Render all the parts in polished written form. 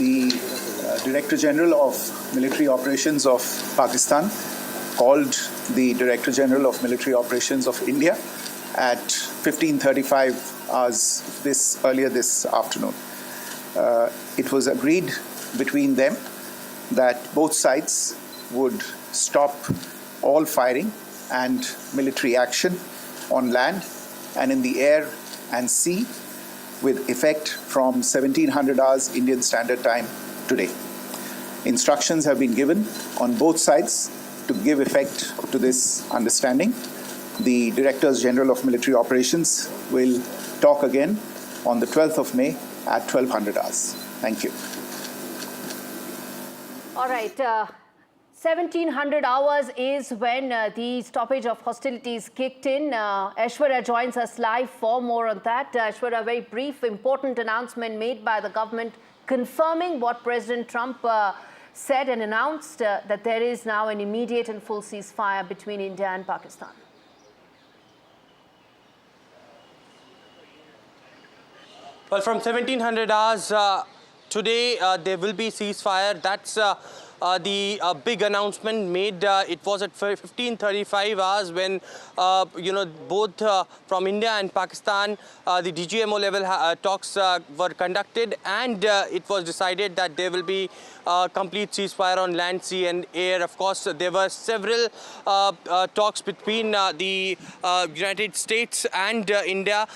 the Director General of Military Operations of Pakistan called the Director General of Military Operations of India at 15:35 hours earlier this afternoon. It was agreed between them that both sides would stop all firing and military action on land and in the air and sea with effect from 1700 hours Indian Standard Time today. Instructions have been given on both sides to give effect to this understanding. The Directors General of Military Operations will talk again on the 12th of May at 1200 hours. Thank you. All right. 1700 hours is when the stoppage of hostilities kicked in. Aishwarya joins us live for more on that. Aishwarya, very brief, important announcement made by the government confirming what President Trump said and announced that there is now an immediate and full ceasefire between India and Pakistan. Well, from 1700 hours today, there will be ceasefire. That's the big announcement made. It was at 15:35 hours when, both from India and Pakistan, the DGMO level talks were conducted, and it was decided that there will be complete ceasefire on land, sea and air. Of course, there were several talks between the United States and India.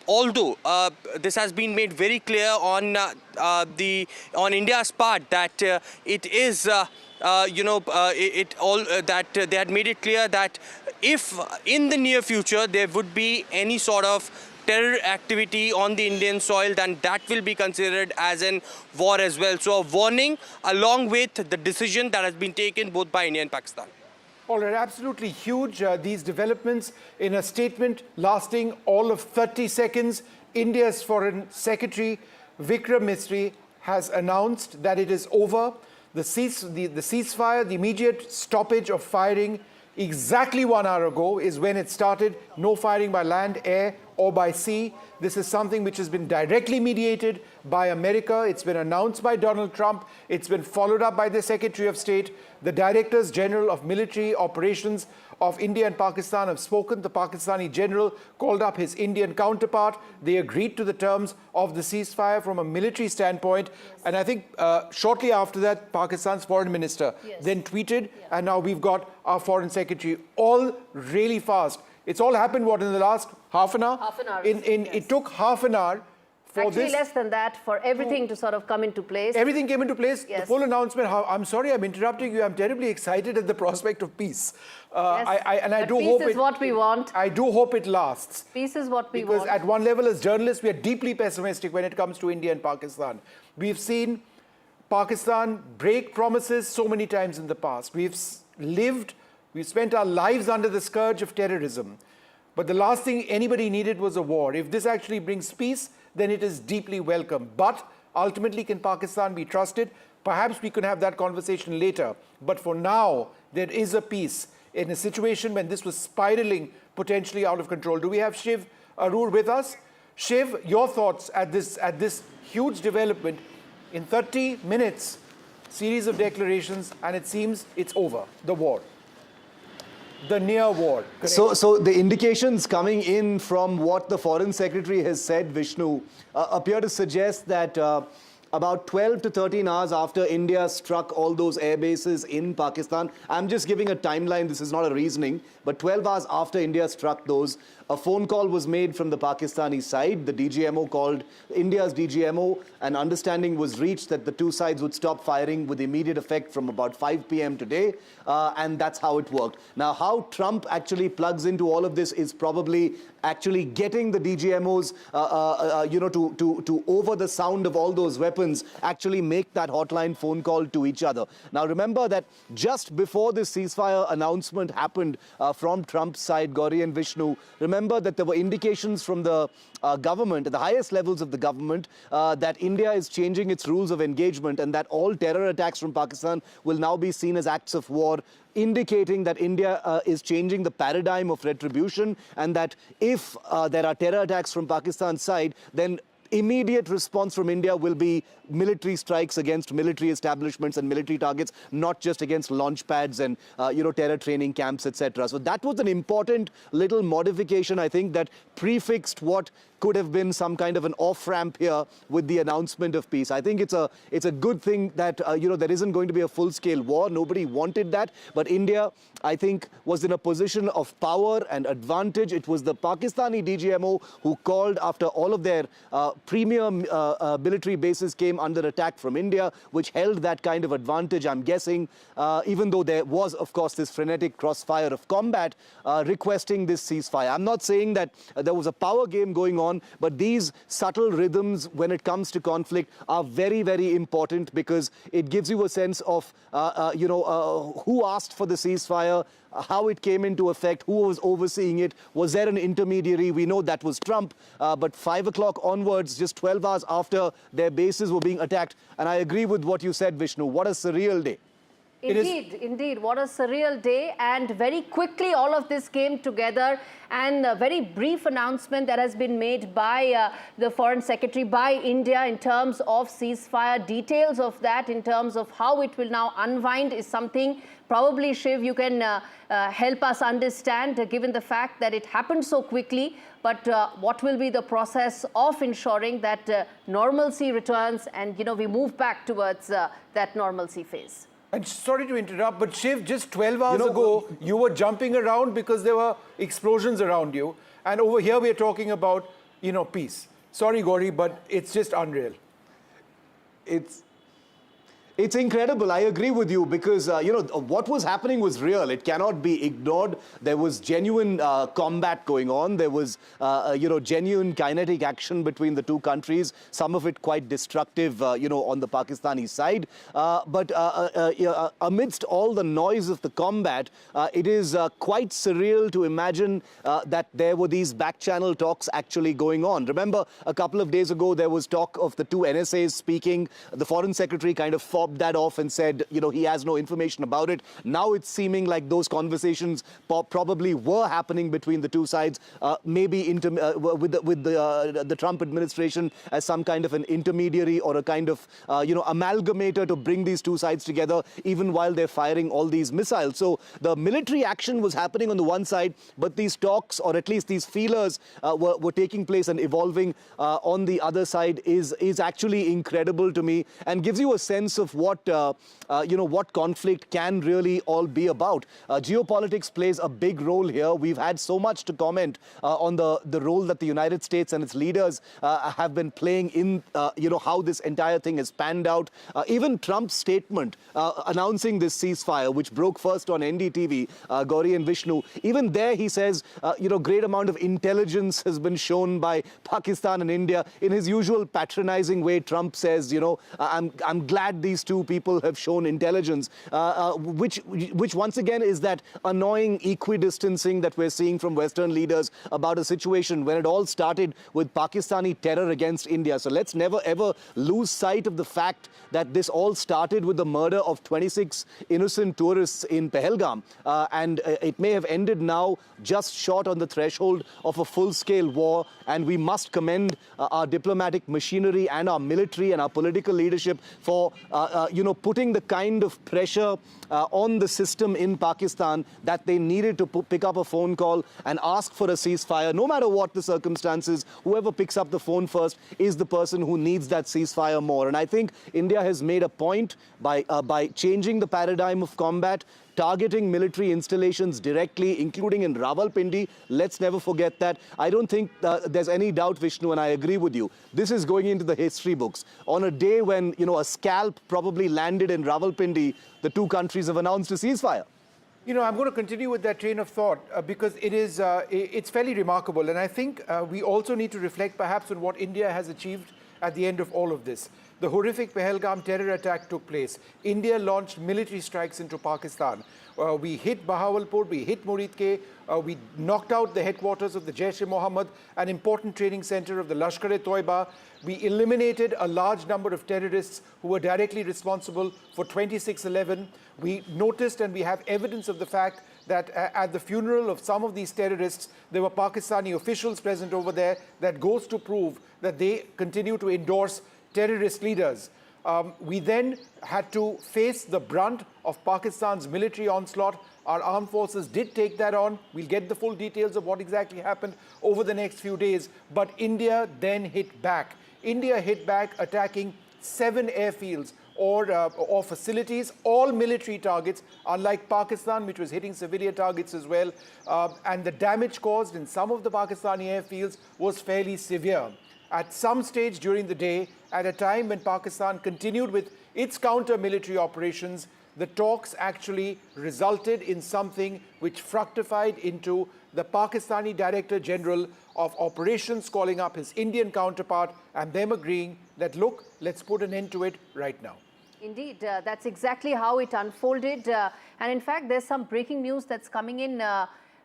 Although this has been made very clear on India's part that it is that they had made it clear that if in the near future there would be any sort of terror activity on the Indian soil, then that will be considered as an war as well. So a warning along with the decision that has been taken both by India and Pakistan. All right, absolutely huge, these developments. In a statement lasting all of 30 seconds, India's Foreign Secretary Vikram Misri has announced that it is over. The ceasefire, the immediate stoppage of firing exactly 1 hour ago is when it started. No firing by land, air or by sea. This is something which has been directly mediated by America. It's been announced by Donald Trump. It's been followed up by the Secretary of State. The Directors General of Military Operations of India and Pakistan have spoken. The Pakistani general called up his Indian counterpart. They agreed to the terms of the ceasefire from a military standpoint. And I think shortly after that, Pakistan's foreign minister then tweeted. And now we've got our foreign secretary, all really fast. It's all happened, what, in the last half an hour? Half an hour. It took half an hour for Actually, less than that, for everything to sort of come into place. Everything came into place. Yes. The full announcement. I'm sorry, I'm interrupting you. I'm terribly excited at the prospect of peace. But peace is what we want. I do hope it lasts. Peace is what we want. Because at one level, as journalists, we are deeply pessimistic when it comes to India and Pakistan. We've seen Pakistan break promises so many times in the past. We've spent our lives under the scourge of terrorism. But the last thing anybody needed was a war. If this actually brings peace, then it is deeply welcome. But ultimately, can Pakistan be trusted? Perhaps we could have that conversation later. But for now, there is a peace in a situation when this was spiraling potentially out of control. Do we have Shiv Arur with us? Shiv, your thoughts at this huge development. In 30 minutes, series of declarations, and it seems it's over, the war. The near war. So the indications coming in from what the Foreign Secretary has said, Vishnu, appear to suggest that about 12 to 13 hours after India struck all those air bases in Pakistan, I'm just giving a timeline, this is not a reasoning, but 12 hours after India struck those, a phone call was made from the Pakistani side. The DGMO called India's DGMO. An understanding was reached that the two sides would stop firing with immediate effect from about 5 p.m. today. And that's how it worked. Now, how Trump actually plugs into all of this is probably actually getting the DGMOs, to over the sound of all those weapons, actually make that hotline phone call to each other. Now, remember that just before this ceasefire announcement happened from Trump's side, Gauri and Vishnu, remember that there were indications from the government, at the highest levels of the government, that India is changing its rules of engagement and that all terror attacks from Pakistan will now be seen as acts of war, indicating that India is changing the paradigm of retribution, and that if there are terror attacks from Pakistan's side, then immediate response from India will be military strikes against military establishments and military targets, not just against launch pads and, terror training camps, etc. So that was an important little modification, I think, that prefixed what could have been some kind of an off-ramp here with the announcement of peace. I think it's a good thing that, there isn't going to be a full-scale war. Nobody wanted that. But India, I think, was in a position of power and advantage. It was the Pakistani DGMO who called after all of their premier military bases came under attack from India, which held that kind of advantage, I'm guessing, even though there was, of course, this frenetic crossfire of combat requesting this ceasefire. I'm not saying that there was a power game going on, but these subtle rhythms when it comes to conflict are very, very important because it gives you a sense of, who asked for the ceasefire, how it came into effect, who was overseeing it, was there an intermediary? We know that was Trump, but 5 o'clock onwards, just 12 hours after their bases were being attacked, and I agree with what you said, Vishnu, what a surreal day. Indeed. What a surreal day. And very quickly, all of this came together. And a very brief announcement that has been made by the Foreign Secretary, by India, in terms of ceasefire. Details of that, in terms of how it will now unwind, is something probably, Shiv, you can help us understand, given the fact that it happened so quickly. But what will be the process of ensuring that normalcy returns and, we move back towards that normalcy phase? And sorry to interrupt, but Shiv, just 12 hours ago, you were jumping around because there were explosions around you. And over here, we're talking about, peace. Sorry, Gauri, but it's just unreal. It's incredible. I agree with you because, what was happening was real. It cannot be ignored. There was genuine combat going on. There was, genuine kinetic action between the two countries, some of it quite destructive, on the Pakistani side. But amidst all the noise of the combat, it is quite surreal to imagine that there were these back-channel talks actually going on. Remember, a couple of days ago, there was talk of the two NSAs speaking. The Foreign Secretary kind of fobbed that off and said, he has no information about it. Now it's seeming like those conversations probably were happening between the two sides, maybe with the Trump administration as some kind of an intermediary or a kind of, amalgamator to bring these two sides together, even while they're firing all these missiles. So the military action was happening on the one side, but these talks, or at least these feelers, were taking place and evolving on the other side is actually incredible to me and gives you a sense of what conflict can really all be about. Geopolitics plays a big role here. We've had so much to comment on the role that the United States and its leaders have been playing in, how this entire thing has panned out. Even Trump's statement announcing this ceasefire, which broke first on NDTV, Gauri and Vishnu, even there he says, great amount of intelligence has been shown by Pakistan and India. In his usual patronizing way, Trump says, I'm glad these two people have shown intelligence, which once again is that annoying equidistancing that we're seeing from Western leaders about a situation when it all started with Pakistani terror against India. So let's never ever lose sight of the fact that this all started with the murder of 26 innocent tourists in Pahalgam. And it may have ended now just short on the threshold of a full-scale war. And we must commend our diplomatic machinery and our military and our political leadership for putting the kind of pressure on the system in Pakistan that they needed to pick up a phone call and ask for a ceasefire. No matter what the circumstances, whoever picks up the phone first is the person who needs that ceasefire more. And I think India has made a point by changing the paradigm of combat, targeting military installations directly, including in Rawalpindi. Let's never forget that. I don't think there's any doubt, Vishnu, and I agree with you. This is going into the history books. On a day when, a scalp probably landed in Rawalpindi, the two countries have announced a ceasefire. I'm going to continue with that train of thought because it's fairly remarkable. And I think we also need to reflect perhaps on what India has achieved at the end of all of this. The horrific Pahalgam terror attack took place. India launched military strikes into Pakistan. We hit Bahawalpur, we hit Muridke, we knocked out the headquarters of the Jaish-e-Mohammed, an important training center of the Lashkar-e-Toiba. We eliminated a large number of terrorists who were directly responsible for 26/11. We noticed and we have evidence of the fact that at the funeral of some of these terrorists, there were Pakistani officials present over there. That goes to prove that they continue to endorse terrorist leaders. We then had to face the brunt of Pakistan's military onslaught. Our armed forces did take that on. We'll get the full details of what exactly happened over the next few days. But India then hit back. India hit back, attacking 7 airfields or facilities, all military targets, unlike Pakistan, which was hitting civilian targets as well. And the damage caused in some of the Pakistani airfields was fairly severe. At some stage during the day, at a time when Pakistan continued with its counter-military operations, the talks actually resulted in something which fructified into the Pakistani Director General of Operations calling up his Indian counterpart and them agreeing that, look, let's put an end to it right now. Indeed, that's exactly how it unfolded. And in fact, there's some breaking news that's coming in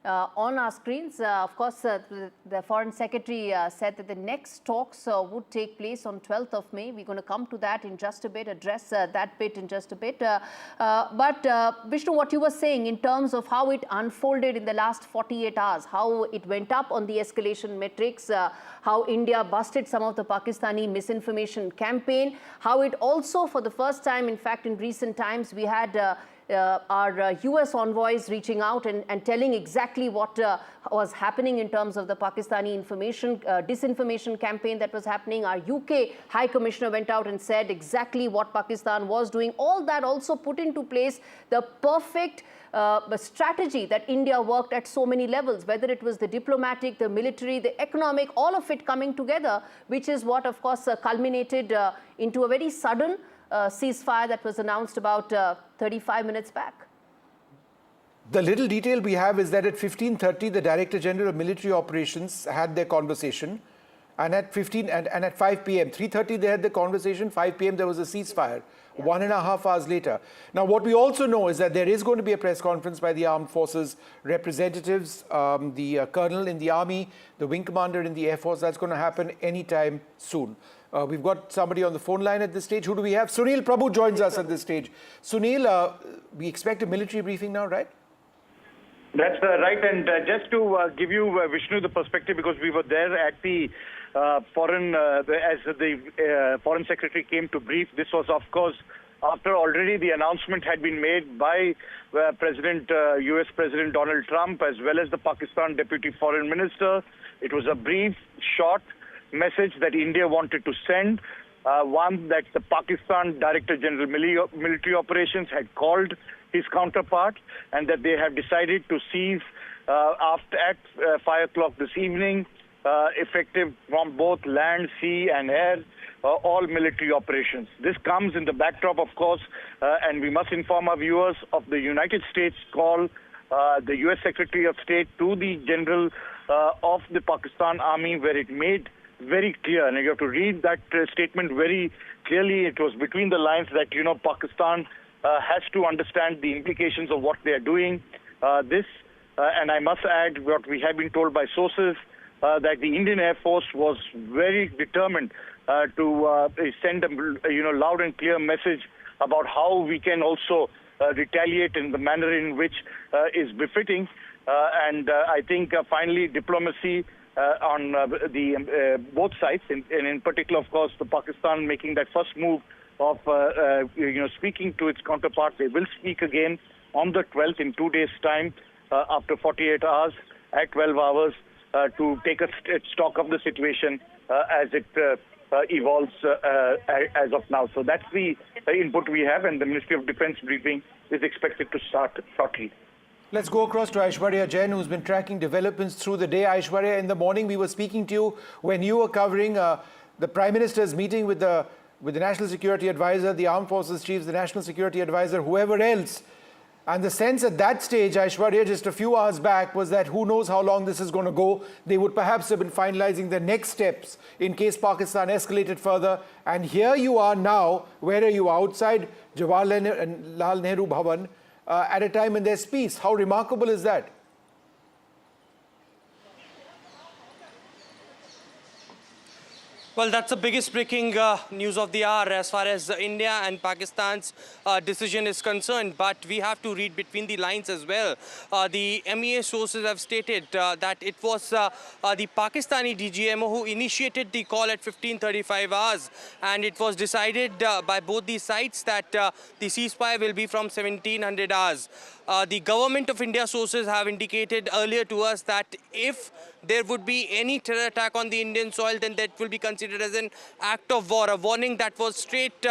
on our screens. Of course, the Foreign Secretary said that the next talks would take place on 12th of May. We're going to come to that in just a bit, address that bit in just a bit. But Vishnu, what you were saying in terms of how it unfolded in the last 48 hours, how it went up on the escalation metrics, how India busted some of the Pakistani misinformation campaign, how it also, for the first time, in fact, in recent times, we had our US envoys reaching out and telling exactly what was happening in terms of the Pakistani disinformation campaign that was happening. Our UK High Commissioner went out and said exactly what Pakistan was doing. All that also put into place the perfect strategy that India worked at so many levels, whether it was the diplomatic, the military, the economic, all of it coming together, which is what, of course, culminated into a very sudden ceasefire that was announced about 35 minutes back. The little detail we have is that at 15:30, the Director General of Military Operations had their conversation, and at 5 p.m., 3:30 they had the conversation, 5 p.m. there was a ceasefire, 1.5 hours later. Now, what we also know is that there is going to be a press conference by the armed forces representatives, the colonel in the army, the wing commander in the Air Force. That's going to happen anytime soon. We've got somebody on the phone line at this stage. Who do we have? Sunil Prabhu joins us at this stage. Sunil, we expect a military briefing now, right? That's right. And just to give you, Vishnu, the perspective, because we were there at the as the Foreign Secretary came to brief. This was, of course, after already the announcement had been made by US President Donald Trump, as well as the Pakistan Deputy Foreign Minister. It was a brief, short message that India wanted to send. One, that the Pakistan Director General Military Operations had called his counterpart, and that they have decided to cease at 5 o'clock this evening, effective from both land, sea and air, all military operations. This comes in the backdrop, of course, and we must inform our viewers of the United States call, the US Secretary of State to the General of the Pakistan Army, where it made very clear, and you have to read that statement very clearly. It was between the lines that, Pakistan has to understand the implications of what they are doing. And I must add what we have been told by sources, that the Indian Air Force was very determined to send a loud and clear message about how we can also retaliate in the manner in which is befitting. And I think finally diplomacy on both sides, and in particular, of course, the Pakistan making that first move of speaking to its counterpart. They will speak again on the 12th in 2 days' time, after 48 hours, at 12 hours, to take a stock of the situation as it evolves as of now. So that's the input we have, and the Ministry of Defense briefing is expected to start shortly. Let's go across to Aishwarya Jain, who's been tracking developments through the day. Aishwarya, in the morning we were speaking to you when you were covering the Prime Minister's meeting with the National Security Advisor, the Armed Forces Chiefs, the National Security Advisor, whoever else. And the sense at that stage, Aishwarya, just a few hours back, was that who knows how long this is going to go. They would perhaps have been finalizing the next steps in case Pakistan escalated further. And here you are now. Where are you? Outside Jawaharlal Nehru Bhavan, at a time when there's peace. How remarkable is that? Well, that's the biggest breaking news of the hour as far as India and Pakistan's decision is concerned. But we have to read between the lines as well. The MEA sources have stated that it was the Pakistani DGMO who initiated the call at 15:35 hours. And it was decided by both the sides that the ceasefire will be from 1700 hours. The government of India sources have indicated earlier to us that if there would be any terror attack on the Indian soil, then that will be considered as an act of war. A warning that was straightly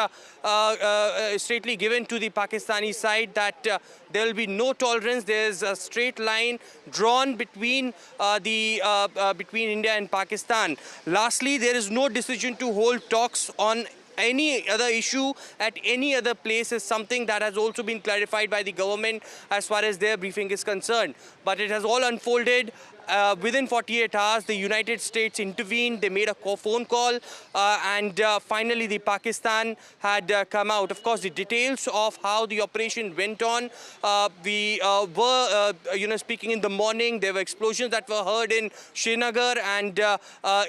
given to the Pakistani side that there will be no tolerance. There's a straight line drawn between between India and Pakistan. Lastly, there is no decision to hold talks on any other issue at any other place is something that has also been clarified by the government as far as their briefing is concerned. But it has all unfolded. Within 48 hours, the United States intervened. They made a phone call, and finally, the Pakistan had come out. Of course, the details of how the operation went on. We were, speaking in the morning. There were explosions that were heard in Srinagar and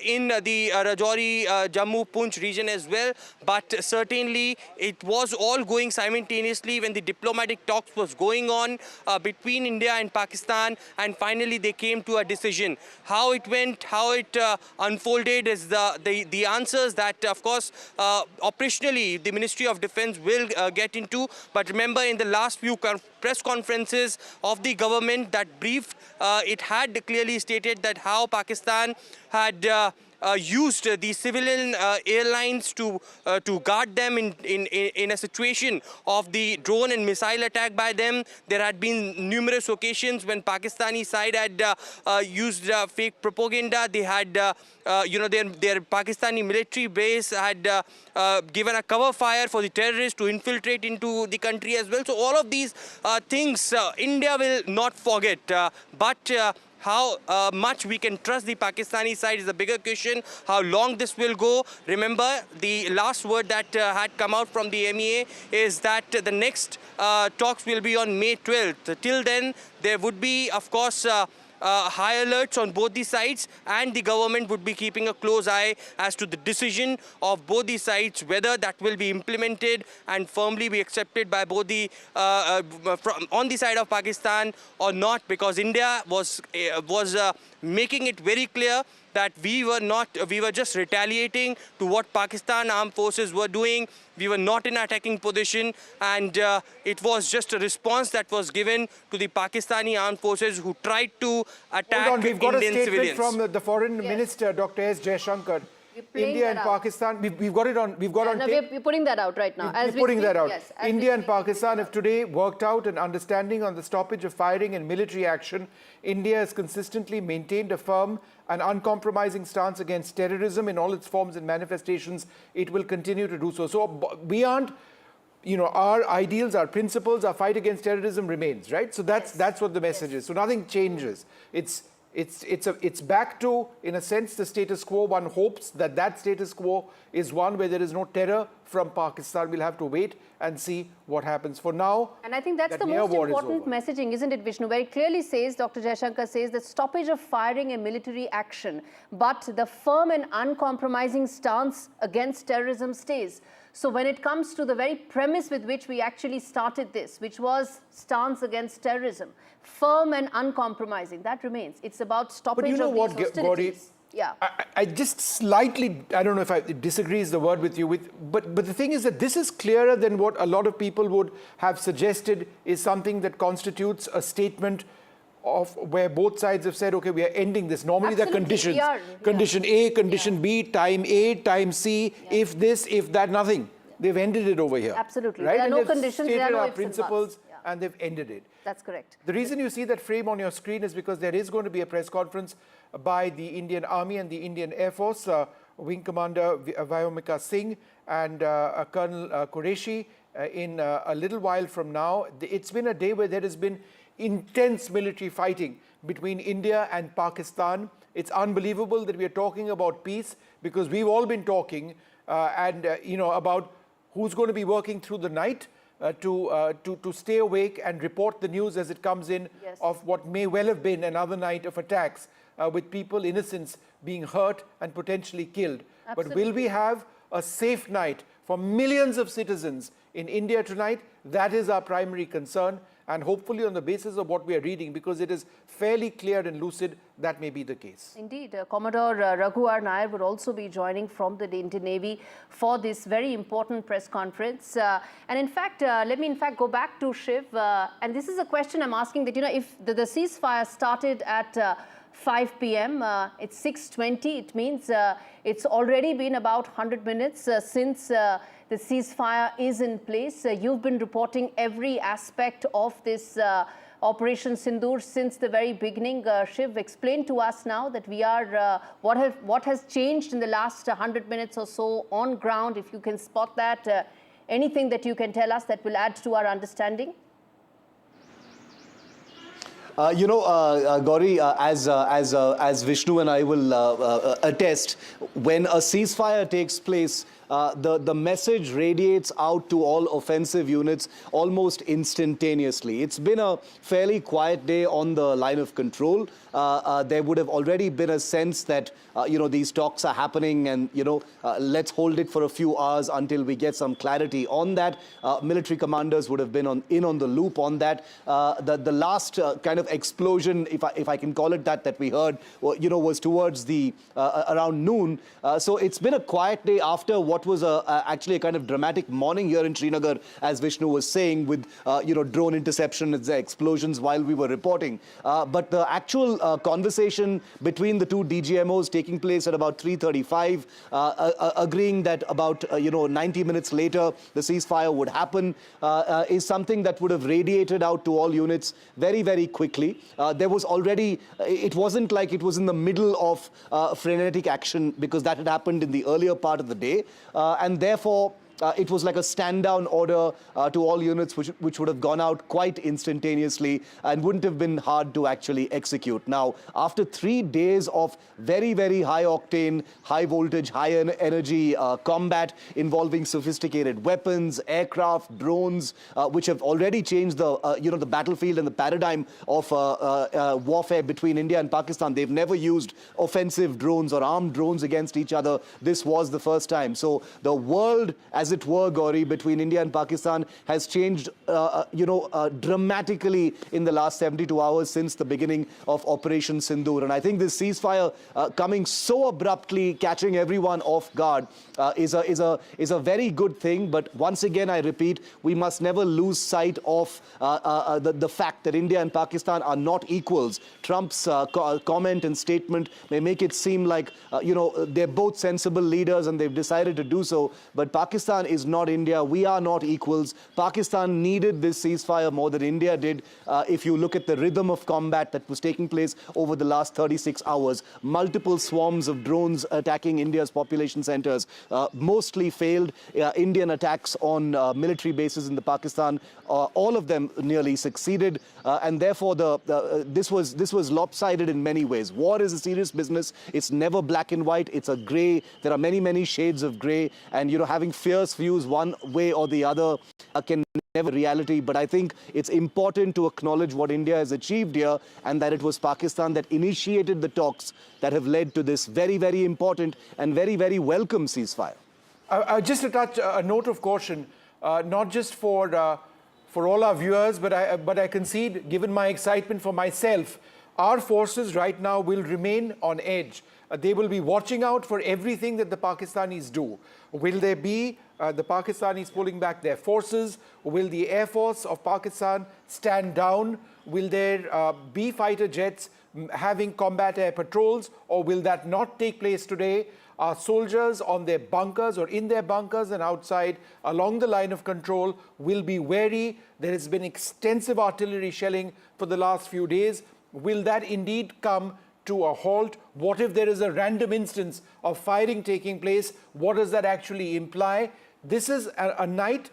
in the Rajouri, Jammu, Poonch region as well. But certainly, it was all going simultaneously when the diplomatic talks was going on between India and Pakistan, and finally, they came to a decision. How it went, how it unfolded is the answers that, of course, operationally the Ministry of Defence will get into. But remember, in the last few press conferences of the government that briefed, it had clearly stated that how Pakistan had used the civilian airlines to guard them in a situation of the drone and missile attack by them. There had been numerous occasions when Pakistani side had used fake propaganda. They had, their Pakistani military base had given a cover fire for the terrorists to infiltrate into the country as well. So all of these things India will not forget. But how much we can trust the Pakistani side is a bigger question. How long this will go. Remember, the last word that had come out from the MEA is that the next talks will be on May 12th. Till then, there would be, of course, high alerts on both the sides, and the government would be keeping a close eye as to the decision of both the sides, whether that will be implemented and firmly be accepted by both the on the side of Pakistan or not, because India was making it very clear that we were just retaliating to what Pakistan armed forces were doing. We were not in an attacking position, and it was just a response that was given to the Pakistani armed forces who tried to attack Hold on, we've got Indian a statement civilians. from the Foreign Minister, Dr. S. Jaishankar. India and Pakistan, we've got it on. We've got on tape. We're putting that out right now. We're putting that out. Yes, India and Pakistan have today worked out an understanding on the stoppage of firing and military action. India has consistently maintained a firm and uncompromising stance against terrorism in all its forms and manifestations. It will continue to do so. So we aren't, our ideals, our principles, our fight against terrorism remains, right? So that's what the message is. So nothing changes. It's back to, in a sense, the status quo. One hopes that status quo is one where there is no terror from Pakistan. We'll have to wait and see what happens. For now, and I think that's the most important messaging, isn't it, Vishnu? Where it clearly says, Dr. Jaishankar says, the stoppage of firing and military action, but the firm and uncompromising stance against terrorism stays. So when it comes to the very premise with which we actually started this, which was stance against terrorism, firm and uncompromising, that remains. It's about stoppage of these hostilities. Yeah. I just slightly, I don't know if I disagree is the word with you, but the thing is that this is clearer than what a lot of people would have suggested is something that constitutes a statement of where both sides have said, okay, we are ending this. Normally there are conditions. Condition A, condition B, time A, time C, if this, if that, nothing. They've ended it over here. Absolutely. Right? There are no and conditions, there are no ifs and principles, buts. and they've ended it. That's correct. The reason you see that frame on your screen is because there is going to be a press conference by the Indian Army and the Indian Air Force, Wing Commander Vyomika Singh and Colonel Qureshi in a little while from now. It's been a day where there has been intense military fighting between India and Pakistan. It's unbelievable that we are talking about peace, because we've all been talking about who's going to be working through the night to stay awake and report the news as it comes in of what may well have been another night of attacks with people, innocents, being hurt and potentially killed. But will we have a safe night for millions of citizens in India tonight? That is our primary concern. And hopefully on the basis of what we are reading, because it is fairly clear and lucid, that may be the case. Indeed. Commodore Raghuvar Nair would also be joining from the Indian Navy for this very important press conference. And in fact, let me go back to Shiv. And this is a question I'm asking that, if the ceasefire started at 5 p.m., it's 6:20. It means it's already been about 100 minutes since the ceasefire is in place. You've been reporting every aspect of this Operation Sindoor since the very beginning. Shiv, explain to us now that we are, what has changed in the last 100 minutes or so on ground, if you can spot that, anything that you can tell us that will add to our understanding? Gauri, as Vishnu and I will attest, when a ceasefire takes place, the message radiates out to all offensive units almost instantaneously. It's been a fairly quiet day on the line of control. There would have already been a sense that, these talks are happening and, let's hold it for a few hours until we get some clarity on that. Military commanders would have been in on the loop on that. The last kind of explosion, if I can call it that we heard, was towards the around noon. So it's been a quiet day after what was actually a kind of dramatic morning here in Srinagar, as Vishnu was saying, with drone interception and explosions while we were reporting. But the actual conversation between the two DGMOs taking place at about 3:35, agreeing that about 90 minutes later the ceasefire would happen, is something that would have radiated out to all units very, very quickly. There was already, it wasn't like it was in the middle of frenetic action, because that had happened in the earlier part of the day. And therefore, it was like a stand-down order to all units, which would have gone out quite instantaneously and wouldn't have been hard to actually execute. Now, after 3 days of very, very high-octane, high-voltage, high-energy combat involving sophisticated weapons, aircraft, drones, which have already changed the battlefield and the paradigm of warfare between India and Pakistan. They've never used offensive drones or armed drones against each other. This was the first time. So the world, as it were, Gauri, between India and Pakistan has changed, dramatically in the last 72 hours since the beginning of Operation Sindoor. And I think this ceasefire coming so abruptly, catching everyone off guard, is a very good thing. But once again, I repeat, we must never lose sight of the fact that India and Pakistan are not equals. Trump's comment and statement may make it seem like, they're both sensible leaders and they've decided to do so. But Pakistan is not India. We are not equals. Pakistan needed this ceasefire more than India did. If you look at the rhythm of combat that was taking place over the last 36 hours, multiple swarms of drones attacking India's population centers, mostly failed. Indian attacks on military bases in the Pakistan, all of them nearly succeeded. And therefore, this was lopsided in many ways. War is a serious business. It's never black and white. It's a gray. There are many, many shades of gray. And, having fierce views one way or the other can never be reality. But I think it's important to acknowledge what India has achieved here, and that it was Pakistan that initiated the talks that have led to this very, very important and very, very welcome ceasefire. Just to touch a note of caution, not just for all our viewers, but I concede, given my excitement for myself, our forces right now will remain on edge. They will be watching out for everything that the Pakistanis do. Will there be the Pakistanis pulling back their forces? Will the Air Force of Pakistan stand down? Will there be fighter jets having combat air patrols, or will that not take place today? Our soldiers on their bunkers or in their bunkers and outside along the line of control will be wary. There has been extensive artillery shelling for the last few days. Will that indeed come to a halt? What if there is a random instance of firing taking place? What does that actually imply? This is a night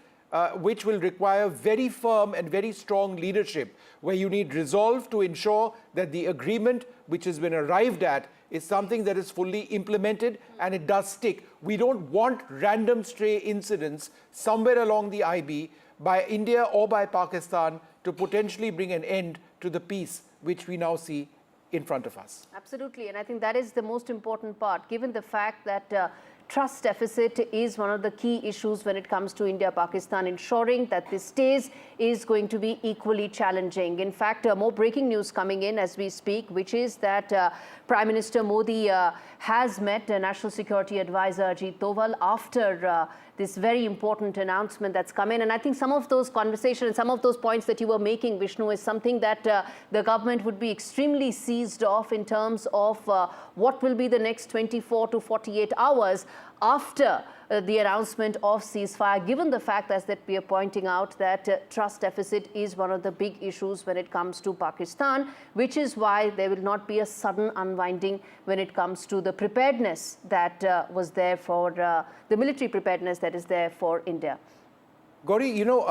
which will require very firm and very strong leadership, where you need resolve to ensure that the agreement which has been arrived at is something that is fully implemented and it does stick. We don't want random stray incidents somewhere along the IB by India or by Pakistan to potentially bring an end to the peace which we now see in front of us. Absolutely, and I think that is the most important part, given the fact that trust deficit is one of the key issues when it comes to India-Pakistan. Ensuring that this stays is going to be equally challenging. In fact, more breaking news coming in as we speak, which is that Prime Minister Modi has met National Security Advisor Ajit Doval after this very important announcement that's come in. And I think some of those conversations and some of those points that you were making, Vishnu, is something that the government would be extremely seized of in terms of what will be the next 24 to 48 hours after the announcement of ceasefire, given the fact as that we are pointing out that trust deficit is one of the big issues when it comes to Pakistan, which is why there will not be a sudden unwinding when it comes to the preparedness that was there for the military preparedness that is there for India. Gauri, you know,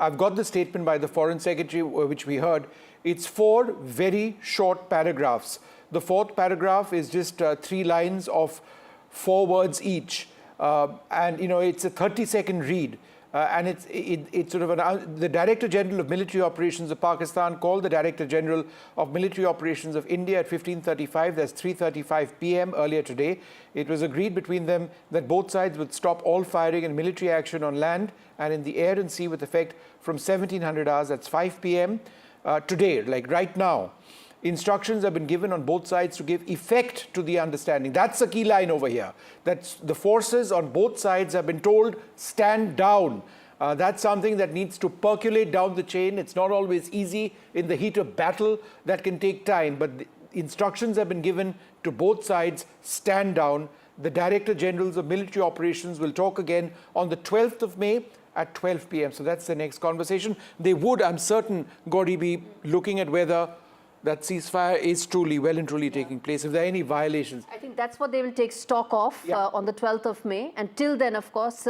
I've got the statement by the Foreign Secretary, which we heard. It's 4 very short paragraphs. The 4th paragraph is just 3 lines of 4 words each. And, you know, it's a 30-second read. And it's sort of the Director General of Military Operations of Pakistan called the Director General of Military Operations of India at 15:35. That's 3:35 p.m. earlier today. It was agreed between them that both sides would stop all firing and military action on land and in the air and sea with effect from 1700 hours. That's 5 p.m. Today, like right now. Instructions have been given on both sides to give effect to the understanding. That's the key line over here. That the forces on both sides have been told, stand down. That's something that needs to percolate down the chain. It's not always easy in the heat of battle. That can take time. But the instructions have been given to both sides, stand down. The Director Generals of Military Operations will talk again on the 12th of May at 12 p.m. So that's the next conversation. They would, I'm certain, Gauri, be looking at whether that ceasefire is truly, well and truly taking place. If there are any violations. I think that's what they will take stock of on the 12th of May. Until then, of course,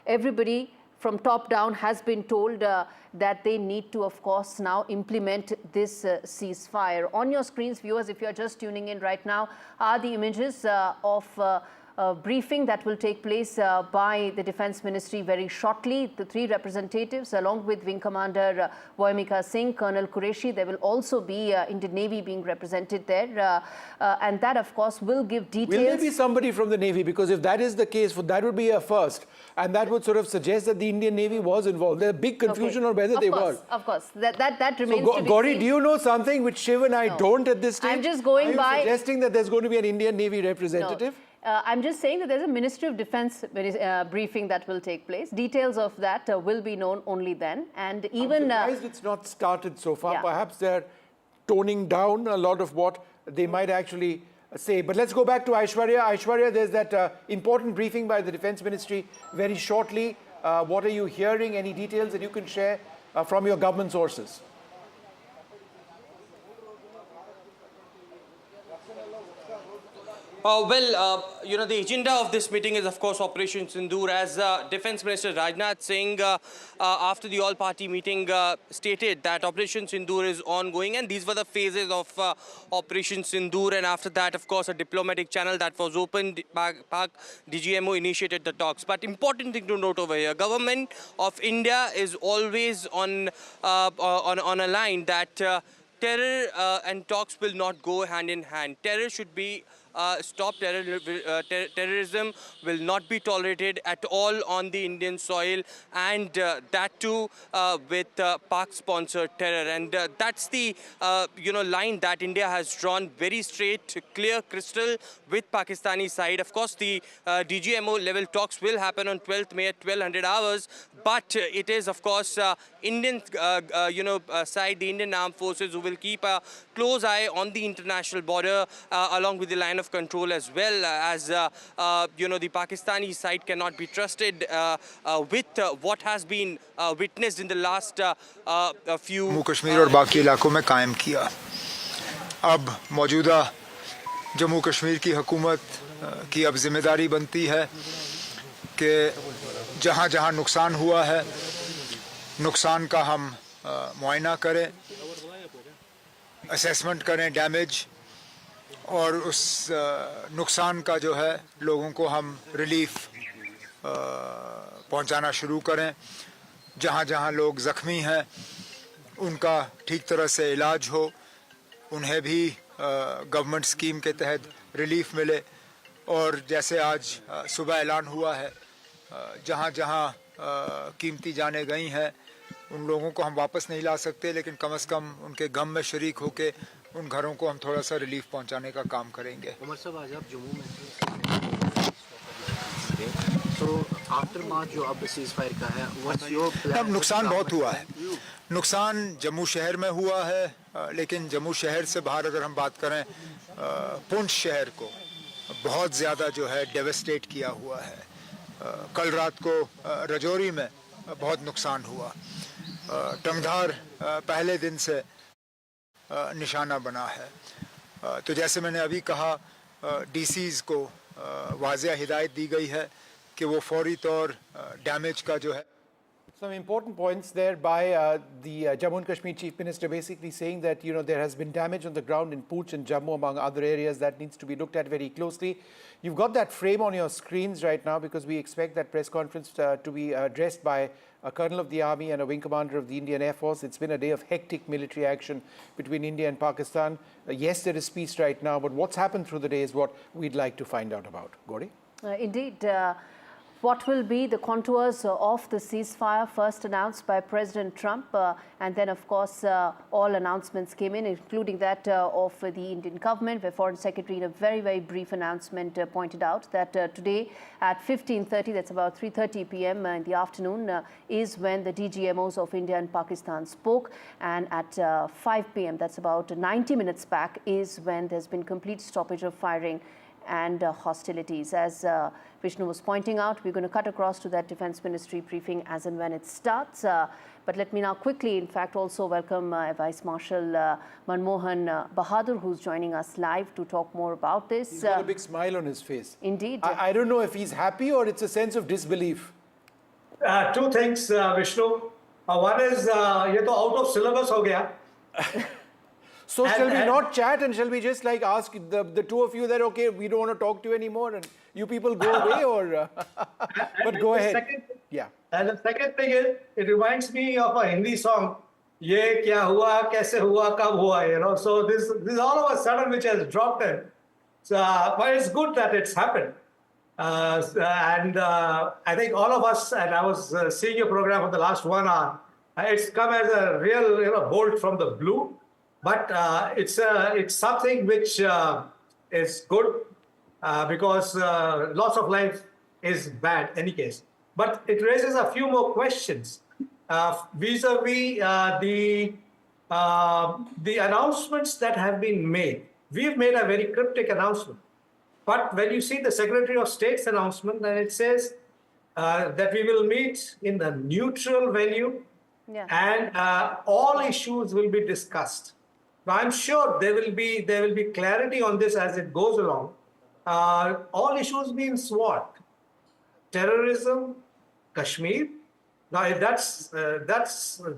everybody from top down has been told that they need to, of course, now implement this ceasefire. On your screens, viewers, if you're just tuning in right now, are the images of briefing that will take place by the Defence Ministry very shortly. The 3 representatives, along with Wing Commander Voimika Singh, Colonel Qureshi, there will also be Indian Navy being represented there. And that, of course, will give details. Will there be somebody from the Navy? Because if that is the case, that would be a first. And that would sort of suggest that the Indian Navy was involved. There's a big confusion on whether they were. Of course. That remains so, to be Gauri, seen. do you know something which Shiv and I don't at this stage? I'm just going by... Are you suggesting that there's going to be an Indian Navy representative? No. I'm just saying that there's a Ministry of Defence briefing that will take place. Details of that will be known only then. And even... I'm surprised it's not started so far. Yeah. Perhaps they're toning down a lot of what they might actually say. But let's go back to Aishwarya. Aishwarya, there's that important briefing by the Defence Ministry very shortly. What are you hearing? Any details that you can share from your government sources? You know, the agenda of this meeting is, of course, Operation Sindoor. As Defence Minister Rajnath Singh, after the all-party meeting, stated that Operation Sindoor is ongoing, and these were the phases of Operation Sindoor. And after that, of course, a diplomatic channel that was opened, Pak DGMO initiated the talks. But important thing to note over here, government of India is always on a line that terror and talks will not go hand in hand. Terror should be stopped. Terrorism will not be tolerated at all on the Indian soil, and that too with Pak-sponsored terror. And that's the line that India has drawn very straight, clear, crystal with Pakistani side. Of course, the DGMO level talks will happen on 12th May at 1200 hours, but it is, of course, Indian side, the Indian Armed Forces, who will keep a close eye on the international border along with the line of control, as well as the Pakistani side cannot be trusted with what has been witnessed in the last few Jammu Kashmir और बाकी इलाकों में कायम किया। अब मौजूदा जम्मू कश्मीर की हुकूमत की अब जिम्मेदारी बनती है कि जहां जहां नुकसान हुआ है, नुकसान का हम मुआयना करें, असेसमेंट करें डैमेज, और उस नुकसान का जो है लोगों को हम रिलीफ पहुंचाना शुरू करें। जहां जहां लोग ज़ख्मी हैं उनका ठीक तरह से इलाज हो, उन्हें भी गवर्नमेंट स्कीम के तहत रिलीफ मिले। और जैसे आज सुबह ऐलान हुआ है जहाँ जहाँ कीमती जानें गई हैं उन लोगों को हम वापस नहीं ला सकते, लेकिन कम से कम उनके गम में शरीक होके उन घरों को हम थोड़ा सा रिलीफ पहुंचाने का काम करेंगे। उमर साहब, आज आप जम्मू में तो आफ्टर मार्च जो अब सीज़फायर का है, व्हाट्स योर प्लान? अब नुकसान बहुत हुआ है। नुकसान जम्मू शहर में हुआ है, लेकिन जम्मू शहर से बाहर अगर हम बात करें पुंछ शहर को बहुत ज़्यादा जो है डेवेस्टेट किया हुआ है। कल रात को रजौरी में बहुत नुकसान हुआ। टंगधार पहले दिन से निशाना बना है। तो जैसे मैंने अभी कहा, डीसीज़ को वाज़ेह हिदायत दी गई है कि वो फौरी तौर डैमेज का जो है। Some important points there by the Jammu and Kashmir Chief Minister, basically saying that, you know, there has been damage on the ground in Pooch and Jammu, among other areas, that needs to be looked at very closely. You've got that frame on your screens right now because we expect that press conference to be addressed by a colonel of the army and a wing commander of the Indian Air Force. It's been a day of hectic military action between India and Pakistan. Yes, there is peace right now, but what's happened through the day is what we'd like to find out about. Gauri? Indeed. What will be the contours of the ceasefire first announced by President Trump, and then of course all announcements came in, including that of the Indian government, where Foreign Secretary in a very brief announcement pointed out that today at 15:30, that's about 3:30 p.m. In the afternoon, is when the DGMOs of India and Pakistan spoke, and at 5 p.m., that's about 90 minutes back, is when there's been complete stoppage of firing and hostilities. As Vishnu was pointing out, we're going to cut across to that Defence Ministry briefing as and when it starts. But let me now quickly, in fact, also welcome Vice Marshal Manmohan Bahadur, who's joining us live to talk more about this. He's got a big smile on his face. Indeed. I don't know if he's happy or it's a sense of disbelief. Two things, Vishnu. One is, ये तो out of syllabus हो गया. So shall we not chat and shall we just like ask the two of you that, okay, we don't want to talk to you anymore and you people go away, or but go ahead. Yeah. And the second thing is, it reminds me of a Hindi song, ये क्या हुआ, कैसे हुआ, कब हुआ, you know. So this all of a sudden which has dropped in. So, but it's good that it's happened. And I think all of us, and I was seeing your program for the last 1 hour, it's come as a real, you know, bolt from the blue. But it's something which is good because loss of life is bad in any case. But it raises a few more questions vis-a-vis the announcements that have been made. We've made a very cryptic announcement. But when you see the Secretary of State's announcement, then it says that we will meet in a neutral venue, and all issues will be discussed. Now, I'm sure there will be clarity on this as it goes along. All issues means what? Terrorism, Kashmir. Now, that's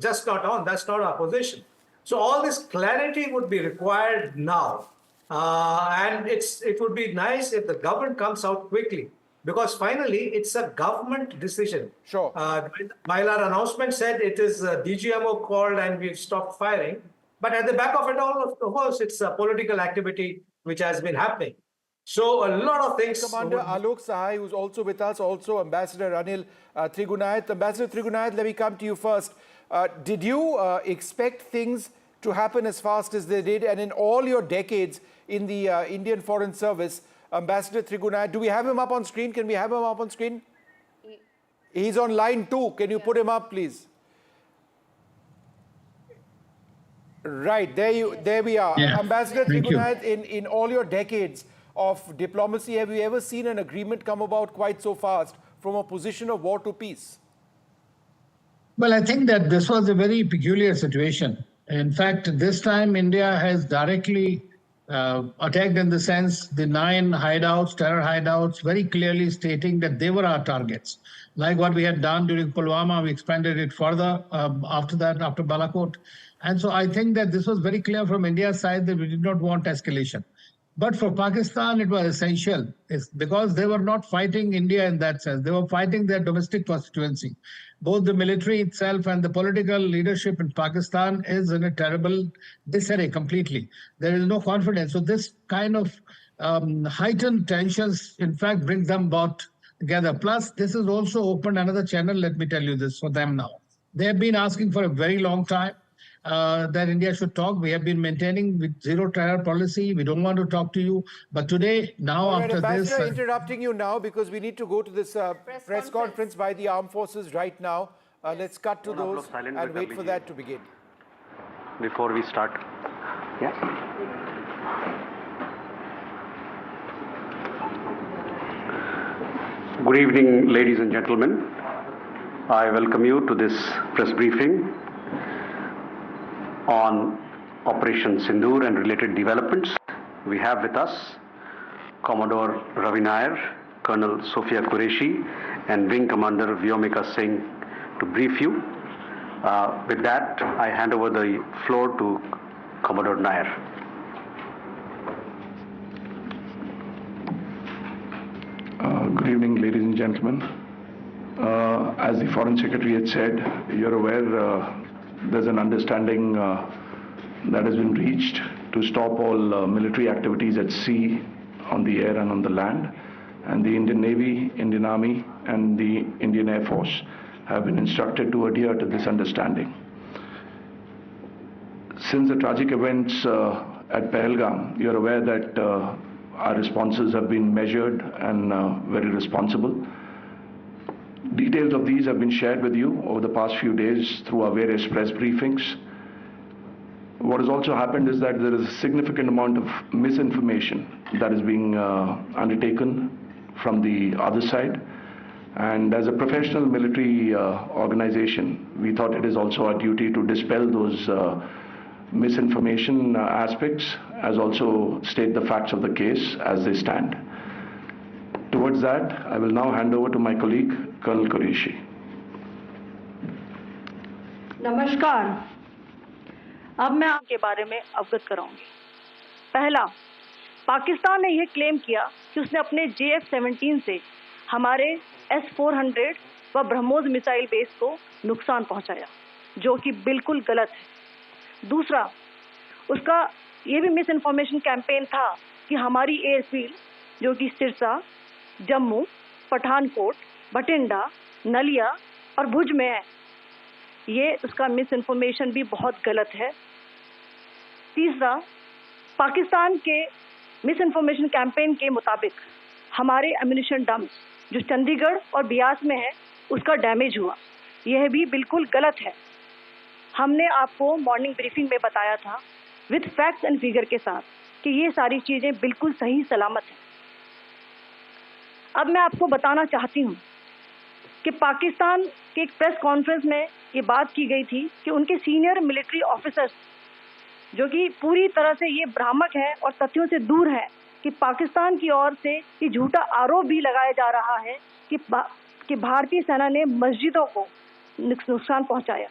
just not on. That's not our position. So all this clarity would be required now, and it would be nice if the government comes out quickly, because finally it's a government decision. Sure. While our announcement said it is DGMO called and we've stopped firing. But at the back of it all, of course, it's a political activity which has been happening. So a lot of things. Commander Alok Sahai, who's also with us, also Ambassador Anil Trigunayat. Ambassador Trigunayat, let me come to you first. Did you expect things to happen as fast as they did? And in all your decades in the Indian Foreign Service, Ambassador Trigunayat, do we have him up on screen? Can we have him up on screen? He's on line 2. Can you put him up, please? Right, there we are. Yeah. Ambassador Thank you. Trigunayat, in all your decades of diplomacy, have you ever seen an agreement come about quite so fast from a position of war to peace? Well, I think that this was a very peculiar situation. In fact, this time India has directly attacked, in the sense the 9 hideouts, terror hideouts, very clearly stating that they were our targets. Like what we had done during Pulwama, we expanded it further after that, after Balakot. And so I think that this was very clear from India's side that we did not want escalation. But for Pakistan, it was essential. It's because they were not fighting India in that sense. They were fighting their domestic constituency. Both the military itself and the political leadership in Pakistan is in a terrible disarray completely. There is no confidence. So this kind of heightened tensions, in fact, bring them both together. Plus, this has also opened another channel, let me tell you this, for them now. They have been asking for a very long time that India should talk. We have been maintaining with zero terror policy. We don't want to talk to you. But today, now All right, after Ambassador, this... interrupting you now because we need to go to this press conference by the armed forces right now. Let's cut to those and wait for that to begin. Before we start. Yeah. Good evening, ladies and gentlemen. I welcome you to this press briefing on Operation Sindoor and related developments. We have with us Commodore Ravi Nair, Colonel Sophia Qureshi, and Wing Commander Vyomika Singh to brief you. With that, I hand over the floor to Commodore Nair. Good evening, ladies and gentlemen. As the Foreign Secretary had said, you're aware there's an understanding that has been reached to stop all military activities at sea, on the air and on the land. And the Indian Navy, Indian Army and the Indian Air Force have been instructed to adhere to this understanding. Since the tragic events at Pahalgam, you're aware that our responses have been measured and very responsible. Details of these have been shared with you over the past few days through our various press briefings. What has also happened is that there is a significant amount of misinformation that is being undertaken from the other side. And as a professional military organization, we thought it is also our duty to dispel those misinformation aspects, as also state the facts of the case as they stand. Towards that, I will now hand over to my colleague, Colonel Qureshi. नमस्कार, अब मैं आपके बारे में अवगत कराऊंगी। पहला, पाकिस्तान ने यह क्लेम किया कि उसने अपने JF-17 से हमारे S-400 व ब्रह्मोस मिसाइल बेस को नुकसान पहुंचाया, जो कि बिल्कुल गलत है। दूसरा, उसका यह भी मिस इन्फॉर्मेशन कैंपेन था कि हमारी एयरफील्ड, जो कि सिरसा, जम्मू, पठानकोट, बठिंडा, नलिया और भुज में है, ये उसका मिस इन्फॉर्मेशन भी बहुत गलत है। तीसरा, पाकिस्तान के मिस इन्फॉर्मेशन कैंपेन के मुताबिक हमारे एम्यूनिशन डम्प्स जो चंडीगढ़ और बियास में है, उसका डैमेज हुआ, यह भी बिल्कुल गलत है। हमने आपको मॉर्निंग ब्रीफिंग में बताया था विद फैक्ट्स एंड फिगर के साथ कि ये सारी चीज़ें बिल्कुल सही सलामत हैं। अब मैं आपको बताना चाहती हूँ कि पाकिस्तान के एक प्रेस कॉन्फ्रेंस में ये बात की गई थी कि उनके सीनियर मिलिट्री ऑफिसर्स, जो कि पूरी तरह से ये भ्रामक है और तथ्यों से दूर है, कि पाकिस्तान की ओर से ये झूठा आरोप भी लगाया जा रहा है कि भारतीय सेना ने मस्जिदों को नुकसान पहुंचाया।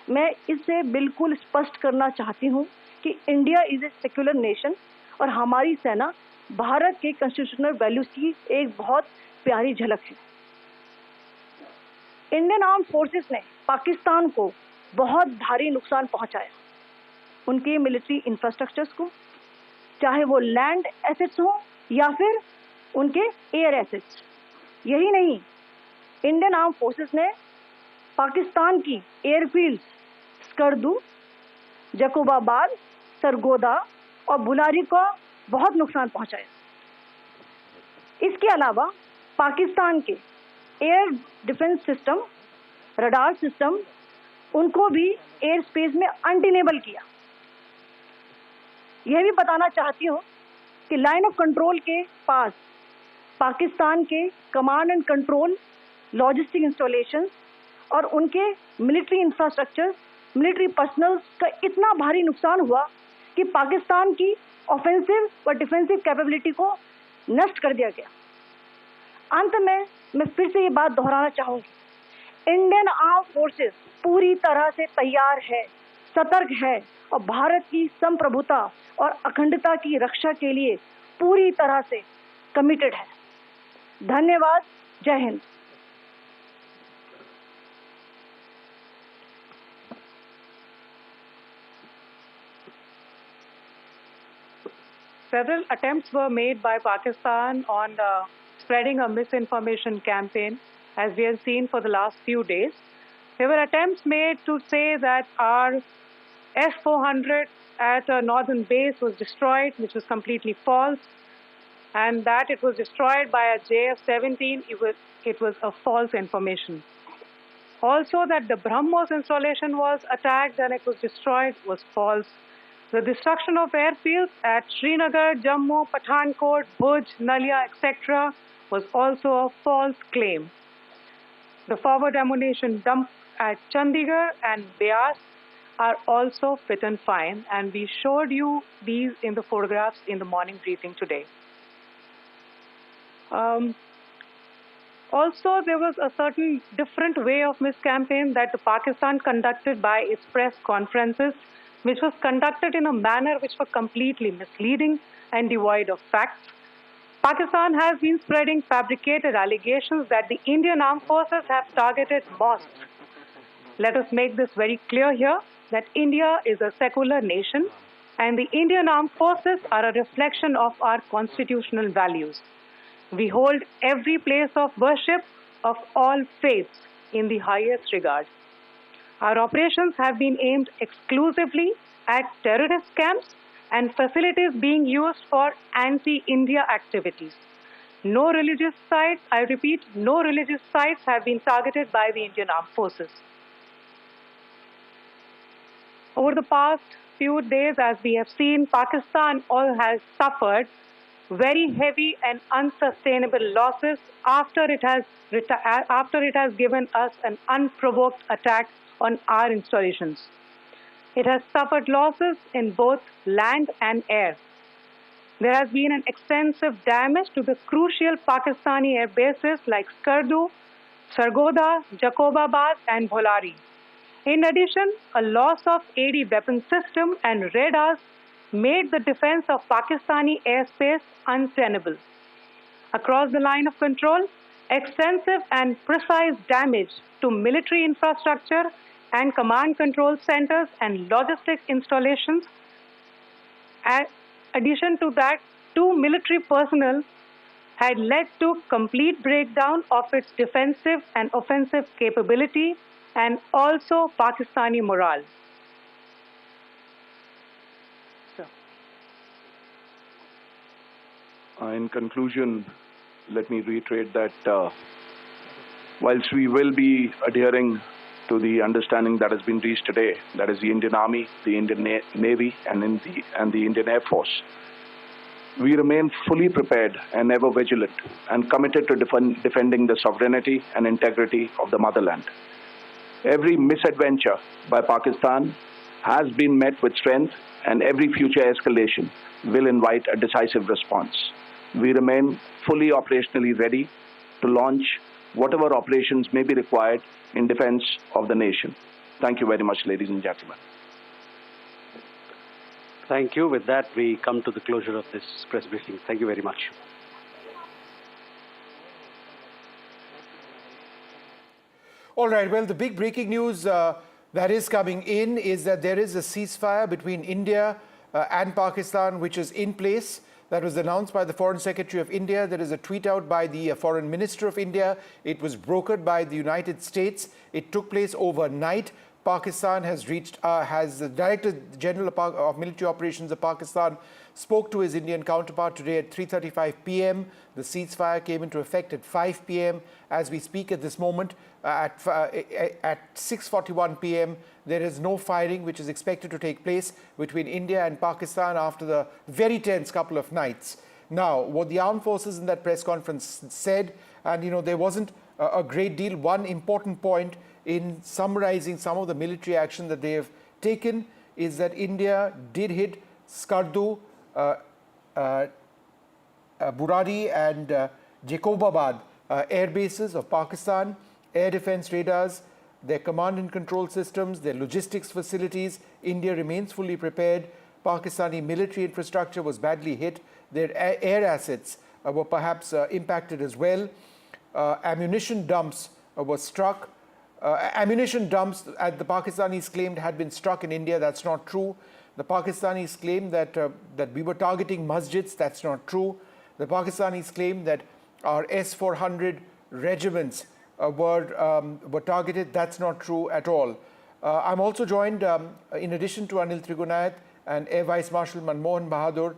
मैं इससे बिल्कुल स्पष्ट करना चाहती हूं कि India is a secular nation और हमारी सेना भारत के कॉन्स्टिट्यूशनल वैल्यूज की एक बहुत प्यारी झलक है। इंडियन आर्म्ड फोर्सेस ने पाकिस्तान को बहुत भारी नुकसान पहुंचाया, उनके मिलिट्री इंफ्रास्ट्रक्चर्स को, चाहे वो लैंड एसेट्स हो या फिर उनके एयर एसेट्स। यही नहीं, इंडियन आर्म्ड फोर्सेस ने पाकिस्तान की एयरफील्ड्स स्कर्दू, जकोबाबाद, सरगोदा और बुलारी को बहुत नुकसान पहुंचाया। इसके अलावा पाकिस्तान के air defence system, radar system, उनको भी एयर स्पेस में अनडिनेबल किया। यह भी बताना चाहती हूँ कि लाइन ऑफ कंट्रोल के पास पाकिस्तान के command and control, logistic installation और उनके मिलिट्री इंफ्रास्ट्रक्चर, मिलिट्री पर्सनल का इतना भारी नुकसान हुआ कि पाकिस्तान की ऑफेंसिव व डिफेंसिव कैपेबिलिटी को नष्ट कर दिया गया। अंत में मैं फिर से ये बात दोहराना चाहूँगी, इंडियन आर्म फोर्सेस पूरी तरह से तैयार है, सतर्क है और भारत की संप्रभुता और अखंडता की रक्षा के लिए पूरी तरह से कमिटेड है। धन्यवाद। जय Hind. several attempts were made by Pakistan on spreading a misinformation campaign, as we have seen for the last few days. There were attempts made to say that our S-400 at a northern base was destroyed, which was completely false, and that it was destroyed by a JF-17, it was a false information. Also, that the BrahMos installation was attacked and it was destroyed was false. The destruction of airfields at Srinagar, Jammu, Pathankot, Bhuj, Nalia, etc. was also a false claim. The forward ammunition dump at Chandigarh and Beas are also fit and fine, and we showed you these in the photographs in the morning briefing today. Also, there was a certain different way of miscampaign that Pakistan conducted by its press conferences, which was conducted in a manner which was completely misleading and devoid of facts. Pakistan has been spreading fabricated allegations that the Indian armed forces have targeted mosques. Let us make this very clear here, that India is a secular nation and the Indian armed forces are a reflection of our constitutional values. We hold every place of worship of all faiths in the highest regard. Our operations have been aimed exclusively at terrorist camps and facilities being used for anti-India activities. No religious sites, I repeat, no religious sites have been targeted by the Indian armed forces. Over the past few days, as we have seen, Pakistan has suffered very heavy and unsustainable losses after it has given us an unprovoked attack on our installations. It has suffered losses in both land and air. There has been an extensive damage to the crucial Pakistani air bases like Skardu, Sargodha, Jacobabad and Bholari. In addition, a loss of AD weapon system and radars made the defense of Pakistani airspace untenable. Across the line of control, extensive and precise damage to military infrastructure and command control centers and logistics installations. In addition to that, 2 military personnel had led to complete breakdown of its defensive and offensive capability and also Pakistani morale. In conclusion, let me reiterate that whilst we will be adhering to the understanding that has been reached today, that is the Indian Army, the Indian Navy, and the Indian Air Force, we remain fully prepared and ever vigilant and committed to defending the sovereignty and integrity of the motherland. Every misadventure by Pakistan has been met with strength, and every future escalation will invite a decisive response. We remain fully operationally ready to launch whatever operations may be required in defense of the nation. Thank you very much, ladies and gentlemen. Thank you. With that, we come to the closure of this press briefing. Thank you very much. All right, well, the big breaking news that is coming in is that there is a ceasefire between India and Pakistan, which is in place. That was announced by the Foreign Secretary of India. There is a tweet out by the Foreign Minister of India. It was brokered by the United States. It took place overnight. Pakistan has the Director General of Military Operations of Pakistan spoke to his Indian counterpart today at 3:35 p.m. The ceasefire came into effect at 5 p.m. As we speak at this moment, at 6:41 p.m., there is no firing which is expected to take place between India and Pakistan after the very tense couple of nights. Now, what the armed forces in that press conference said, and there wasn't a great deal. One important point in summarizing some of the military action that they have taken is that India did hit Skardu, Burari and Jacobabad air bases of Pakistan, air defense radars, their command and control systems, their logistics facilities. India remains fully prepared. Pakistani military infrastructure was badly hit. Their air assets were perhaps impacted as well. Ammunition dumps were struck. Ammunition dumps, the Pakistanis claimed, had been struck in India. That's not true. The Pakistanis claim that, that we were targeting masjids. That's not true. The Pakistanis claim that our S-400 regiments were targeted. That's not true at all. I'm also joined, in addition to Anil Trigunayat and Air Vice Marshal Manmohan Bahadur,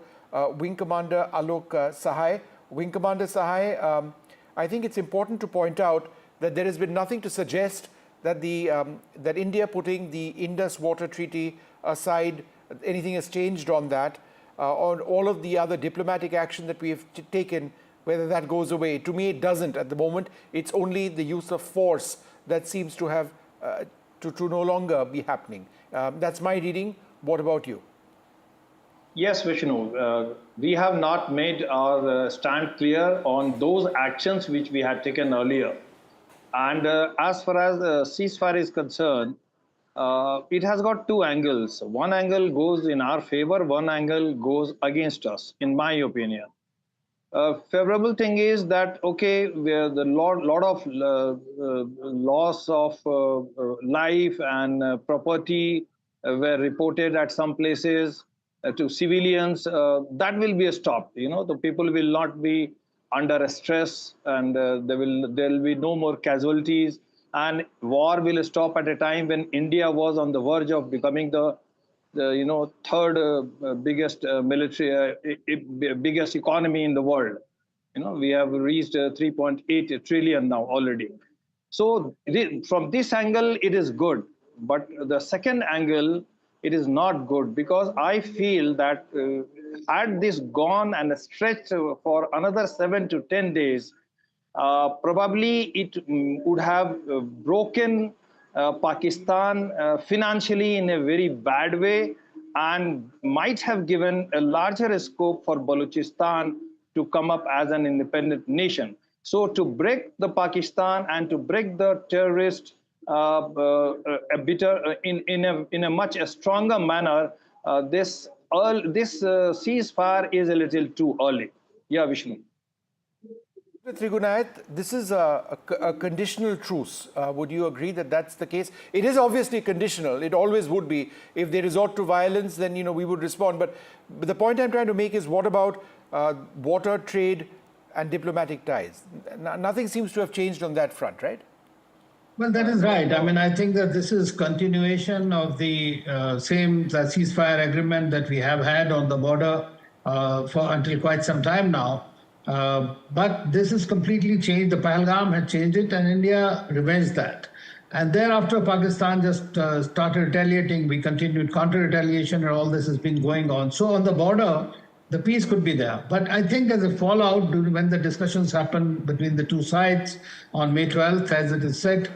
Wing Commander Alok Sahai. Wing Commander Sahai, I think it's important to point out that there has been nothing to suggest that that India putting the Indus Water Treaty aside, anything has changed on that. On all of the other diplomatic action that we have taken, whether that goes away. To me, it doesn't at the moment. It's only the use of force that seems to have to no longer be happening. That's my reading. What about you? Yes, Vishnu. We have not made our stand clear on those actions which we had taken earlier. And as far as the ceasefire is concerned, it has got two angles. One angle goes in our favor, one angle goes against us, in my opinion. Favorable thing is that, okay, the lot of loss of life and property were reported at some places to civilians. That will be stopped. You know, the people will not be under stress, and there will be no more casualties. And war will stop at a time when India was on the verge of becoming the third biggest military, biggest economy in the world. You know, we have reached 3.8 trillion now already. So from this angle, it is good. But the second angle, it is not good, because I feel that had this gone and stretched for another 7 to 10 days, probably it would have broken Pakistan financially in a very bad way, and might have given a larger scope for Balochistan to come up as an independent nation. So to break the Pakistan and to break the terrorists in a much stronger manner, this ceasefire is a little too early. Yeah, Vishnu. Trigunayat, this is a conditional truce. Would you agree that that's the case? It is obviously conditional. It always would be. If they resort to violence, then we would respond. But the point I'm trying to make is, what about water, trade, and diplomatic ties? Nothing seems to have changed on that front, right? Well, that is right. I mean, I think that this is continuation of the same ceasefire agreement that we have had on the border until quite some time now. But this has completely changed. The Pahalgam had changed it, and India revenged that. And thereafter, Pakistan just started retaliating. We continued counter-retaliation, and all this has been going on. So on the border, the peace could be there. But I think as a fallout, when the discussions happened between the two sides on May 12th, as it is said,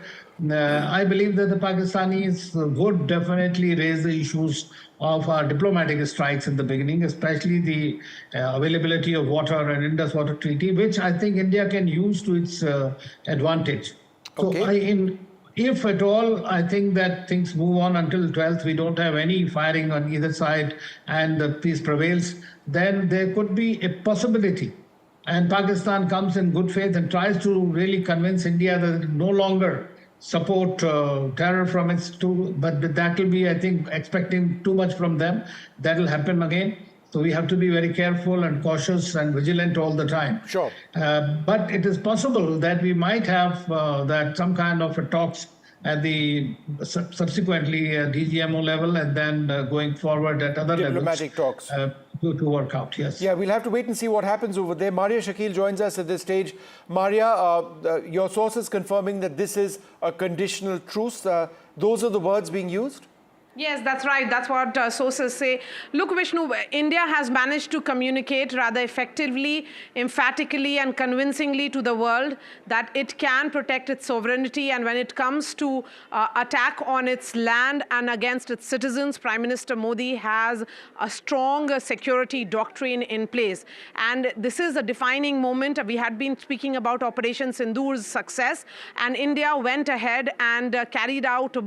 I believe that the Pakistanis would definitely raise the issues of our diplomatic strikes in the beginning, especially the availability of water and Indus Water Treaty, which I think India can use to its advantage. Okay. So if at all, I think that things move on until the 12th, we don't have any firing on either side and the peace prevails, then there could be a possibility. And Pakistan comes in good faith and tries to really convince India that it no longer support terror from its but that will be, I think, expecting too much from them. That will happen again. So we have to be very careful and cautious and vigilant all the time. Sure. But it is possible that we might have some kind of a talks at the subsequently DGMO level, and then going forward at other diplomatic levels. Talks. To work out, yes. Yeah, we'll have to wait and see what happens over there. Maria Shakil joins us at this stage. Maria, your sources confirming that this is a conditional truce. Those are the words being used? Yes, that's right. That's what sources say. Look, Vishnu, India has managed to communicate rather effectively, emphatically, and convincingly to the world that it can protect its sovereignty. And when it comes to attack on its land and against its citizens, Prime Minister Modi has a strong security doctrine in place. And this is a defining moment. We had been speaking about Operation Sindoor's success, and India went ahead and carried out,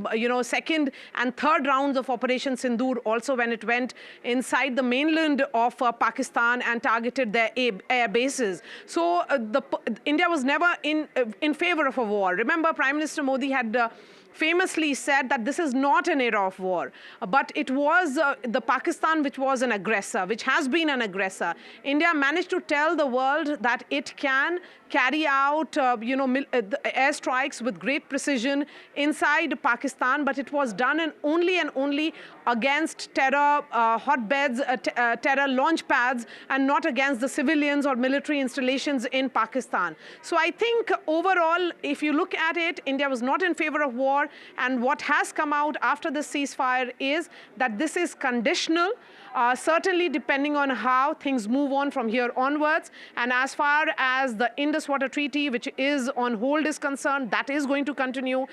second and third round of Operation Sindoor, also when it went inside the mainland of Pakistan and targeted their air bases. So India was never in favor of a war. Remember, Prime Minister Modi had famously said that this is not an era of war, but it was the Pakistan which was an aggressor, which has been an aggressor. India managed to tell the world that it can carry out, airstrikes with great precision inside Pakistan, but it was done and only against terror hotbeds, terror launch pads, and not against the civilians or military installations in Pakistan. So I think overall, if you look at it, India was not in favor of war, and what has come out after the ceasefire is that this is conditional, certainly depending on how things move on from here onwards. And as far as the Indus Water Treaty, which is on hold, is concerned, that is going to continue.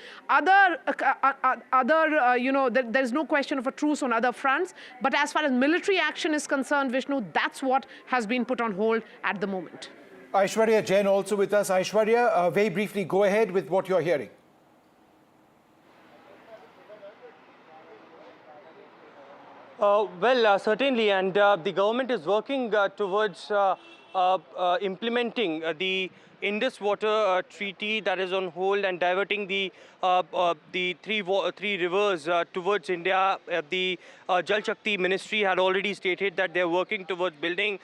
There's no question of a truce on other fronts. But as far as military action is concerned, Vishnu, that's what has been put on hold at the moment. Aishwarya Jain also with us. Aishwarya, very briefly, go ahead with what you're hearing. Certainly, and the government is working towards implementing the Indus Water Treaty that is on hold and diverting the three rivers towards India. The Jal Shakti Ministry had already stated that they're working towards building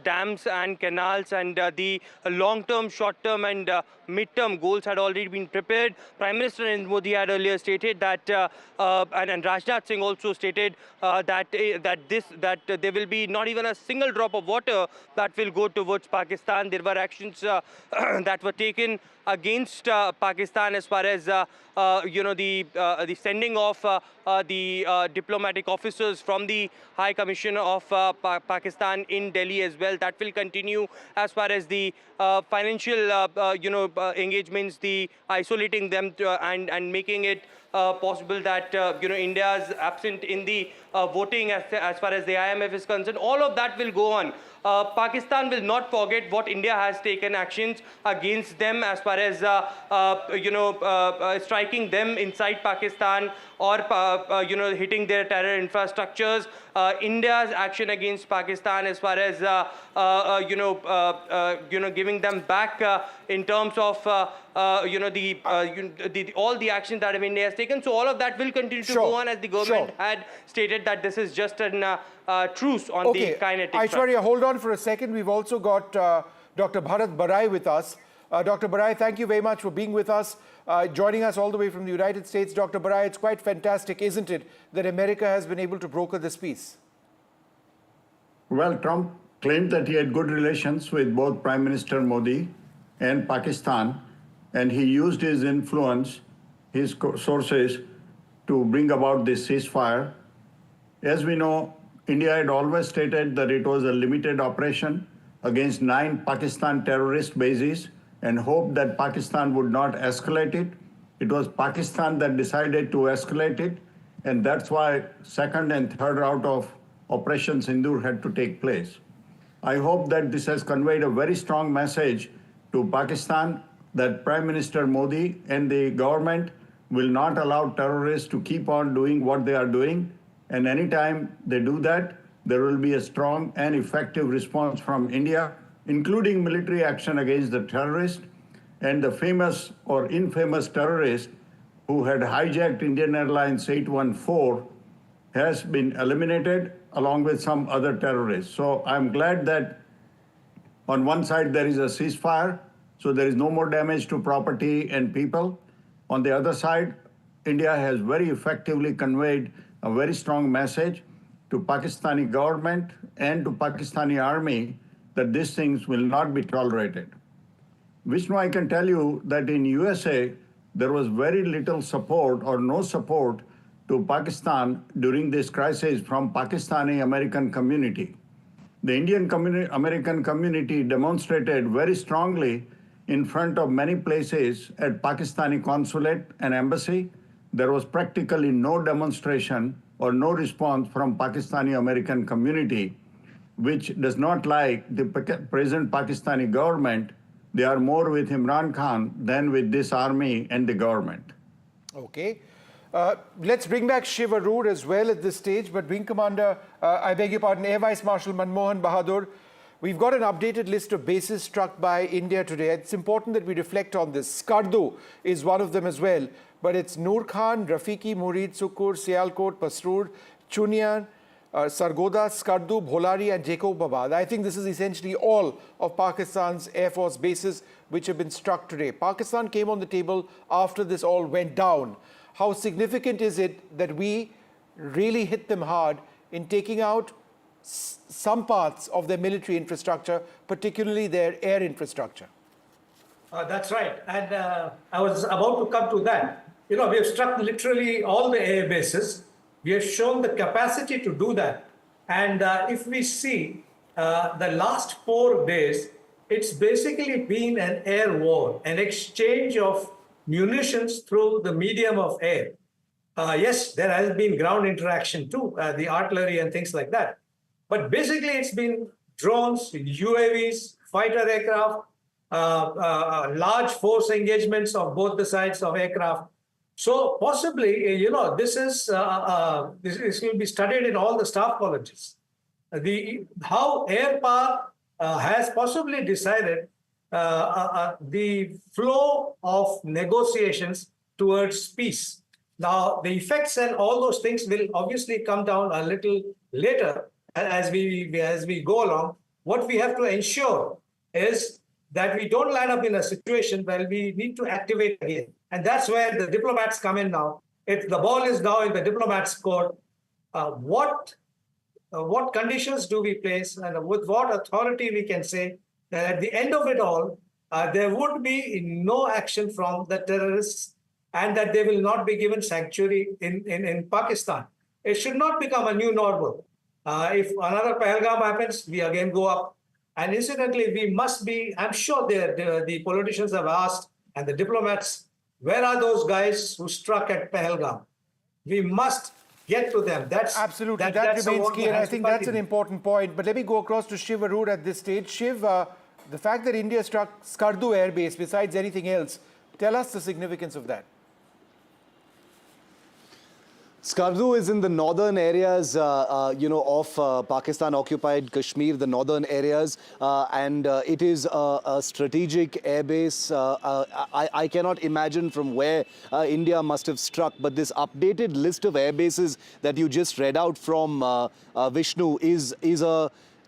dams and canals, and the long-term, short-term and mid-term goals had already been prepared. Prime Minister Narendra Modi had earlier stated that, and Rajnath Singh also stated that there will be not even a single drop of water that will go towards Pakistan. There were actions that were taken against Pakistan as far as the sending of the diplomatic officers from the High Commission of Pakistan in Delhi as well. That will continue as far as the financial engagements, the isolating them and making it possible that India is absent in the voting as far as the IMF is concerned. All of that will go on. Pakistan will not forget what India has taken actions against them as far as striking them inside Pakistan or hitting their terror infrastructures. India's action against Pakistan as far as giving them back in terms of all the actions that India has taken. So all of that will continue to go on, as the government had stated that this is just a truce on the kinetic front. Aishwarya, hold on for a second. We've also got Dr. Bharat Barai with us. Dr. Barai, thank you very much for being with us, joining us all the way from the United States. Dr. Barai, it's quite fantastic, isn't it, that America has been able to broker this peace? Well, Trump claimed that he had good relations with both Prime Minister Modi and Pakistan, and he used his influence, his sources, to bring about this ceasefire. As we know, India had always stated that it was a limited operation against 9 Pakistan terrorist bases and hoped that Pakistan would not escalate it. It was Pakistan that decided to escalate it, and that's why second and third round of Operation Sindoor had to take place. I hope that this has conveyed a very strong message to Pakistan that Prime Minister Modi and the government will not allow terrorists to keep on doing what they are doing. And anytime they do that, there will be a strong and effective response from India, including military action against the terrorists and the famous or infamous terrorist who had hijacked Indian Airlines 814 has been eliminated along with some other terrorists. So I'm glad that on one side there is a ceasefire, so there is no more damage to property and people. On the other side, India has very effectively conveyed a very strong message to Pakistani government and to Pakistani army that these things will not be tolerated. Vishnu, I can tell you that in USA, there was very little support or no support to Pakistan during this crisis from Pakistani American community. The Indian American community demonstrated very strongly in front of many places at Pakistani consulate and embassy. There was practically no demonstration or no response from Pakistani American community, which does not like the present Pakistani government. They are more with Imran Khan than with this army and the government. Okay. Let's bring back Shiv Arur as well at this stage, but Wing Commander, I beg your pardon, Air Vice Marshal Manmohan Bahadur, we've got an updated list of bases struck by India today. It's important that we reflect on this. Skardu is one of them as well. but it's Noor Khan, Rafiki, Murid, Sukur, Sialkot, Pasrur, Chunian, Sargoda, Skardu, Bholari and Jacobabad. I think this is essentially all of Pakistan's Air Force bases which have been struck today. Pakistan came on the table after this all went down. How significant is it that we really hit them hard in taking out some parts of their military infrastructure, particularly their air infrastructure? That's right. And I was about to come to that. We have struck literally all the air bases. We have shown the capacity to do that. And if we see the last 4 days, it's basically been an air war, an exchange of munitions through the medium of air. Yes, there has been ground interaction too, the artillery and things like that. But basically, it's been drones, UAVs, fighter aircraft, large force engagements of both the sides of aircraft. So possibly, this will be studied in all the staff colleges. How air power has possibly decided the flow of negotiations towards peace. Now, the effects and all those things will obviously come down a little later as we go along. What we have to ensure is that we don't land up in a situation where we need to activate again. And that's where the diplomats come in now. If the ball is now in the diplomats' court, what conditions do we place and with what authority we can say that at the end of it all, there would be no action from the terrorists and that they will not be given sanctuary in Pakistan. It should not become a new normal. If another Pahalgam happens, we again go up. And incidentally, we must be, I'm sure the politicians have asked and the diplomats, where are those guys who struck at Pahalgam? We must get to them. That's absolutely, that remains key, and I think that's an important point. But let me go across to Shiv Arur at this stage. Shiv, the fact that India struck Skardu Air Base, besides anything else, tell us the significance of that. Skardu is in the northern areas, of Pakistan-occupied Kashmir, the northern areas, and it is a strategic airbase. I cannot imagine from where India must have struck, but this updated list of airbases that you just read out from Vishnu is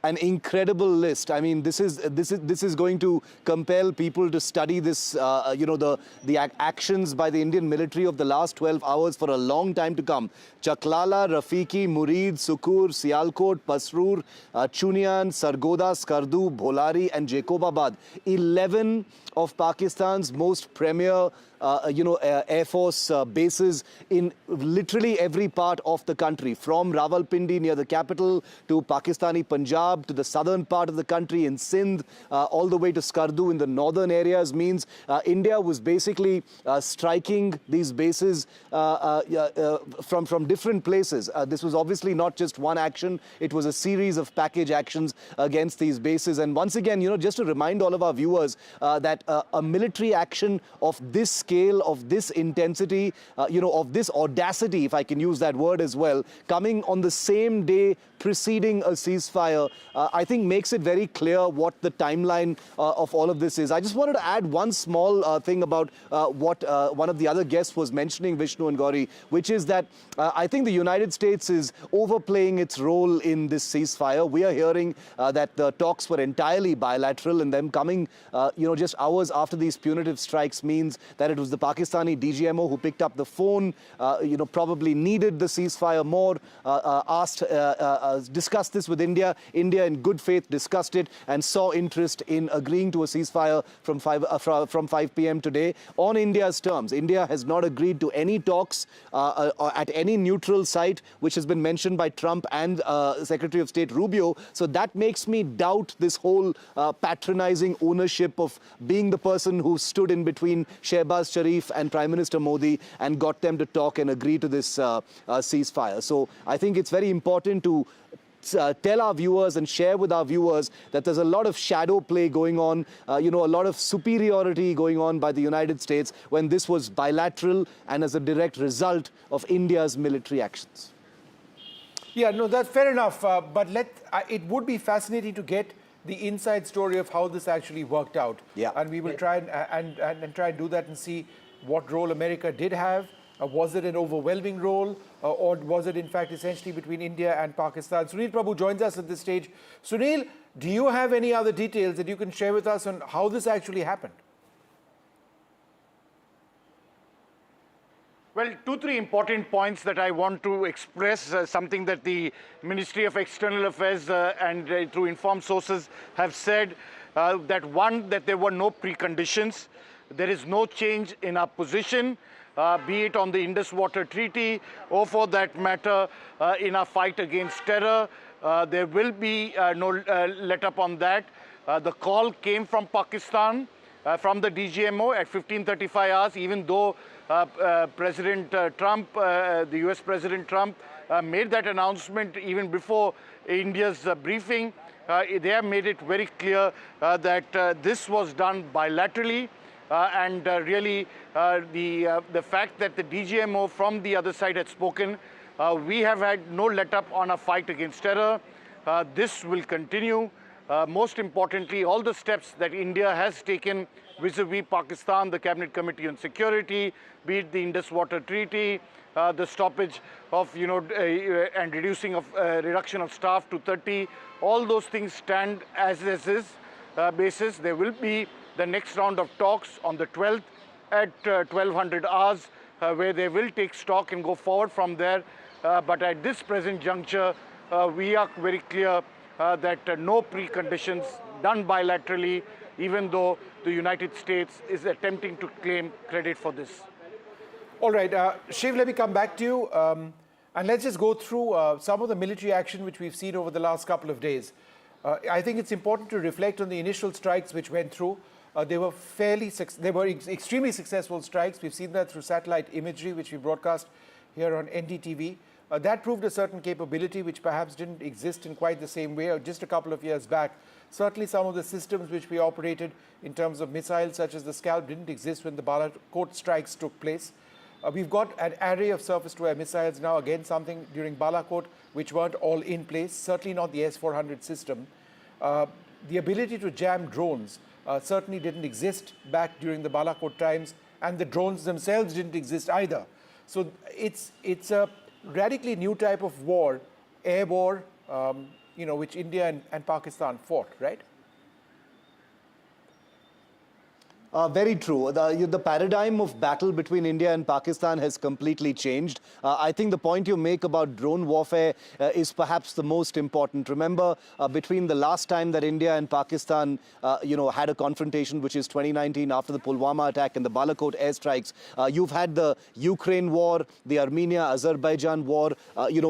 an incredible list. I mean, this is going to compel people to study this, the actions by the Indian military of the last 12 hours for a long time to come. Chaklala, Rafiki, Murid, Sukur, Sialkot, Pasrur, Chunian, Sargoda, Skardu, Bholari and Jacobabad. 11 of Pakistan's most premier Air Force bases in literally every part of the country, from Rawalpindi near the capital to Pakistani Punjab to the southern part of the country in Sindh, all the way to Skardu in the northern areas, means India was basically striking these bases from different places. This was obviously not just one action, it was a series of package actions against these bases. And once again, just to remind all of our viewers that a military action of this scale, of this intensity, of this audacity, if I can use that word as well, coming on the same day preceding a ceasefire, I think makes it very clear what the timeline of all of this is. I just wanted to add one small thing about what one of the other guests was mentioning, Vishnu and Gauri, which is that I think the United States is overplaying its role in this ceasefire. We are hearing that the talks were entirely bilateral, and them coming, just hours after these punitive strikes means that it was the Pakistani DGMO who picked up the phone, probably needed the ceasefire more, discussed this with India. India, in good faith, discussed it and saw interest in agreeing to a ceasefire from 5 p.m. today on India's terms. India has not agreed to any talks at any neutral site, which has been mentioned by Trump and Secretary of State Rubio. So that makes me doubt this whole patronizing ownership of being the person who stood in between Shehbaz Sharif and Prime Minister Modi and got them to talk and agree to this ceasefire. So I think it's very important to tell our viewers and share with our viewers that there's a lot of shadow play going on, a lot of superiority going on by the United States when this was bilateral and as a direct result of India's military actions. Yeah, no, that's fair enough. But it would be fascinating to get the inside story of how this actually worked out. Yeah. And we will try and try and do that and see what role America did have. Was it an overwhelming role, or was it in fact essentially between India and Pakistan? Sunil Prabhu joins us at this stage. Sunil, do you have any other details that you can share with us on how this actually happened? Well, 2-3 important points that I want to express, something that the Ministry of External Affairs and through informed sources have said, that one, that there were no preconditions. There is no change in our position, be it on the Indus Water Treaty or for that matter in our fight against terror. There will be no let up on that. The call came from Pakistan, from the DGMO at 15:35 hours, even though President Trump, the US President Trump, made that announcement even before India's briefing. They have made it very clear that this was done bilaterally. And really, the fact that the DGMO from the other side had spoken, we have had no let-up on our fight against terror. This will continue. Most importantly, all the steps that India has taken vis-a-vis Pakistan, the Cabinet Committee on Security, be it the Indus Water Treaty, the stoppage of, and reduction of staff to 30, all those things stand as is basis. There will be the next round of talks on the 12th at 1200 hours, where they will take stock and go forward from there. But at this present juncture, we are very clear that no preconditions done bilaterally, even though the United States is attempting to claim credit for this. All right, Shiv, let me come back to you. And let's just go through some of the military action which we've seen over the last couple of days. I think it's important to reflect on the initial strikes which went through. They were extremely successful strikes. We've seen that through satellite imagery, which we broadcast here on NDTV. That proved a certain capability which perhaps didn't exist in quite the same way just a couple of years back. Certainly some of the systems which we operated in terms of missiles such as the Scalp didn't exist when the Balakot strikes took place. We've got an array of surface-to-air missiles now, again something during Balakot which weren't all in place, certainly not the S-400 system. The ability to jam drones certainly didn't exist back during the Balakot times, and the drones themselves didn't exist either. So it's a radically new type of war, air war, which India and Pakistan fought, right? Very true. The paradigm of battle between India and Pakistan has completely changed. I think the point you make about drone warfare is perhaps the most important. Remember, between the last time that India and Pakistan, had a confrontation, which is 2019 after the Pulwama attack and the Balakot airstrikes, you've had the Ukraine war, the Armenia-Azerbaijan war,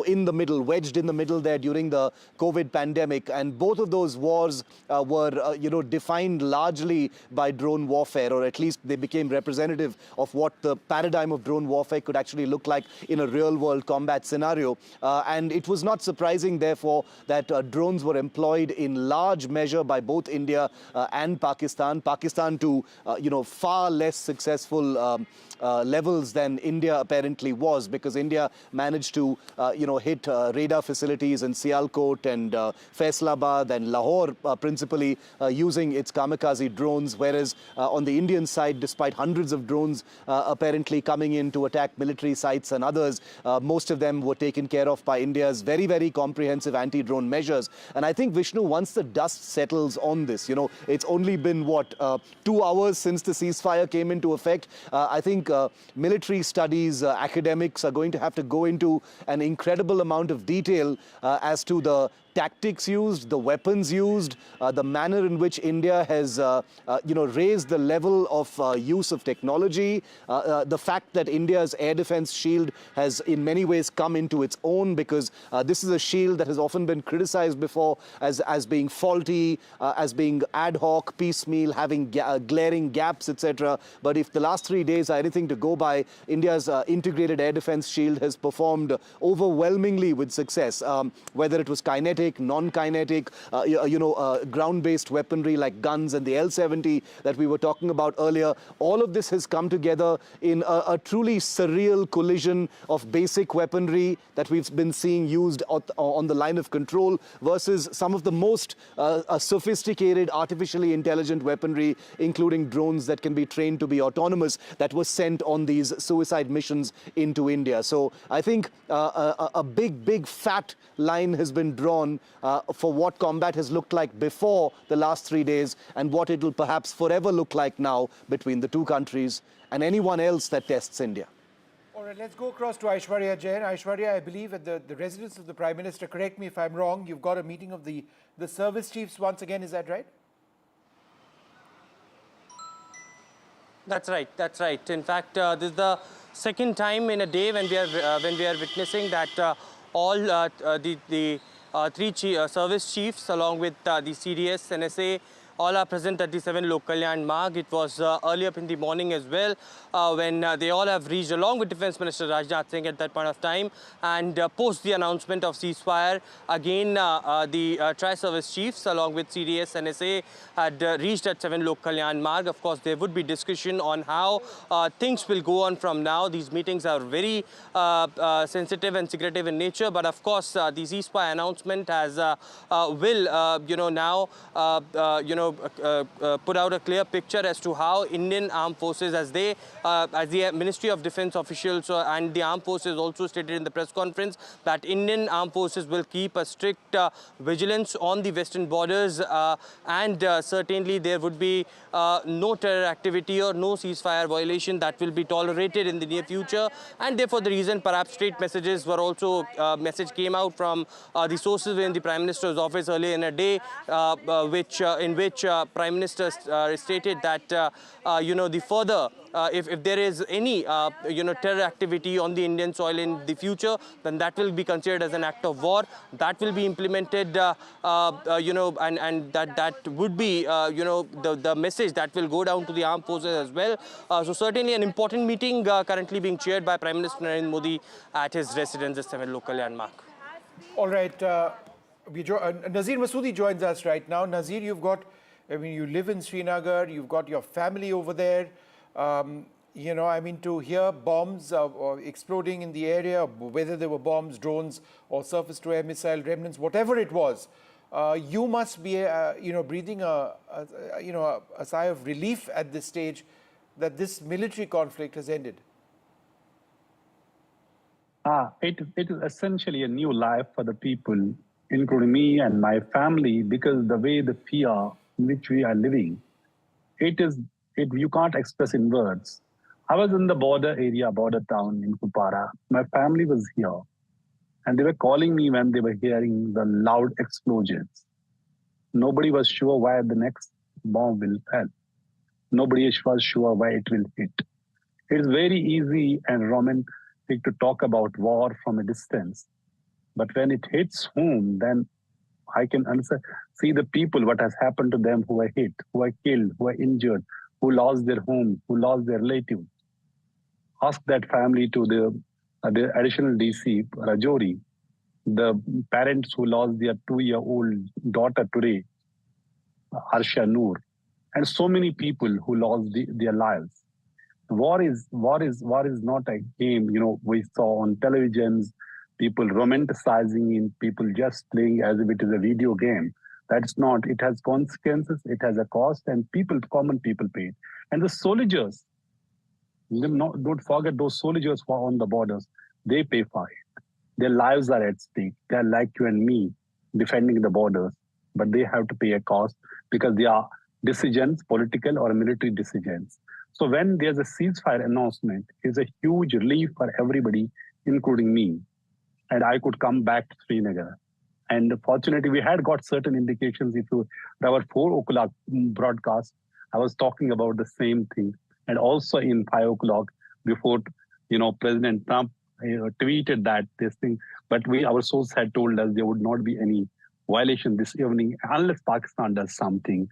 in the middle, wedged in the middle there during the COVID pandemic. And both of those wars were, defined largely by drone warfare, or at least they became representative of what the paradigm of drone warfare could actually look like in a real-world combat scenario. And it was not surprising, therefore, that drones were employed in large measure by both India and Pakistan. Pakistan to, far less successful levels than India apparently was, because India managed to, hit radar facilities in Sialkot and Faisalabad and Lahore, principally using its kamikaze drones, whereas on the Indian side, despite hundreds of drones apparently coming in to attack military sites and others, most of them were taken care of by India's very, very comprehensive anti-drone measures. And I think, Vishnu, once the dust settles on this, it's only been, 2 hours since the ceasefire came into effect. I think military studies, academics are going to have to go into an incredible amount of detail as to the tactics used, the weapons used, the manner in which India has, raised the level of use of technology, the fact that India's air defense shield has in many ways come into its own, because this is a shield that has often been criticized before as being faulty, as being ad hoc, piecemeal, having glaring gaps, etc. But if the last 3 days are anything to go by, India's integrated air defense shield has performed overwhelmingly with success, whether it was kinetic kinetic, non-kinetic, ground-based weaponry like guns and the L-70 that we were talking about earlier. All of this has come together in a truly surreal collision of basic weaponry that we've been seeing used on the line of control versus some of the most sophisticated, artificially intelligent weaponry, including drones that can be trained to be autonomous, that was sent on these suicide missions into India. So I think a big fat line has been drawn for what combat has looked like before the last 3 days and what it will perhaps forever look like now between the two countries and anyone else that tests India. All right, let's go across to Aishwarya Jain. Aishwarya, I believe at the residence of the Prime Minister, correct me if I'm wrong, you've got a meeting of the service chiefs once again, is that right? That's right. That's right. In fact, this is the second time in a day when we are witnessing that all the three service chiefs, along with the CDS, NSA, all are present at the 7 Lok Kalyan Marg. It was early up in the morning as well when they all have reached, along with Defence Minister Rajnath Singh at that point of time. And post the announcement of ceasefire, again the tri-service chiefs along with CDS, NSA had reached at 7 Lok Kalyan Marg. Of course, there would be discussion on how things will go on from now. These meetings are very sensitive and secretive in nature. But of course, the ceasefire announcement has will now put out a clear picture as to how Indian armed forces, as the Ministry of Defence officials and the armed forces also stated in the press conference, that Indian armed forces will keep a strict vigilance on the western borders and certainly there would be no terror activity or no ceasefire violation that will be tolerated in the near future. And therefore the reason perhaps straight messages were also, message came out from the sources in the Prime Minister's office earlier in a day, in which Prime Minister stated that the further if there is any terror activity on the Indian soil in the future, then that will be considered as an act of war. That will be implemented, and that would be the message that will go down to the armed forces as well. So certainly an important meeting currently being chaired by Prime Minister Narendra Modi at his residence at 7 Lok Kalyan Marg. All right, Nazir Masoodi joins us right now. Nazir, you live in Srinagar, you've got your family over there. To hear bombs exploding in the area, whether they were bombs, drones, or surface-to-air missile remnants, whatever it was, you must be, breathing a sigh of relief at this stage that this military conflict has ended. It is essentially a new life for the people, including me and my family, because the way the fear in which we are living, you can't express in words. I was in the border area, border town in Kupara. My family was here. And they were calling me when they were hearing the loud explosions. Nobody was sure where the next bomb will fall. Nobody was sure where it will hit. It is very easy and romantic to talk about war from a distance. But when it hits home, then I can see the people, what has happened to them who are hit, who are killed, who are injured, who lost their home, who lost their relatives. Ask that family to the additional DC, Rajouri, the parents who lost their 2-year-old daughter today, Harsha Noor, and so many people who lost their lives. War is not a game, we saw on televisions, people romanticizing in people just playing as if it is a video game. That's not. It has consequences, it has a cost, and common people pay it. And the soldiers, don't forget those soldiers who are on the borders, they pay for it. Their lives are at stake. They're like you and me, defending the borders, but they have to pay a cost because they are decisions, political or military decisions. So when there's a ceasefire announcement, it's a huge relief for everybody, including me. And I could come back to Srinagar. And fortunately, we had got certain indications. Our 4 o'clock broadcast, I was talking about the same thing. And also in 5 o'clock, before President Trump tweeted this thing. But our source had told us there would not be any violation this evening unless Pakistan does something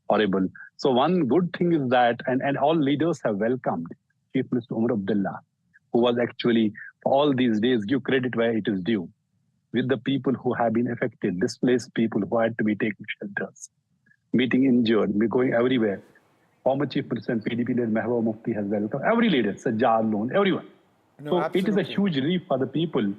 horrible. So one good thing is that, and all leaders have welcomed Chief Minister Umar Abdullah, who was actually, for all these days, give credit where it is due. with the people who have been affected, displaced people who had to be taken shelters, meeting injured, we're going everywhere. Former Chief Minister and PDP leader Mehbooba Mufti has welcomed every leader, Sajjad Loan, everyone. No, so absolutely. it is a huge relief for the people,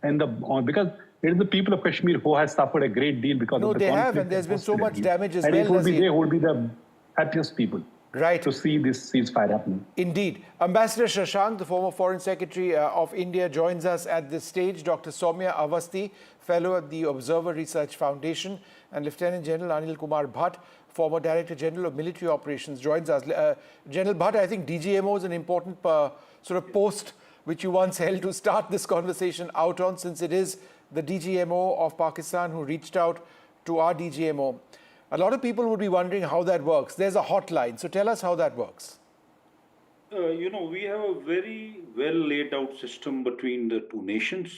and because it is the people of Kashmir who has suffered a great deal because of the conflict. No, they have, and there's been so much damage as well. And it would be they who would be the happiest people. Right. To see this ceasefire happening. Indeed. Ambassador Shashank, the former Foreign Secretary of India, joins us at this stage. Dr. Soumya Avasthi, Fellow at the Observer Research Foundation, and Lieutenant General Anil Kumar Bhatt, former Director General of Military Operations, joins us. General Bhatt, I think DGMO is an important sort of post which you once held to start this conversation out on, since it is the DGMO of Pakistan who reached out to our DGMO. A lot of people would be wondering how that works. There's a hotline, so tell us how that works. You know, we have a very well laid out system between the two nations,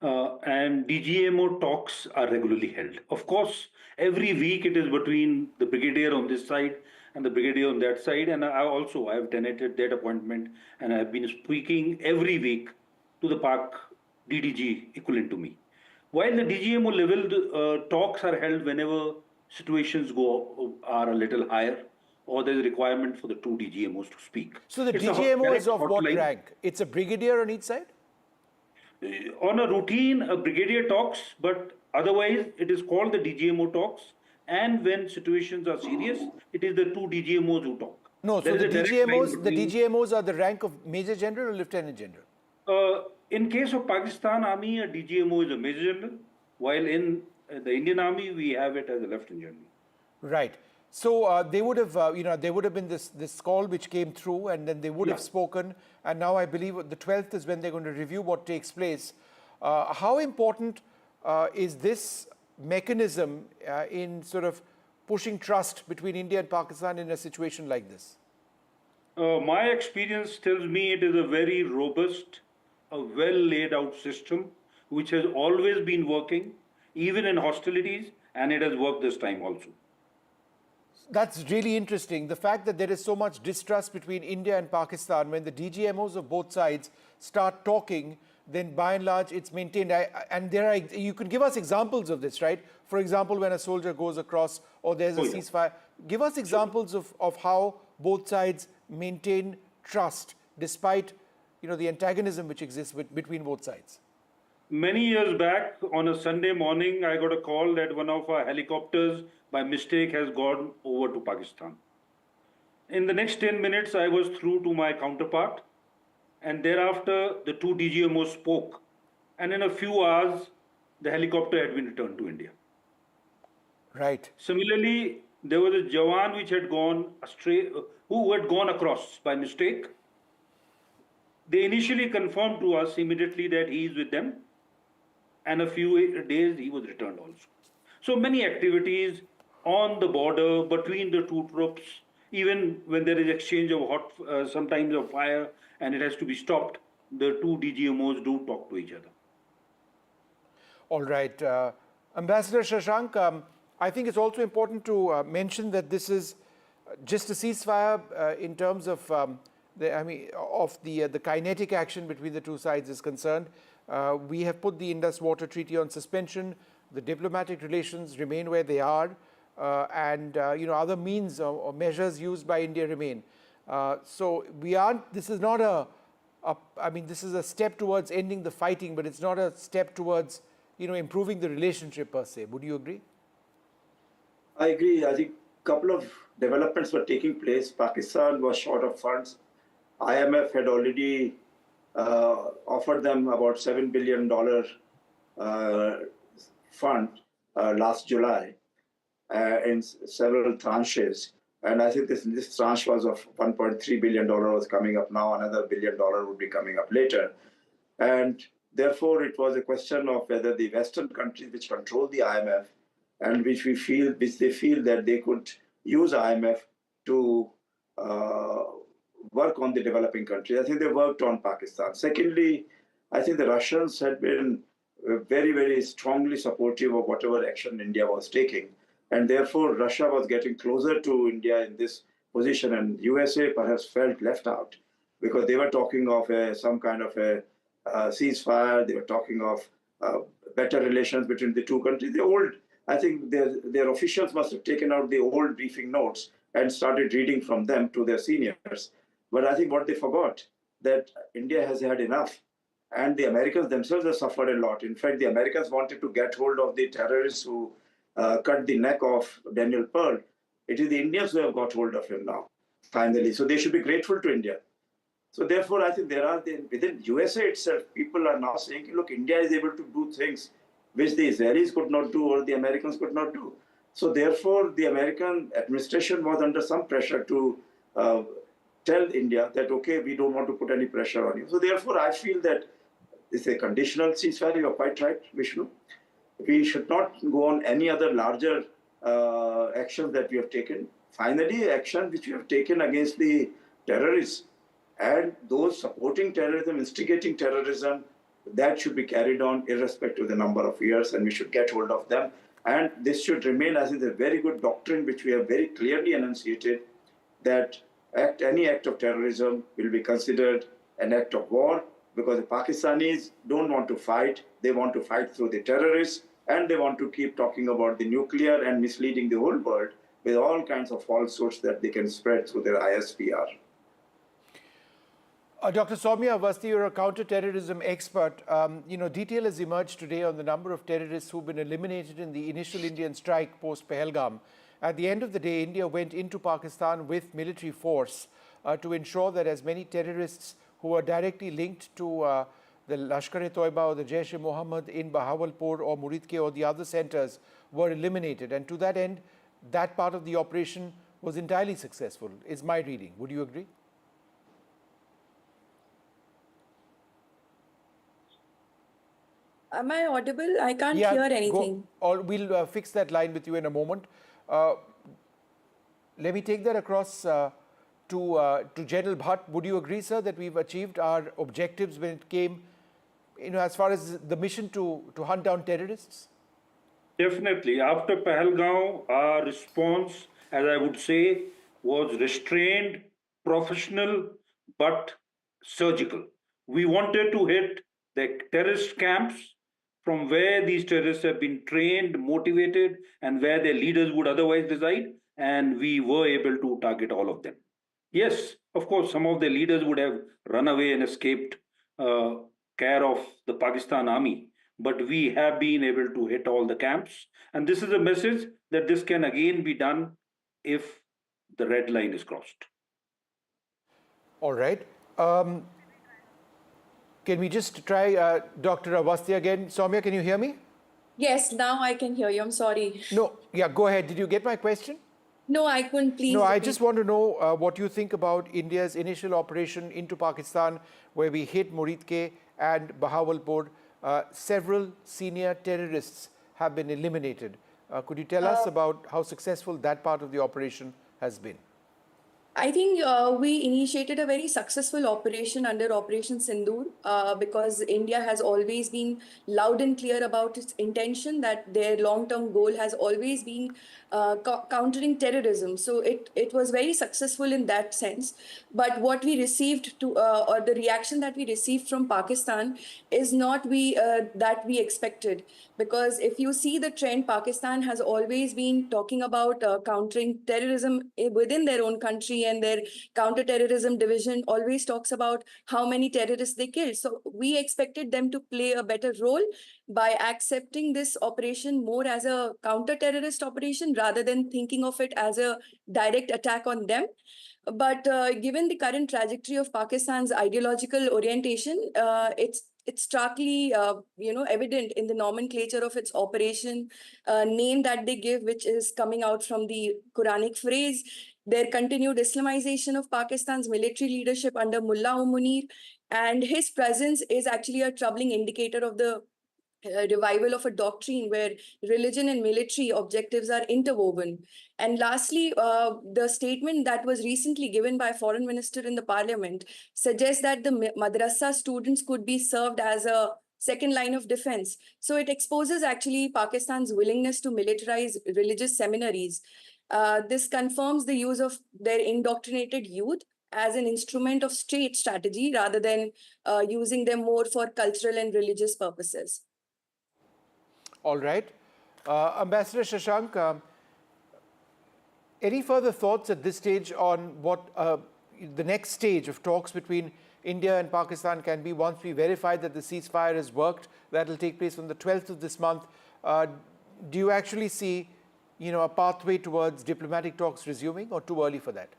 and DGMO talks are regularly held. Of course, every week it is between the brigadier on this side and the brigadier on that side, and I have tenated that appointment, and I have been speaking every week to the Pak DDG equivalent to me. While the DGMO level talks are held whenever situations are a little higher, or there's a requirement for the two DGMOs to speak. So the DGMO is of what rank? It's a brigadier on each side? On a routine, a brigadier talks, but otherwise it is called the DGMO talks. And when situations are serious, it is the two DGMOs who talk. No, so the DGMOs are the rank of Major General or Lieutenant General? In case of Pakistan Army, a DGMO is a Major General, while in the Indian Army, we have it as a Lieutenant General. Right. So they would have, there would have been this call which came through, and then they would have spoken. And now I believe the 12th is when they're going to review what takes place. How important is this mechanism in sort of pushing trust between India and Pakistan in a situation like this? My experience tells me it is a very robust, a well laid out system which has always been working, even in hostilities, and it has worked this time also. That's really interesting. The fact that there is so much distrust between India and Pakistan, when the DGMOs of both sides start talking, then by and large it's maintained. And you can give us examples of this, right? For example, when a soldier goes across or there's a ceasefire, give us examples of how both sides maintain trust despite the antagonism which exists between both sides. Many years back, on a Sunday morning, I got a call that one of our helicopters, by mistake, has gone over to Pakistan. In the next 10 minutes, I was through to my counterpart, and thereafter, the two DGMOs spoke. And in a few hours, the helicopter had been returned to India. Right. Similarly, there was a Jawan which had gone astray, who had gone across by mistake. They initially confirmed to us immediately that he is with them. And a few days he was returned also. So many activities on the border between the two troops, even when there is exchange of sometimes of fire and it has to be stopped, the two DGMOs do talk to each other. All right. Ambassador Shashank, I think it's also important to mention that this is just a ceasefire in terms of the kinetic action between the two sides is concerned. We have put the Indus Water Treaty on suspension. The diplomatic relations remain where they are, and other means or measures used by India remain. So we aren't. This is not this is a step towards ending the fighting, but it's not a step towards improving the relationship per se. Would you agree? I agree. I think a couple of developments were taking place. Pakistan was short of funds. IMF had already offered them about $7 billion fund last July in several tranches. And I think this tranche was of $1.3 billion was coming up now. Another $1 billion would be coming up later. And therefore, it was a question of whether the Western countries which control the IMF and which they feel that they could use IMF to work on the developing countries. I think they worked on Pakistan. Secondly, I think the Russians had been very, very strongly supportive of whatever action India was taking. And therefore, Russia was getting closer to India in this position. And USA perhaps felt left out because they were talking of some kind of a ceasefire. They were talking of better relations between the two countries. The old, I think their officials must have taken out the old briefing notes and started reading from them to their seniors. But I think what they forgot, that India has had enough. And the Americans themselves have suffered a lot. In fact, the Americans wanted to get hold of the terrorists who cut the neck of Daniel Pearl. It is the Indians who have got hold of him now, finally. So they should be grateful to India. So therefore, I think within USA itself, people are now saying, look, India is able to do things which the Israelis could not do or the Americans could not do. So therefore, the American administration was under some pressure to tell India that, okay, we don't want to put any pressure on you. So therefore, I feel that it's a conditional ceasefire. You're quite right, Vishnu. We should not go on any other larger actions that we have taken. Finally, action which we have taken against the terrorists and those supporting terrorism, instigating terrorism, that should be carried on irrespective of the number of years, and we should get hold of them. And this should remain as is a very good doctrine which we have very clearly enunciated, that any act of terrorism will be considered an act of war, because the Pakistanis don't want to fight. They want to fight through the terrorists, and they want to keep talking about the nuclear and misleading the whole world with all kinds of falsehoods that they can spread through their ISPR. Dr. Soumya Awasthi, you're a counter-terrorism expert. Detail has emerged today on the number of terrorists who've been eliminated in the initial Indian strike post-Pahalgam. At the end of the day, India went into Pakistan with military force to ensure that as many terrorists who are directly linked to the Lashkar-e-Toiba or the Jaish-e-Mohammed in Bahawalpur or Muridke or the other centers were eliminated. And to that end, that part of the operation was entirely successful, is my reading. Would you agree? Am I audible? I can't hear anything. We'll fix that line with you in a moment. Let me take that across to General Bhatt. Would you agree, sir, that we've achieved our objectives when it came, as far as the mission to hunt down terrorists? Definitely. After Pahalgam, our response, as I would say, was restrained, professional, but surgical. We wanted to hit the terrorist camps from where these terrorists have been trained, motivated, and where their leaders would otherwise reside, and we were able to target all of them. Yes, of course, some of the leaders would have run away and escaped care of the Pakistan army, but we have been able to hit all the camps. And this is a message that this can again be done if the red line is crossed. All right. Can we just try Dr. Awasthi again? Soumya, can you hear me? Yes, now I can hear you. I'm sorry. No, yeah, go ahead. Did you get my question? No, I couldn't. Please. No, I just want to know what you think about India's initial operation into Pakistan, where we hit Muridke and Bahawalpur. Several senior terrorists have been eliminated. Could you tell us about how successful that part of the operation has been? I think we initiated a very successful operation under Operation Sindoor because India has always been loud and clear about its intention that their long-term goal has always been countering terrorism. So it was very successful in that sense. But what we received or the reaction that we received from Pakistan is not that we expected. Because if you see the trend, Pakistan has always been talking about countering terrorism within their own country, and their counter-terrorism division always talks about how many terrorists they killed. So we expected them to play a better role by accepting this operation more as a counter-terrorist operation rather than thinking of it as a direct attack on them. But given the current trajectory of Pakistan's ideological orientation, it's starkly evident in the nomenclature of its operation name that they give, which is coming out from the Quranic phrase. Their continued Islamization of Pakistan's military leadership under Mullah Munir, and his presence is actually a troubling indicator of the revival of a doctrine where religion and military objectives are interwoven. And lastly, the statement that was recently given by a foreign minister in the parliament suggests that the madrasa students could be served as a second line of defense. So it exposes actually Pakistan's willingness to militarize religious seminaries. This confirms the use of their indoctrinated youth as an instrument of state strategy rather than using them more for cultural and religious purposes. All right. Ambassador Shashank, any further thoughts at this stage on what the next stage of talks between India and Pakistan can be once we verify that the ceasefire has worked? That will take place on the 12th of this month. Do you actually see, a pathway towards diplomatic talks resuming, or too early for that?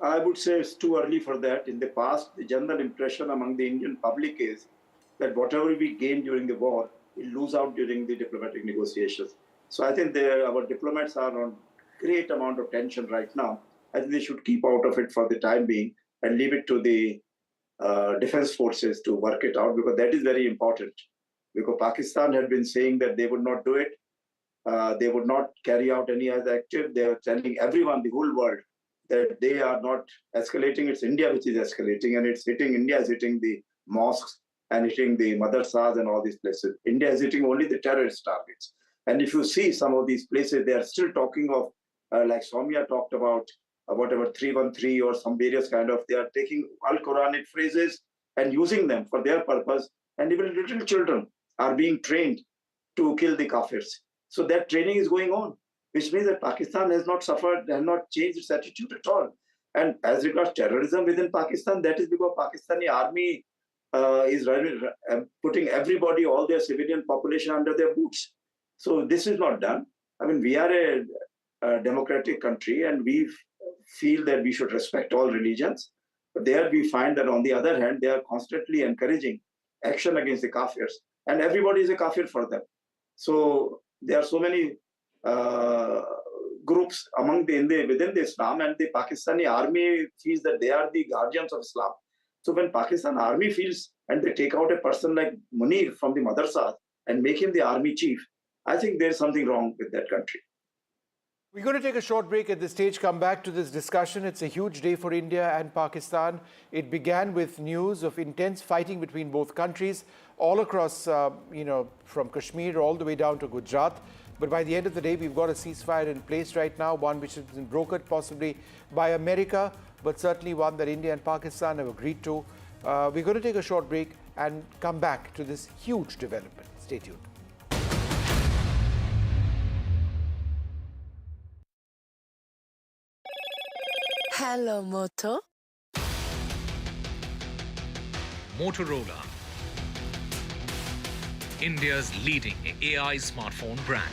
I would say it's too early for that. In the past, the general impression among the Indian public is that whatever we gain during the war, we lose out during the diplomatic negotiations. So I think our diplomats are on great amount of tension right now. I think they should keep out of it for the time being and leave it to the defense forces to work it out, because that is very important. Because Pakistan had been saying that they would not do it. They would not carry out any other active. They are telling everyone, the whole world, that they are not escalating. It's India which is escalating, and it's hitting, India is hitting the mosques and hitting the madrasas and all these places. India is hitting only the terrorist targets. And if you see some of these places, they are still talking of, like Soumya talked about, whatever 313 or some various kind of, they are taking Al-Quranic phrases and using them for their purpose. And even little children are being trained to kill the Kafirs. So that training is going on, which means that Pakistan has not suffered, has not changed its attitude at all. And as regards terrorism within Pakistan, that is because Pakistani army is putting everybody, all their civilian population under their boots. So this is not done. I mean, we are a democratic country, and we feel that we should respect all religions. But there we find that on the other hand, they are constantly encouraging action against the Kafirs, and everybody is a Kafir for them. So there are so many groups within the Islam, and the Pakistani army feels that they are the guardians of Islam. So when Pakistan army feels, and they take out a person like Munir from the madrasa and make him the army chief, I think there's something wrong with that country. We're going to take a short break at this stage, come back to this discussion. It's a huge day for India and Pakistan. It began with news of intense fighting between both countries all across, from Kashmir all the way down to Gujarat. But by the end of the day, we've got a ceasefire in place right now, one which has been brokered possibly by America, but certainly one that India and Pakistan have agreed to. We're going to take a short break and come back to this huge development. Stay tuned. Hello, Moto. Motorola, India's leading AI smartphone brand.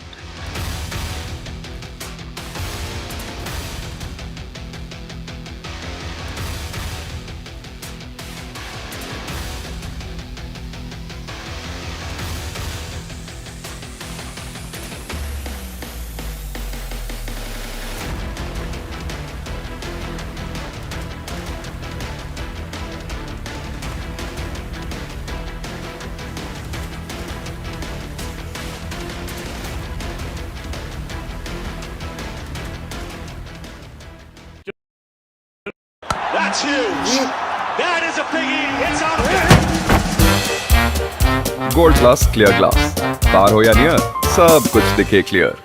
That's huge. That is a biggie. It's out of there. Gold Plus Clear Glass. Far ho ya near, sab kuch dikhe clear.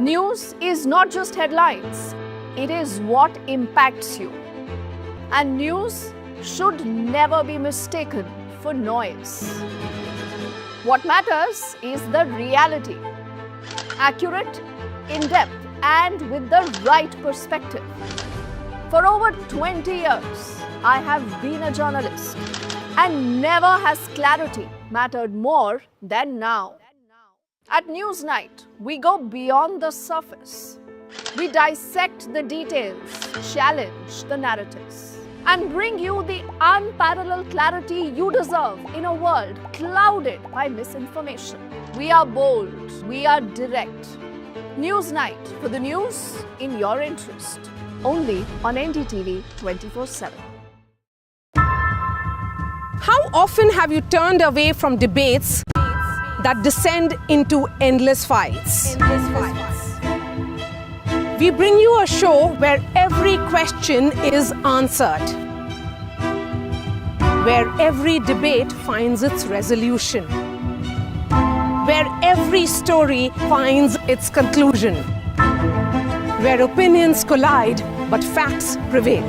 News is not just headlines. It is what impacts you. And news should never be mistaken for noise. What matters is the reality. Accurate, in-depth, and with the right perspective. For over 20 years, I have been a journalist, and never has clarity mattered more than now. At Newsnight, we go beyond the surface. We dissect the details, challenge the narratives, and bring you the unparalleled clarity you deserve in a world clouded by misinformation. We are bold, we are direct. Newsnight, for the news in your interest. Only on NDTV 24/7. How often have you turned away from debates that descend into endless fights? We bring you a show where every question is answered, where every debate finds its resolution, where every story finds its conclusion, where opinions collide but facts prevail.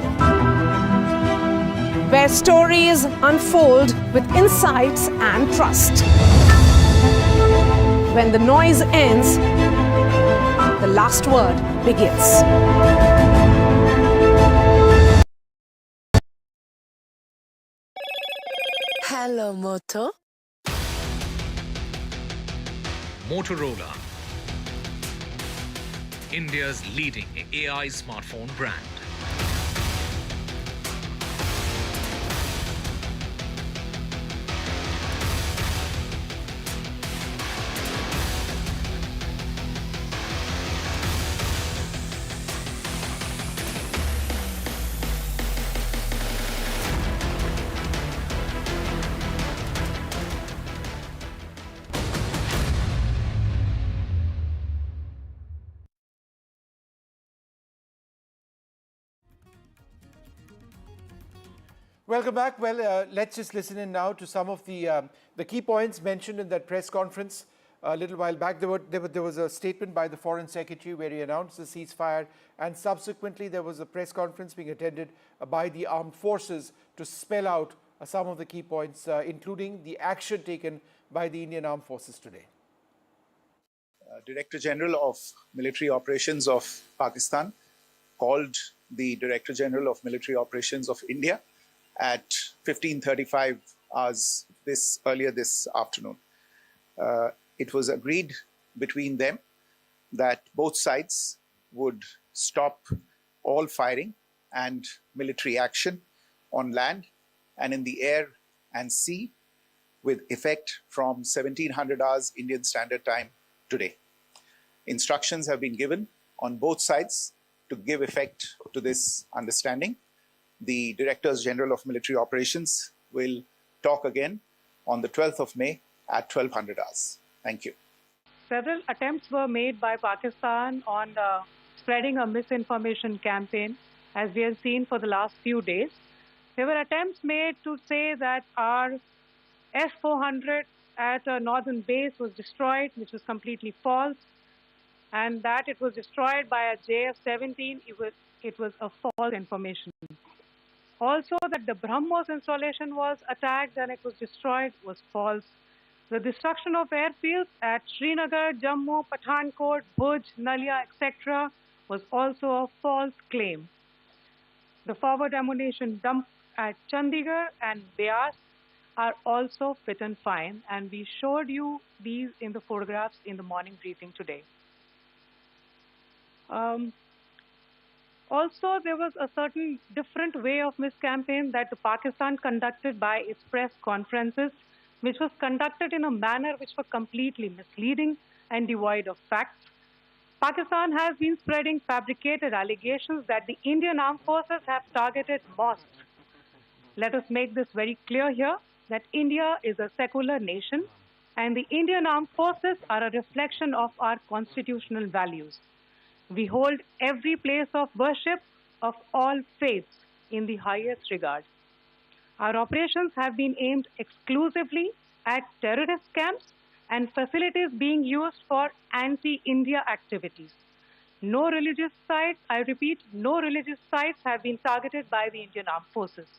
where stories unfold with insights and trust. When the noise ends, the last word begins. Hello, Moto. Motorola, India's leading AI smartphone brand. Welcome back. Well, let's just listen in now to some of the key points mentioned in that press conference a little while back. There was a statement by the Foreign Secretary where he announced the ceasefire, and subsequently there was a press conference being attended by the armed forces to spell out some of the key points, including the action taken by the Indian Armed Forces today. Director General of Military Operations of Pakistan called the Director General of Military Operations of India at 15:35 hours earlier this afternoon. It was agreed between them that both sides would stop all firing and military action on land and in the air and sea with effect from 1700 hours Indian Standard Time today. Instructions have been given on both sides to give effect to this understanding. The Directors General of Military Operations will talk again on the 12th of May at 1200 hours. Thank you. Several attempts were made by Pakistan on spreading a misinformation campaign, as we have seen for the last few days. There were attempts made to say that our S-400 at a northern base was destroyed, which was completely false, and that it was destroyed by a JF-17. It was a false information. Also, that the BrahMos installation was attacked and it was destroyed was false. The destruction of airfields at Srinagar, Jammu, Pathankot, Bhuj, Nalia, etc. was also a false claim. The forward ammunition dump at Chandigarh and Beas are also fit and fine, and we showed you these in the photographs in the morning briefing today. Also, there was a certain different way of miscampaign that Pakistan conducted by its press conferences, which was conducted in a manner which was completely misleading and devoid of facts. Pakistan has been spreading fabricated allegations that the Indian Armed Forces have targeted mosques. Let us make this very clear here, that India is a secular nation, and the Indian Armed Forces are a reflection of our constitutional values. We hold every place of worship of all faiths in the highest regard. Our operations have been aimed exclusively at terrorist camps and facilities being used for anti-India activities. No religious sites, I repeat, no religious sites have been targeted by the Indian Armed Forces.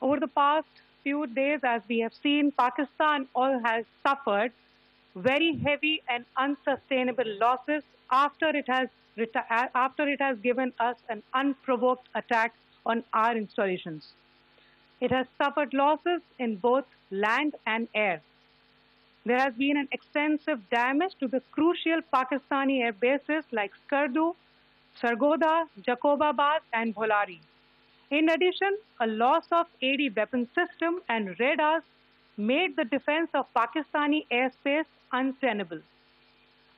Over the past few days, as we have seen, Pakistan has suffered very heavy and unsustainable losses after it has given us an unprovoked attack on our installations. It has suffered losses in both land and air. There has been an extensive damage to the crucial Pakistani air bases like Skardu, Sargodha, Jacobabad, and Bholari. In addition, a loss of AD weapon system and radars made the defense of Pakistani airspace untenable.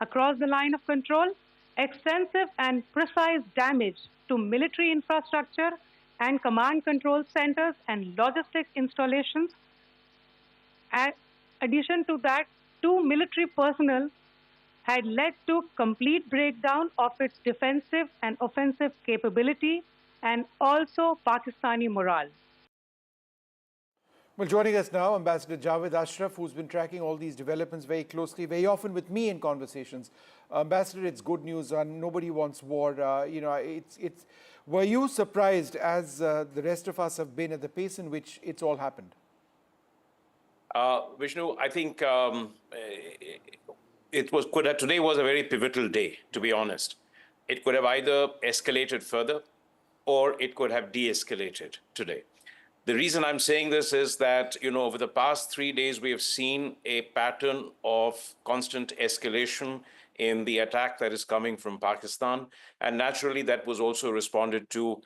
Across the line of control, extensive and precise damage to military infrastructure and command control centers and logistics installations. In addition to that, 2 military personnel had led to complete breakdown of its defensive and offensive capability and also Pakistani morale. Well, joining us now, Ambassador Javed Ashraf, who's been tracking all these developments very closely, very often with me in conversations. Ambassador, it's good news, and nobody wants war. Were you surprised, as the rest of us have been, at the pace in which it's all happened? Vishnu, I think today was a very pivotal day, to be honest. It could have either escalated further or it could have de-escalated today. The reason I'm saying this is that, over the past 3 days, we have seen a pattern of constant escalation in the attack that is coming from Pakistan. And naturally, that was also responded to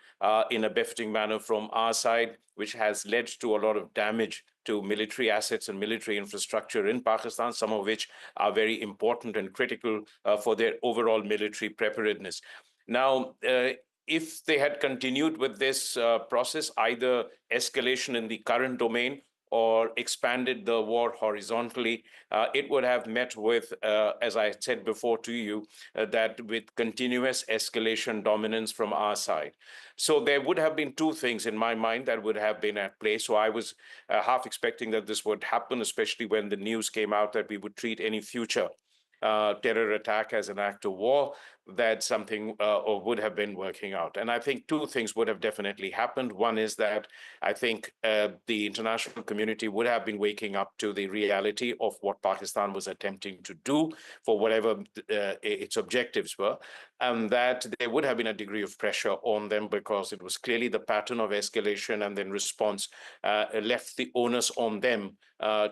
in a befitting manner from our side, which has led to a lot of damage to military assets and military infrastructure in Pakistan, some of which are very important and critical for their overall military preparedness. Now, if they had continued with this process, either escalation in the current domain or expanded the war horizontally, it would have met with, as I said before to you, that with continuous escalation dominance from our side. So there would have been two things in my mind that would have been at play. So I was half expecting that this would happen, especially when the news came out that we would treat any future terror attack as an act of war, that something or would have been working out. And I think two things would have definitely happened. One is that I think the international community would have been waking up to the reality of what Pakistan was attempting to do for whatever its objectives were, and that there would have been a degree of pressure on them because it was clearly the pattern of escalation and then response left the onus on them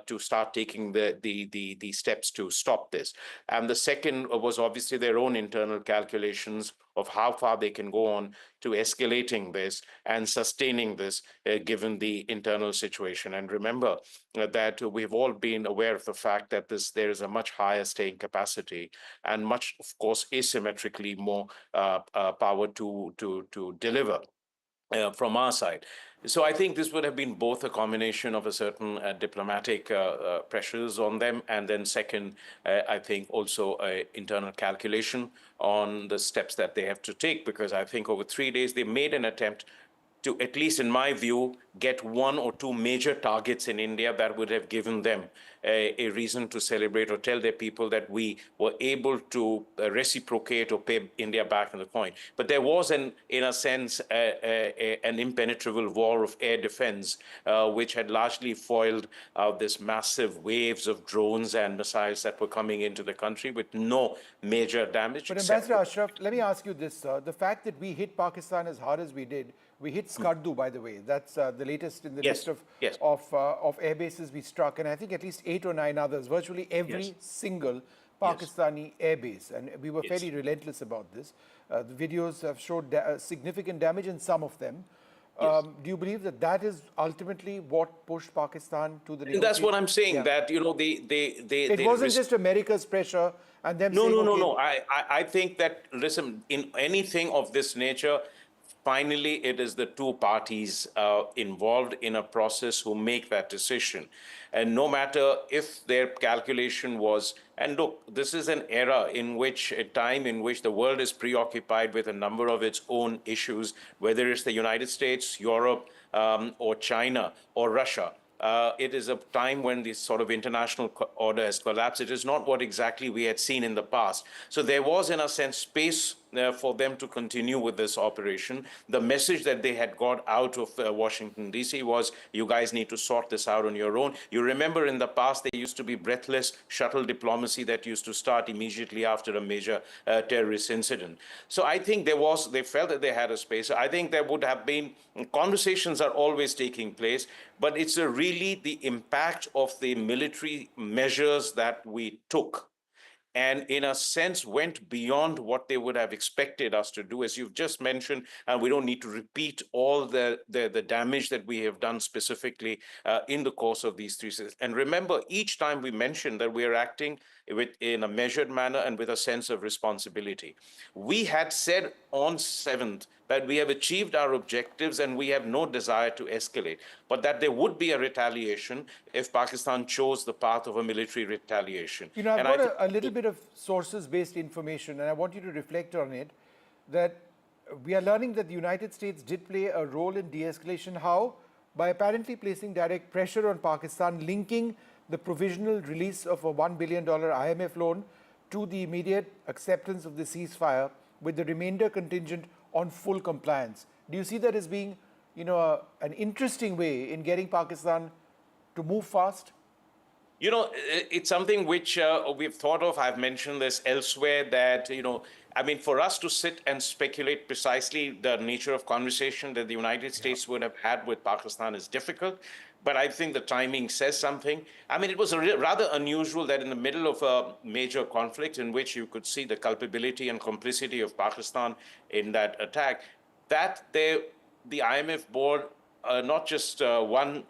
to start taking the steps to stop this. And the second was obviously their own internal calculations of how far they can go on to escalating this and sustaining this given the internal situation. And remember that we've all been aware of the fact that there is a much higher staying capacity and much, of course, asymmetrically more power to deliver from our side. So I think this would have been both a combination of a certain diplomatic pressures on them, and then second, I think also internal calculation on the steps that they have to take, because I think over 3 days they made an attempt to, at least in my view, get one or two major targets in India that would have given them a reason to celebrate or tell their people that we were able to reciprocate or pay India back in the coin. But there was, in a sense, an impenetrable wall of air defense, which had largely foiled this massive waves of drones and missiles that were coming into the country with no major damage. But Ambassador Ashraf, let me ask you this, sir. The fact that we hit Pakistan as hard as we did, we hit Skardu, by the way. That's the latest in the list of air bases we struck, and I think at least 8 or 9 others, virtually every single Pakistani air base. And we were fairly relentless about this. The videos have showed significant damage in some of them. Do you believe that that is ultimately what pushed Pakistan to the negotiation? That's what I'm saying, that, it wasn't just America's pressure and them saying, No. I think that, listen, in anything of this nature, finally, it is the two parties involved in a process who make that decision. And no matter if their calculation was, and look, this is an era in which, a time in which the world is preoccupied with a number of its own issues, whether it's the United States, Europe, or China, or Russia. It is a time when this sort of international order has collapsed. It is not what exactly we had seen in the past. So there was, in a sense, space for them to continue with this operation. The message that they had got out of Washington, D.C. was, you guys need to sort this out on your own. You remember in the past, there used to be breathless shuttle diplomacy that used to start immediately after a major terrorist incident. So I think they felt that they had a space. I think there would have been, conversations are always taking place, but it's really the impact of the military measures that we took, and in a sense went beyond what they would have expected us to do, as you've just mentioned, and we don't need to repeat all the damage that we have done specifically in the course of these 3 days. And remember, each time we mentioned that we are acting in a measured manner and with a sense of responsibility. We had said on 7th that we have achieved our objectives and we have no desire to escalate, but that there would be a retaliation if Pakistan chose the path of a military retaliation. I've got a little bit of sources-based information, and I want you to reflect on it, that we are learning that the United States did play a role in de-escalation. How? By apparently placing direct pressure on Pakistan, linking the provisional release of a $1 billion IMF loan to the immediate acceptance of the ceasefire, with the remainder contingent on full compliance. Do you see that as being, an interesting way in getting Pakistan to move fast? You know, it's something which we've thought of. I've mentioned this elsewhere that, I mean, for us to sit and speculate precisely the nature of conversation that the United States would have had with Pakistan is difficult. But I think the timing says something. I mean, it was rather unusual that in the middle of a major conflict in which you could see the culpability and complicity of Pakistan in that attack, that the IMF board not just one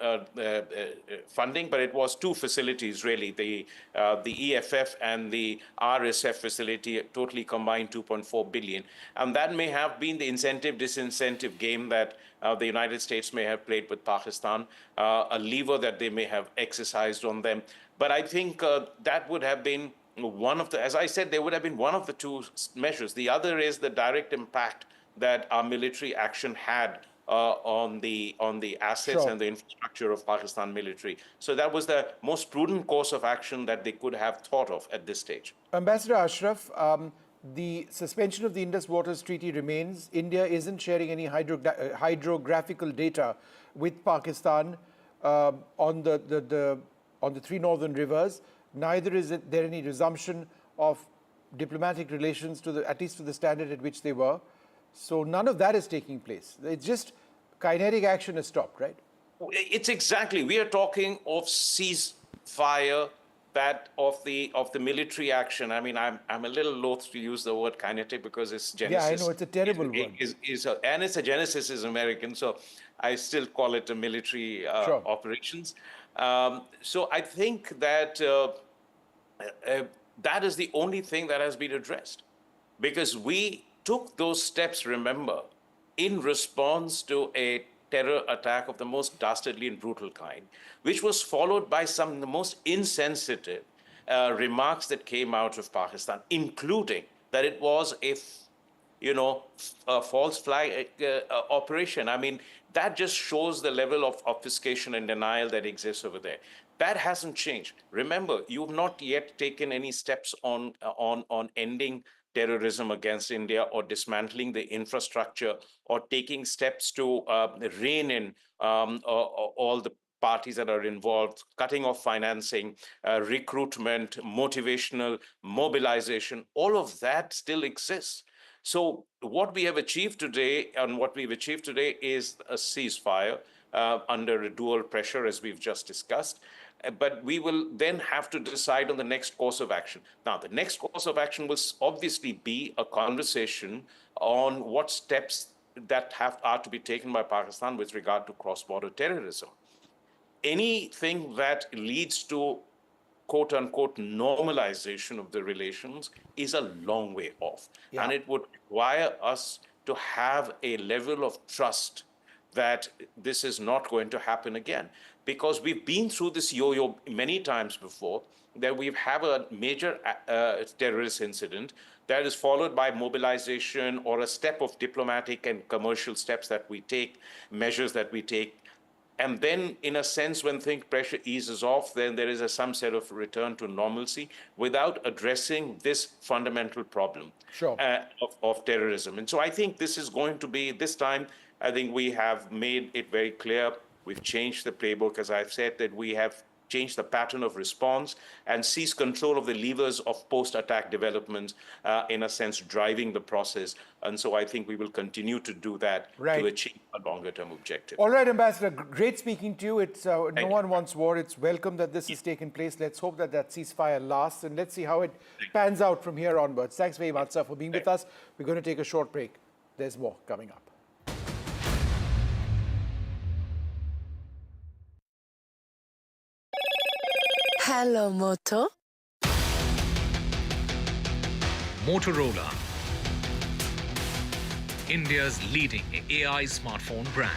funding, but it was two facilities really, the EFF and the RSF facility, totally combined 2.4 billion. And that may have been the incentive-disincentive game that the United States may have played with Pakistan, a lever that they may have exercised on them. But I think that would have been one of the, as I said, there would have been one of the two measures. The other is the direct impact that our military action had on the assets and the infrastructure of Pakistan military. So that was the most prudent course of action that they could have thought of at this stage. Ambassador Ashraf, the suspension of the Indus Waters Treaty remains. India isn't sharing any hydrographical data with Pakistan on the three northern rivers. Neither is there any resumption of diplomatic relations at least to the standard at which they were. So none of that is taking place. It's just kinetic action has stopped, right? It's exactly. We are talking of ceasefire, that of the military action. I mean, I'm a little loath to use the word kinetic because its genesis. Yeah, I know it's a terrible word. And its genesis is American, so I still call it a military operations. So I think that that is the only thing that has been addressed, because we took those steps, remember, in response to a terror attack of the most dastardly and brutal kind, which was followed by some of the most insensitive remarks that came out of Pakistan, including that it was a false flag operation. I mean, that just shows the level of obfuscation and denial that exists over there. That hasn't changed. Remember, you've not yet taken any steps on ending terrorism against India, or dismantling the infrastructure, or taking steps to rein in all the parties that are involved, cutting off financing, recruitment, motivational mobilization. All of that still exists. So what we have achieved today, is a ceasefire under a dual pressure, as we've just discussed. But we will then have to decide on the next course of action. Now, the next course of action will obviously be a conversation on what steps that are to be taken by Pakistan with regard to cross-border terrorism. Anything that leads to quote-unquote normalization of the relations is a long way off. Yeah. And it would require us to have a level of trust that this is not going to happen again. Because we've been through this yo-yo many times before, that we have a major terrorist incident that is followed by mobilization or a step of diplomatic and commercial steps that we take, measures that we take. And then, in a sense, when pressure eases off, then there is some set of return to normalcy without addressing this fundamental problem of terrorism. And so I think this is going to be, this time, I think we have made it very clear. We've changed the playbook, as I've said, that we have changed the pattern of response and seized control of the levers of post-attack development, in a sense, driving the process. And so I think we will continue to do that to achieve a longer-term objective. All right, Ambassador, great speaking to you. It's no one wants war. It's welcome that this has taken place. Let's hope that ceasefire lasts, and let's see how it pans out from here onwards. Thanks very much, sir, for being with us. We're going to take a short break. There's more coming up. Hello, Moto. Motorola, India's leading AI smartphone brand.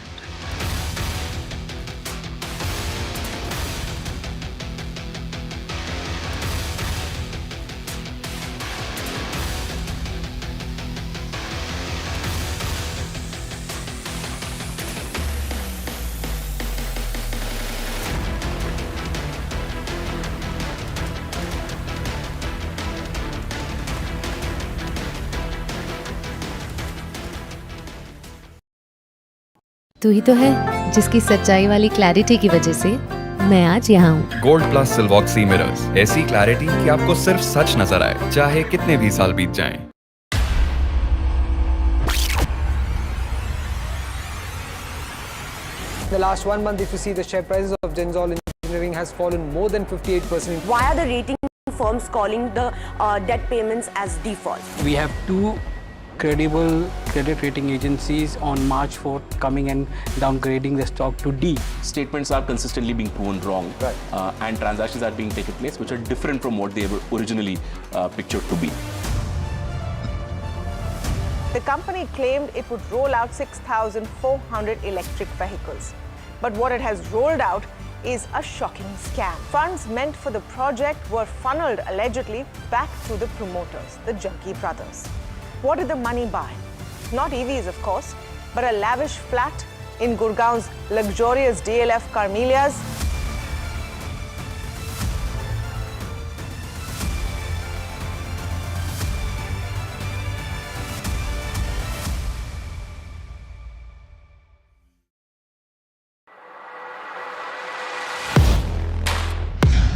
तू ही तो है जिसकी सच्चाई वाली clarity की वजह से मैं आज यहाँ हूँ। गोल्ड प्लस सिल्वॉक्सी मिरर्स, ऐसी क्लैरिटी कि आपको सिर्फ सच नजर आए, चाहे कितने भी साल बीत जाएं। The last 1 month, if you see, the share prices of Genzol Engineering has fallen more than 58%. Why are the rating firms calling the debt payments as default? We have two credible credit rating agencies on March 4th coming and downgrading the stock to D. Statements are consistently being proven wrong, and transactions are being taken place which are different from what they were originally pictured to be. The company claimed it would roll out 6,400 electric vehicles. But what it has rolled out is a shocking scam. Funds meant for the project were funneled allegedly back to the promoters, the Junkie brothers. What did the money buy? Not EVs, of course, but a lavish flat in Gurgaon's luxurious DLF Carmelias.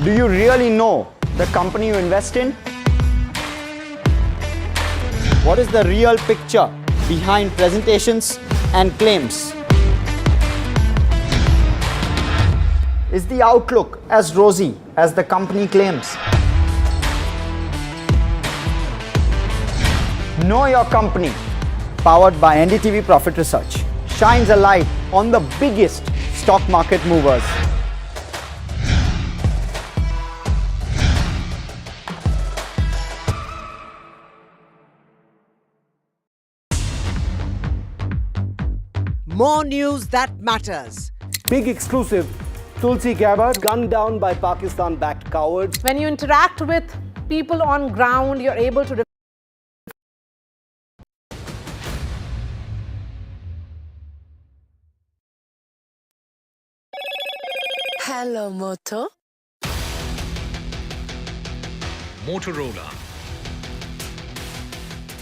Do you really know the company you invest in? What is the real picture behind presentations and claims? Is the outlook as rosy as the company claims? Know Your Company, powered by NDTV Profit Research, shines a light on the biggest stock market movers. More news that matters. Big exclusive. Tulsi Gabbard gunned down by Pakistan-backed cowards. When you interact with people on ground, you're able to Hello, Moto. Motorola,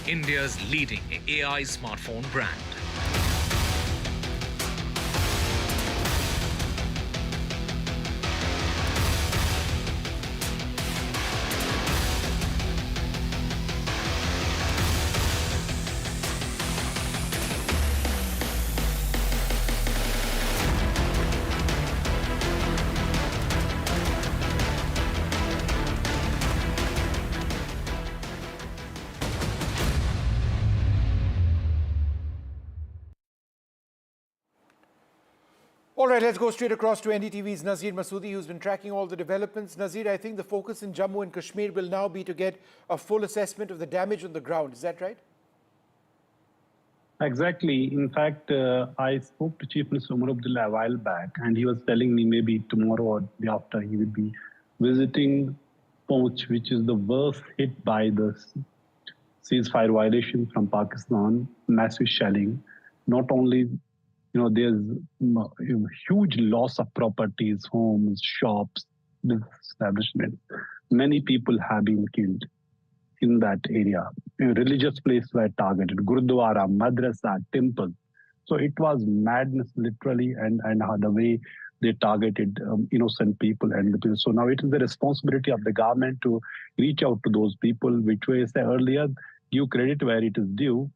India's leading AI smartphone brand. All right, let's go straight across to NDTV's Nazir Masoodi, who's been tracking all the developments. Nazir, I think the focus in Jammu and Kashmir will now be to get a full assessment of the damage on the ground. Is that right? Exactly. In fact, I spoke to Chief Minister Umar Abdullah a while back, and he was telling me maybe tomorrow or the day after he will be visiting Poonch, which is the worst hit by the ceasefire violation from Pakistan, massive shelling. Not only there's huge loss of properties, homes, shops, establishments. Many people have been killed in that area. Religious places were targeted, Gurudwara, Madrasa, temple. So it was madness, literally, and the way they targeted innocent people. So now it is the responsibility of the government to reach out to those people, which way I said earlier, give credit where it is due.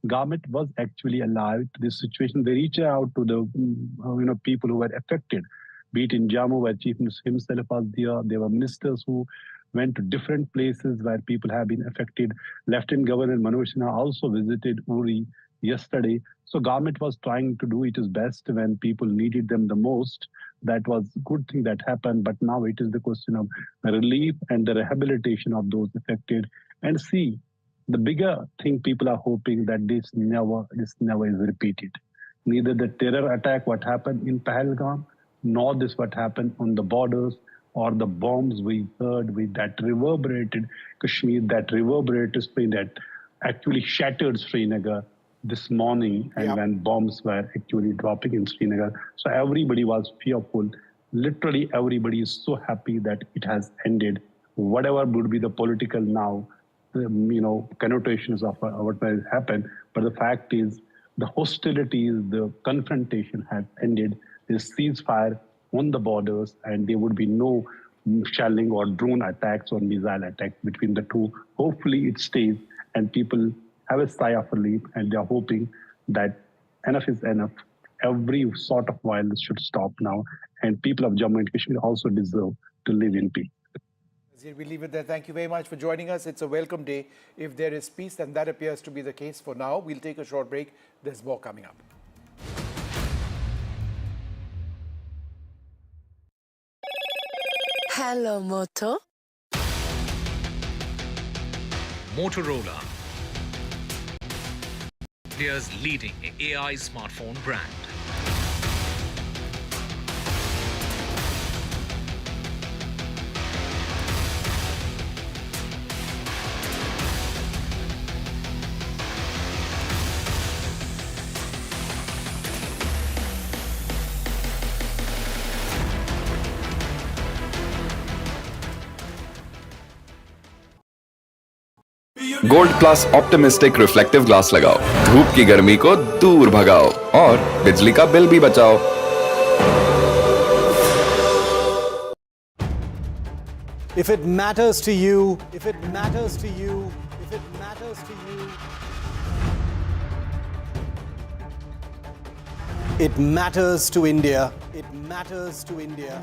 Government was actually alive to this situation. They reached out to the people who were affected, be it in Jammu, where Chief Minister himself was there. There were ministers who went to different places where people have been affected. Lieutenant Governor Manoj Sinha also visited Uri yesterday. So government was trying to do its best when people needed them the most. That was a good thing that happened. But now it is the question of relief and the rehabilitation of those affected. And see, the bigger thing people are hoping that this never is repeated. Neither the terror attack, what happened in Pahalgam, nor this what happened on the borders, or the bombs we heard with that reverberated Kashmir, that reverberated Spain, that actually shattered Srinagar this morning, and when bombs were actually dropping in Srinagar. So everybody was fearful. Literally everybody is so happy that it has ended. Whatever would be the political now, connotations of what has happened. But the fact is, the hostilities, the confrontation had ended. This ceasefire on the borders, and there would be no shelling or drone attacks or missile attacks between the two. Hopefully it stays, and people have a sigh of relief, and they are hoping that enough is enough. Every sort of violence should stop now, and people of Jammu and Kashmir also deserve to live in peace. We leave it there. Thank you very much for joining us. It's a welcome day. If there is peace, and that appears to be the case for now. We'll take a short break. There's more coming up. Hello, Moto. Motorola, India's leading AI smartphone brand. Gold plus optimistic reflective glass लगाओ, धूप की गर्मी को दूर भगाओ और बिजली का बिल भी बचाओ। If it matters to you, if it matters to you, if it matters to you, it matters to India, it matters to India,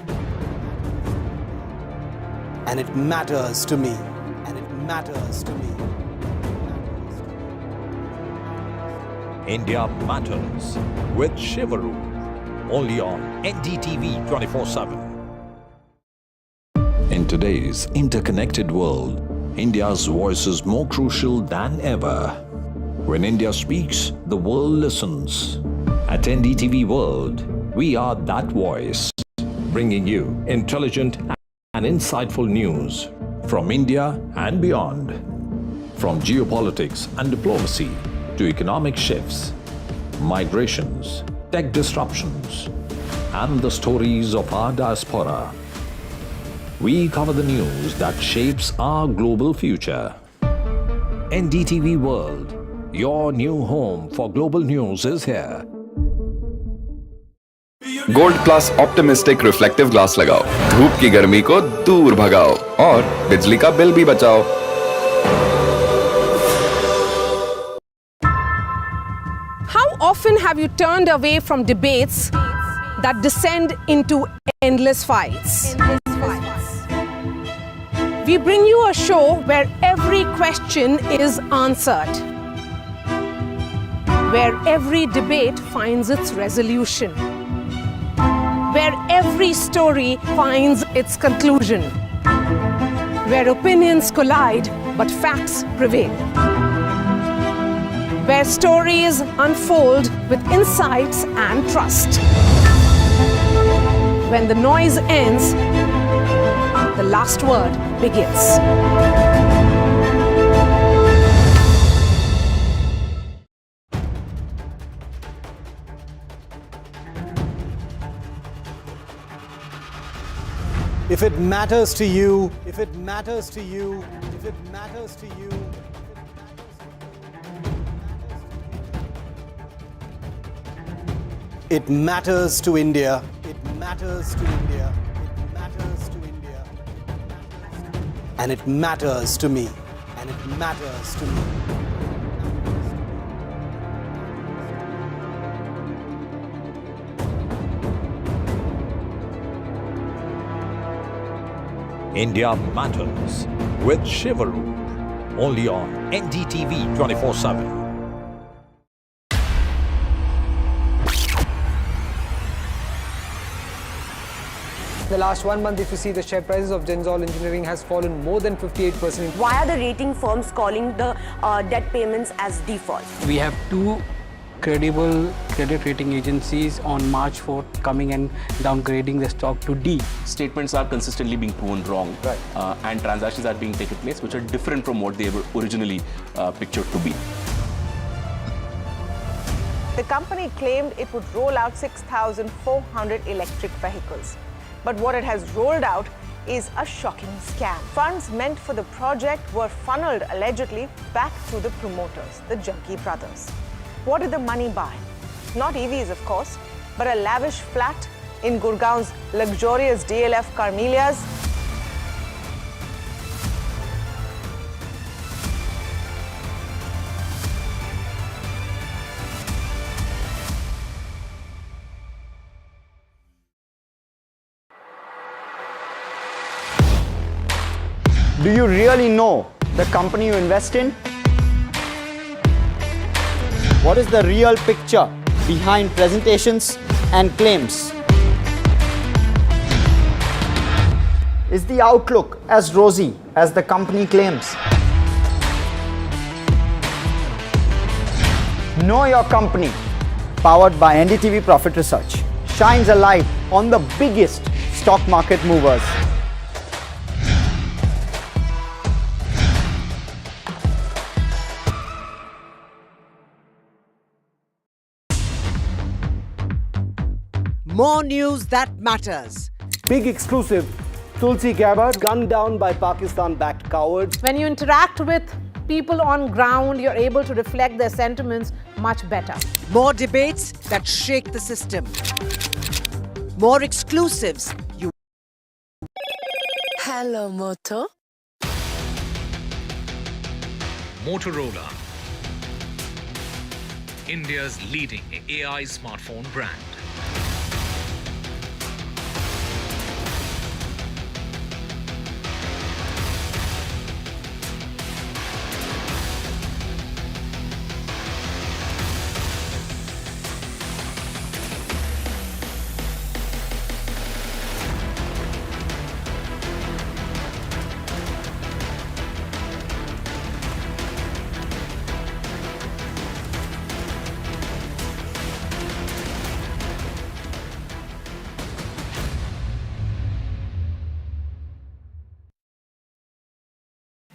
and it matters to me, and it matters to me. India Matters with Shivaru, only on NDTV 24/7. In today's interconnected world, India's voice is more crucial than ever. When India speaks, the world listens. At NDTV World, we are that voice, bringing you intelligent and insightful news from India and beyond. From geopolitics and diplomacy to economic shifts, migrations, tech disruptions, and the stories of our diaspora. We cover the news that shapes our global future. NDTV World, your new home for global news is here. Gold plus optimistic reflective glass लगाओ, धूप की गर्मी को दूर भगाओ और बिजली का बिल भी बचाओ। How often have you turned away from debates that descend into endless fights? We bring you a show where every question is answered, where every debate finds its resolution, where every story finds its conclusion, where opinions collide but facts prevail, where stories unfold with insights and trust. When the noise ends, the last word begins. If it matters to you, if it matters to you, if it matters to you, it matters to India. It matters to India. It matters to India. And it matters to me. And it matters to me. India Matters with Shivaru, only on NDTV 24/7. The last 1 month, if you see, the share prices of Genzol Engineering has fallen more than 58%. Why are the rating firms calling the debt payments as default? We have two credible credit rating agencies on March 4th coming and downgrading the stock to D. Statements are consistently being proven wrong, and transactions are being taken place which are different from what they were originally pictured to be. The company claimed it would roll out 6,400 electric vehicles. But what it has rolled out is a shocking scam. Funds meant for the project were funneled allegedly back to the promoters, the Junkie brothers. What did the money buy? Not EVs, of course, but a lavish flat in Gurgaon's luxurious DLF Carmelias. Do you really know the company you invest in? What is the real picture behind presentations and claims? Is the outlook as rosy as the company claims? Know Your Company, powered by NDTV Profit Research, shines a light on the biggest stock market movers. More news that matters. Big exclusive. Tulsi Gabbard gunned down by Pakistan-backed cowards. When you interact with people on ground, you're able to reflect their sentiments much better. More debates that shake the system. More exclusives. Hello, Moto. Motorola, India's leading AI smartphone brand.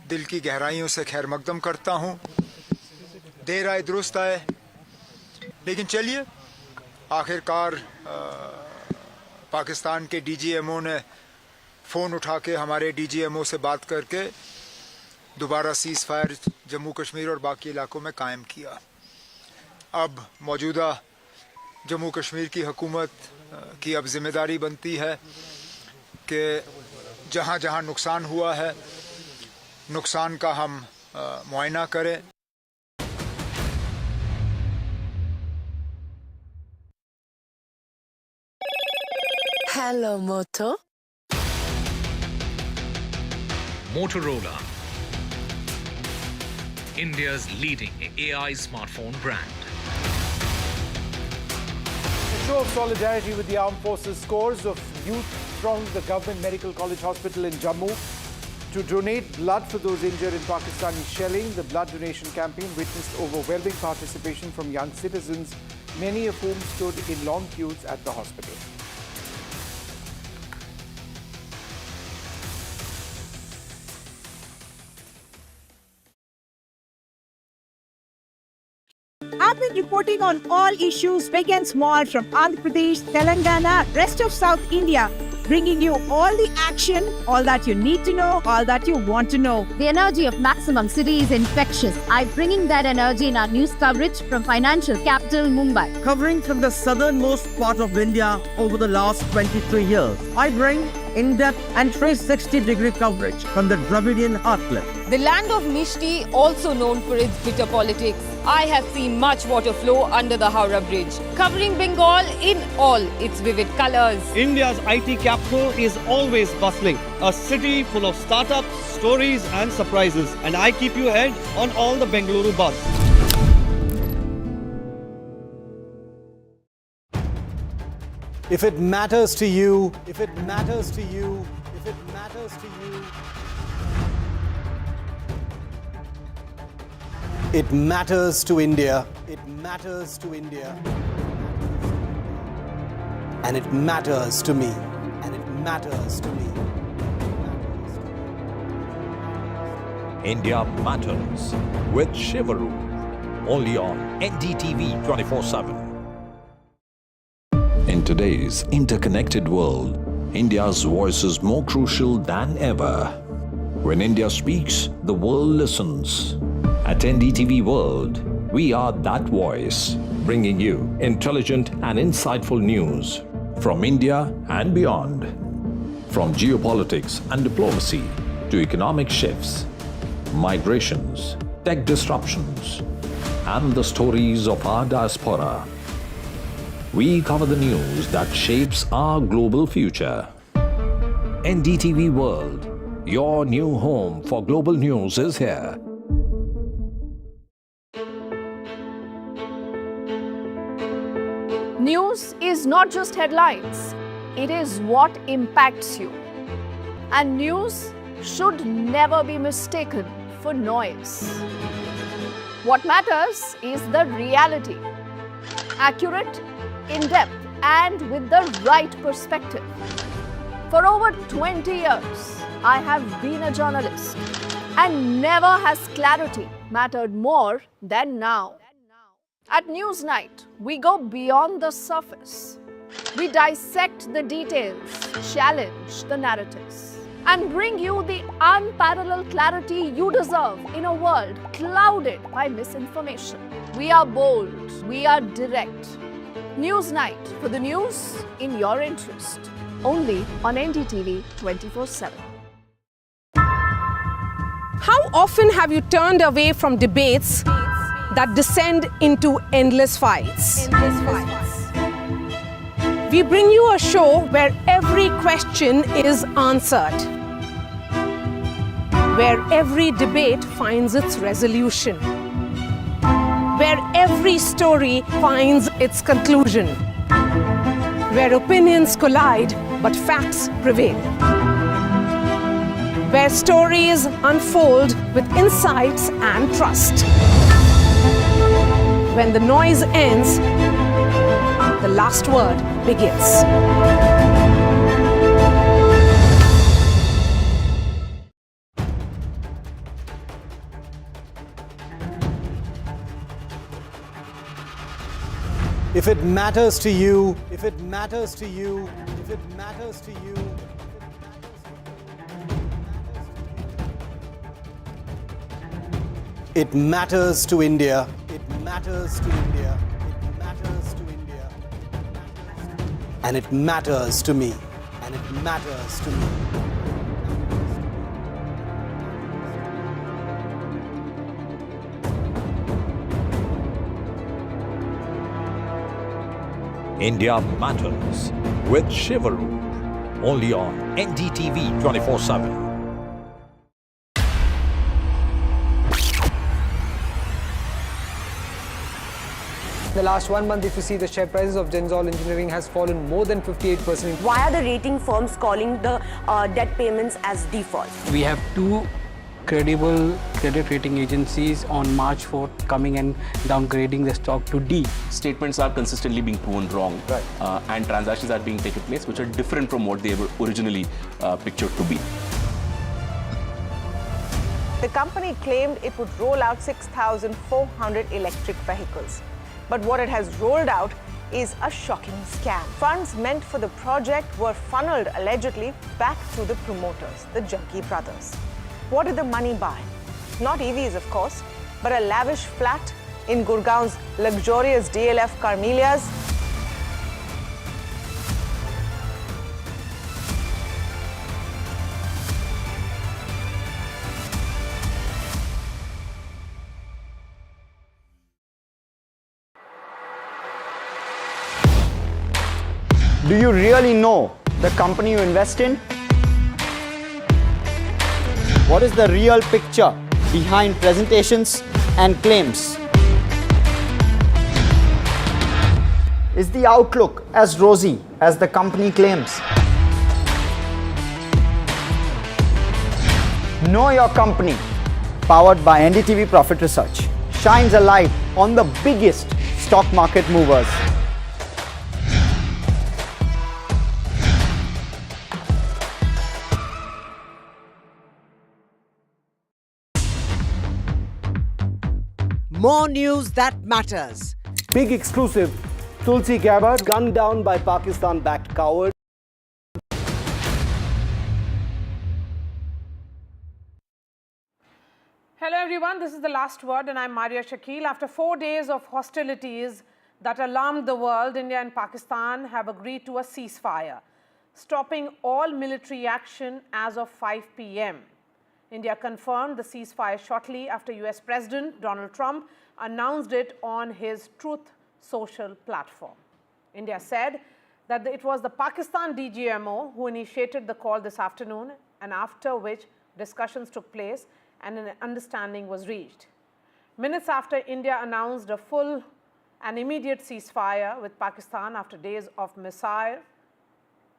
दिल की गहराइयों से खैर मकदम करता हूं। देर आए दुरुस्त आए, लेकिन चलिए आखिरकार पाकिस्तान के डीजीएमओ ने फ़ोन उठा के हमारे डीजीएमओ से बात करके दोबारा सीज़ फायर जम्मू कश्मीर और बाकी इलाकों में कायम किया। अब मौजूदा जम्मू कश्मीर की हुकूमत की अब जिम्मेदारी बनती है कि जहां जहां नुकसान हुआ है नुकसान का हम मुआयना करें। Hello, Moto. Motorola, India's leading AI smartphone brand. A show of solidarity with the armed forces. Scores of youth thronged the Government Medical College Hospital in Jammu to donate blood for those injured in Pakistani shelling. The blood donation campaign witnessed overwhelming participation from young citizens, many of whom stood in long queues at the hospital. I've been reporting on all issues big and small from Andhra Pradesh, Telangana, rest of South India, bringing you all the action, all that you need to know, all that you want to know. The energy of maximum city is infectious. I'm bringing that energy in our news coverage from financial capital Mumbai. Covering from the southernmost part of India over the last 23 years, I bring in-depth and 360-degree coverage from the Dravidian heartland. The land of Mishti, also known for its bitter politics. I have seen much water flow under the Howrah Bridge, covering Bengal in all its vivid colors. India's IT capital is always bustling, a city full of startups, stories and surprises. And I keep you ahead on all the Bengaluru buzz. If it matters to you, if it matters to you, if it matters to you, it matters to India. It matters to India. And it matters to me. And it matters to me. India Matters with Shivaru. Only on NDTV 24/7. In today's interconnected world, India's voice is more crucial than ever. When India speaks, the world listens. At NDTV World, We are that voice, bringing you intelligent and insightful news from India and beyond. From geopolitics and diplomacy to economic shifts, migrations, tech disruptions, and the stories of our diaspora. We cover the news that shapes our global future. NDTV World, your new home for global news, is here. News is not just headlines, it is what impacts you. And news should never be mistaken for noise. What matters is the reality. Accurate, in-depth, and with the right perspective. For over 20 years, I have been a journalist, and never has clarity mattered more than now. At Newsnight, we go beyond the surface. We dissect the details, challenge the narratives, and bring you the unparalleled clarity you deserve in a world clouded by misinformation. We are bold, we are direct. Newsnight, for the news in your interest. Only on NDTV 24/7. How often have you turned away from debates that descend into endless fights? We bring you a show where every question is answered, where every debate finds its resolution, where every story finds its conclusion, where opinions collide but facts prevail, where stories unfold with insights and trust. When the noise ends, the last word begins. If it matters to you, if it matters to you, if it matters to you, it matters to India. It matters to India. It matters to India. And it matters to me. And it matters to me. India Matters with Shivaru, only on NDTV 24/7. In the last 1 month, if you see, the share prices of Genzol Engineering has fallen more than 58%. Why are the rating firms calling the debt payments as default? We have two credible credit rating agencies on March 4th coming and downgrading the stock to D. Statements are consistently being proven wrong, and transactions are being taken place which are different from what they were originally pictured to be. The company claimed it would roll out 6,400 electric vehicles. But what it has rolled out is a shocking scam. Funds meant for the project were funneled allegedly back to the promoters, the Junkie brothers. What did the money buy? Not EVs, of course, but a lavish flat in Gurgaon's luxurious DLF Carmelias. Do you really know the company you invest in? What is the real picture behind presentations and claims? Is the outlook as rosy as the company claims? Know Your Company, powered by NDTV Profit Research, shines a light on the biggest stock market movers. More news that matters. Big exclusive. Tulsi Gabbard gunned down by Pakistan-backed coward. Hello everyone, this is The Last Word and I'm Maria Shakil. After 4 days of hostilities that alarmed the world, India and Pakistan have agreed to a ceasefire, stopping all military action as of 5 p.m. India confirmed the ceasefire shortly after US President Donald Trump announced it on his Truth social platform. India said that it was the Pakistan DGMO who initiated the call this afternoon, and after which discussions took place and an understanding was reached. Minutes after India announced a full and immediate ceasefire with Pakistan after days of missile,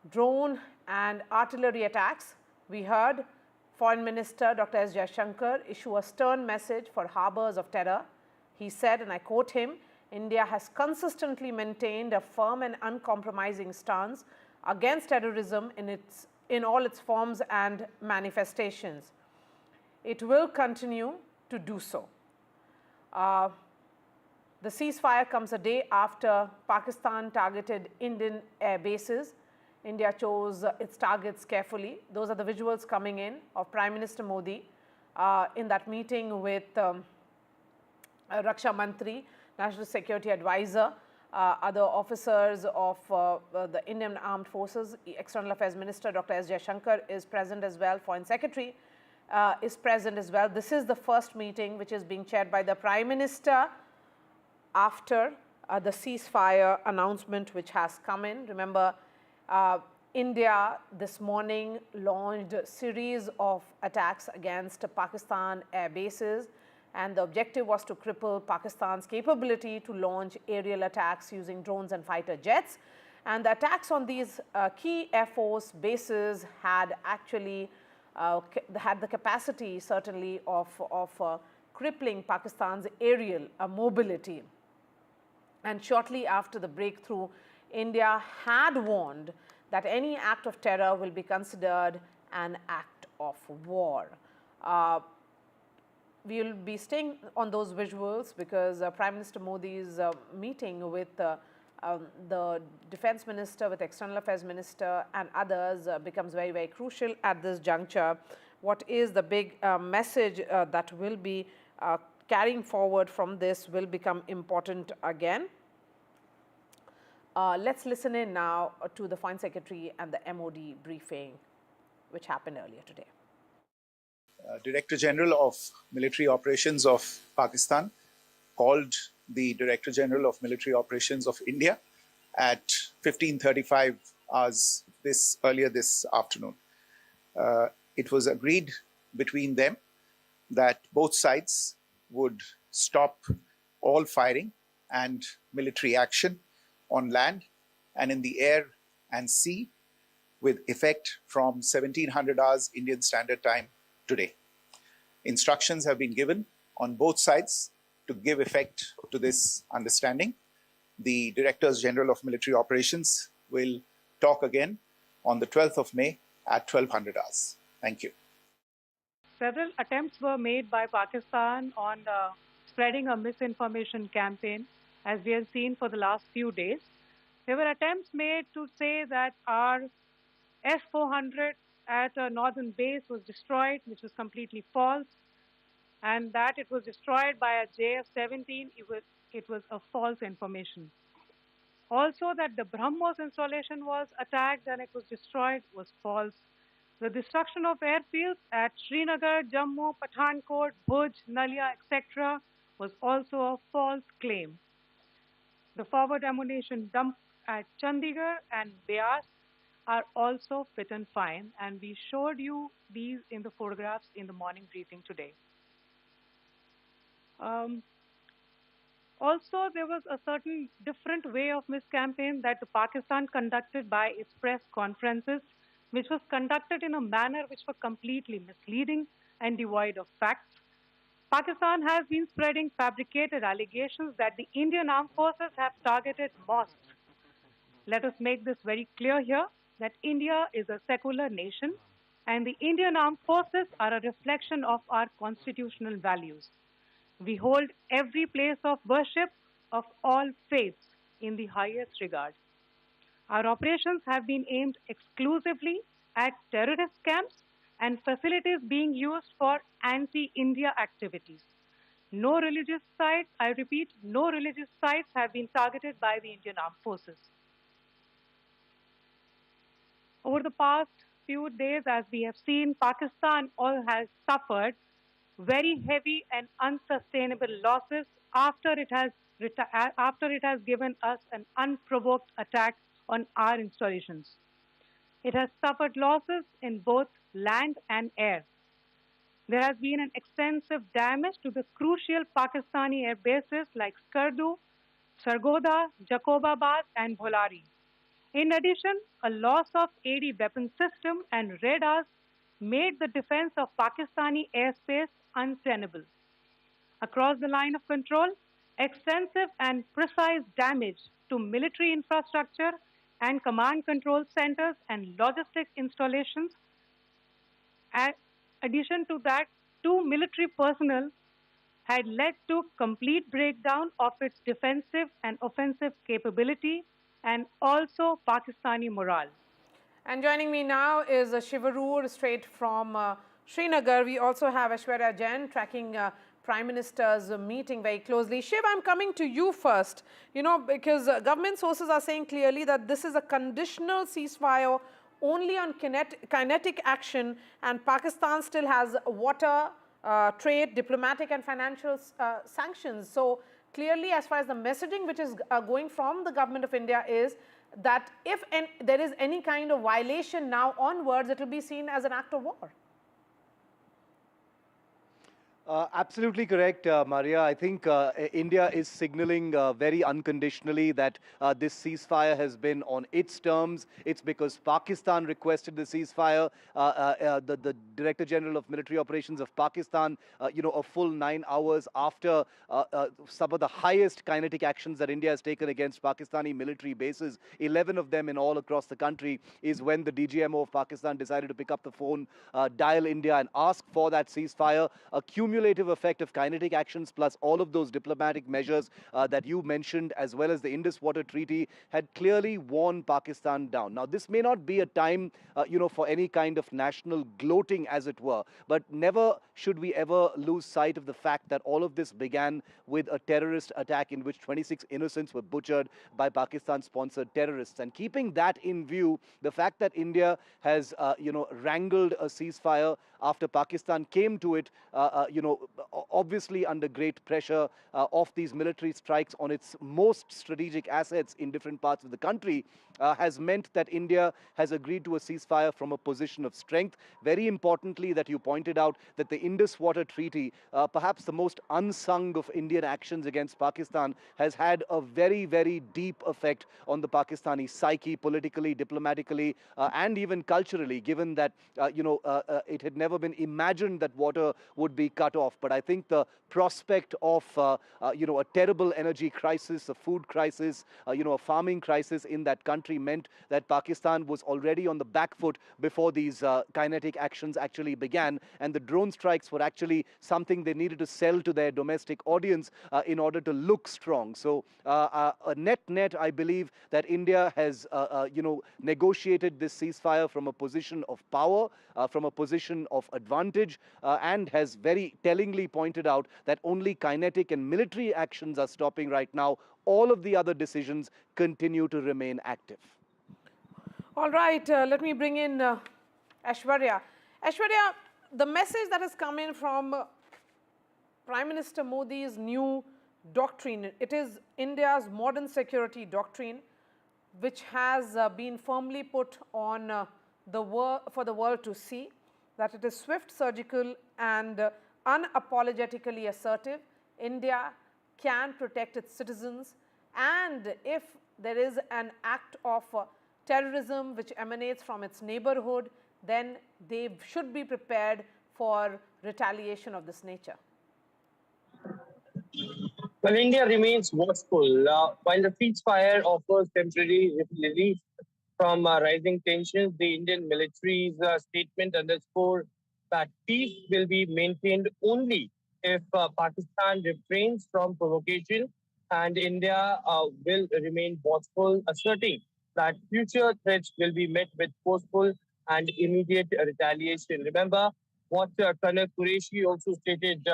drone and artillery attacks, we heard Foreign Minister Dr. S. Jaishankar issue a stern message for harbors of terror. He said, and I quote him, "India has consistently maintained a firm and uncompromising stance against terrorism in all its forms and manifestations. It will continue to do so." The ceasefire comes a day after Pakistan targeted Indian air bases. India chose its targets carefully. Those are the visuals coming in of Prime Minister Modi in that meeting with Raksha Mantri, National Security Advisor, other officers of the Indian Armed Forces. External Affairs Minister Dr. S. Jaishankar is present as well. Foreign Secretary is present as well. This is the first meeting which is being chaired by the Prime Minister after the ceasefire announcement which has come in. Remember, India this morning launched a series of attacks against Pakistan air bases, and the objective was to cripple Pakistan's capability to launch aerial attacks using drones and fighter jets. And the attacks on these key Air Force bases had actually had the capacity certainly of crippling Pakistan's aerial mobility. And shortly after the breakthrough, India had warned that any act of terror will be considered an act of war. We will be staying on those visuals because Prime Minister Modi's meeting with the Defence Minister, with External Affairs Minister and others becomes very, very crucial at this juncture. What is the big message that will be carrying forward from this will become important again. Let's listen in now to the Foreign Secretary and the MOD briefing which happened earlier today. Director General of Military Operations of Pakistan called the Director General of Military Operations of India at 15:35 hours earlier this afternoon. It was agreed between them that both sides would stop all firing and military action on land and in the air and sea with effect from 1700 hours Indian Standard Time today. Instructions have been given on both sides to give effect to this understanding. The Directors General of Military Operations will talk again on the 12th of May at 1200 hours. Thank you. Several attempts were made by Pakistan on spreading a misinformation campaign, as we have seen for the last few days. There were attempts made to say that our S-400 at a northern base was destroyed, which was completely false, and that it was destroyed by a JF-17, it was a false information. Also, that the BrahMos installation was attacked and it was destroyed was false. The destruction of airfields at Srinagar, Jammu, Pathankot, Bhuj, Nalia, etc. was also a false claim. The forward ammunition dump at Chandigarh and Beas are also fit and fine, and we showed you these in the photographs in the morning briefing today. Also, there was a certain different way of miscampaign that Pakistan conducted by its press conferences, which was conducted in a manner which was completely misleading and devoid of facts. Pakistan has been spreading fabricated allegations that the Indian Armed Forces have targeted mosques. Let us make this very clear here, that India is a secular nation and the Indian Armed Forces are a reflection of our constitutional values. We hold every place of worship of all faiths in the highest regard. Our operations have been aimed exclusively at terrorist camps and facilities being used for anti-India activities. No religious sites, I repeat, no religious sites have been targeted by the Indian Armed Forces. Over the past few days, as we have seen, Pakistan all has suffered very heavy and unsustainable losses after it has given us an unprovoked attack on our installations. It has suffered losses in both land and air. There has been an extensive damage to the crucial Pakistani air bases like Skardu, Sargodha, Jacobabad, and Bholari. In addition, a loss of AD weapon system and radars made the defense of Pakistani airspace untenable. Across the line of control, extensive and precise damage to military infrastructure and command control centers and logistic installations. In addition to that, 2 military personnel had led to complete breakdown of its defensive and offensive capability and also Pakistani morale. And joining me now is Shivarur, straight from Srinagar. We also have Aishwarya Jain tracking Prime Minister's meeting very closely. Shiv, I'm coming to you first, because government sources are saying clearly that this is a conditional ceasefire only on kinetic action, and Pakistan still has water, trade, diplomatic and financial sanctions. So clearly, as far as the messaging which is going from the government of India is that if there is any kind of violation now onwards, it will be seen as an act of war. Absolutely correct, Maria. I think India is signaling very unconditionally that this ceasefire has been on its terms. It's because Pakistan requested the ceasefire. The Director General of Military Operations of Pakistan, a full 9 hours after some of the highest kinetic actions that India has taken against Pakistani military bases, 11 of them in all across the country, is when the DGMO of Pakistan decided to pick up the phone, dial India and ask for that ceasefire. A cumulative effect of kinetic actions plus all of those diplomatic measures that you mentioned, as well as the Indus Water Treaty, had clearly worn Pakistan down. Now, this may not be a time, for any kind of national gloating, as it were, but never should we ever lose sight of the fact that all of this began with a terrorist attack in which 26 innocents were butchered by Pakistan-sponsored terrorists. And keeping that in view, the fact that India has, wrangled a ceasefire after Pakistan came to it, obviously under great pressure of these military strikes on its most strategic assets in different parts of the country, has meant that India has agreed to a ceasefire from a position of strength. Very importantly, that you pointed out that the Indus Water Treaty, perhaps the most unsung of Indian actions against Pakistan, has had a very, very deep effect on the Pakistani psyche, politically, diplomatically, and even culturally, given that, it had never been imagined that water would be cut off. But I think the prospect of, a terrible energy crisis, a food crisis, a farming crisis in that country meant that Pakistan was already on the back foot before these kinetic actions actually began. And the drone strikes were actually something they needed to sell to their domestic audience in order to look strong. So net, I believe that India has, negotiated this ceasefire from a position of power, from a position of advantage, and has very tellingly pointed out that only kinetic and military actions are stopping right now. All of the other decisions continue to remain active. All right, let me bring in Aishwarya. Aishwarya, the message that has come in from Prime Minister Modi's new doctrine, it is India's modern security doctrine, which has been firmly put on for the world to see, that it is swift, surgical, and unapologetically assertive. India can protect its citizens, and if there is an act of terrorism which emanates from its neighborhood, then they should be prepared for retaliation of this nature. Well, India remains watchful. While the ceasefire offers temporary relief from rising tensions, the Indian military's statement underscores that peace will be maintained only if Pakistan refrains from provocation, and India will remain watchful, asserting that future threats will be met with forceful and immediate retaliation. Remember what Colonel Qureshi also stated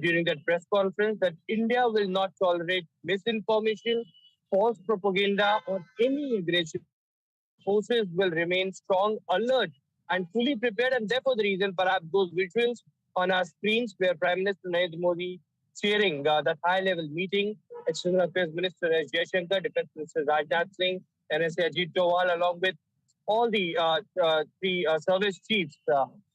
during that press conference, that India will not tolerate misinformation, false propaganda, or any aggression. Forces will remain strong, alert, and fully prepared. And therefore, the reason perhaps those visuals on our screens where Prime Minister Narendra Modi chairing that high-level meeting, External Affairs Minister S. Jaishankar, Defense Minister Rajnath Singh, NSA Ajit Doval, along with all the three service chiefs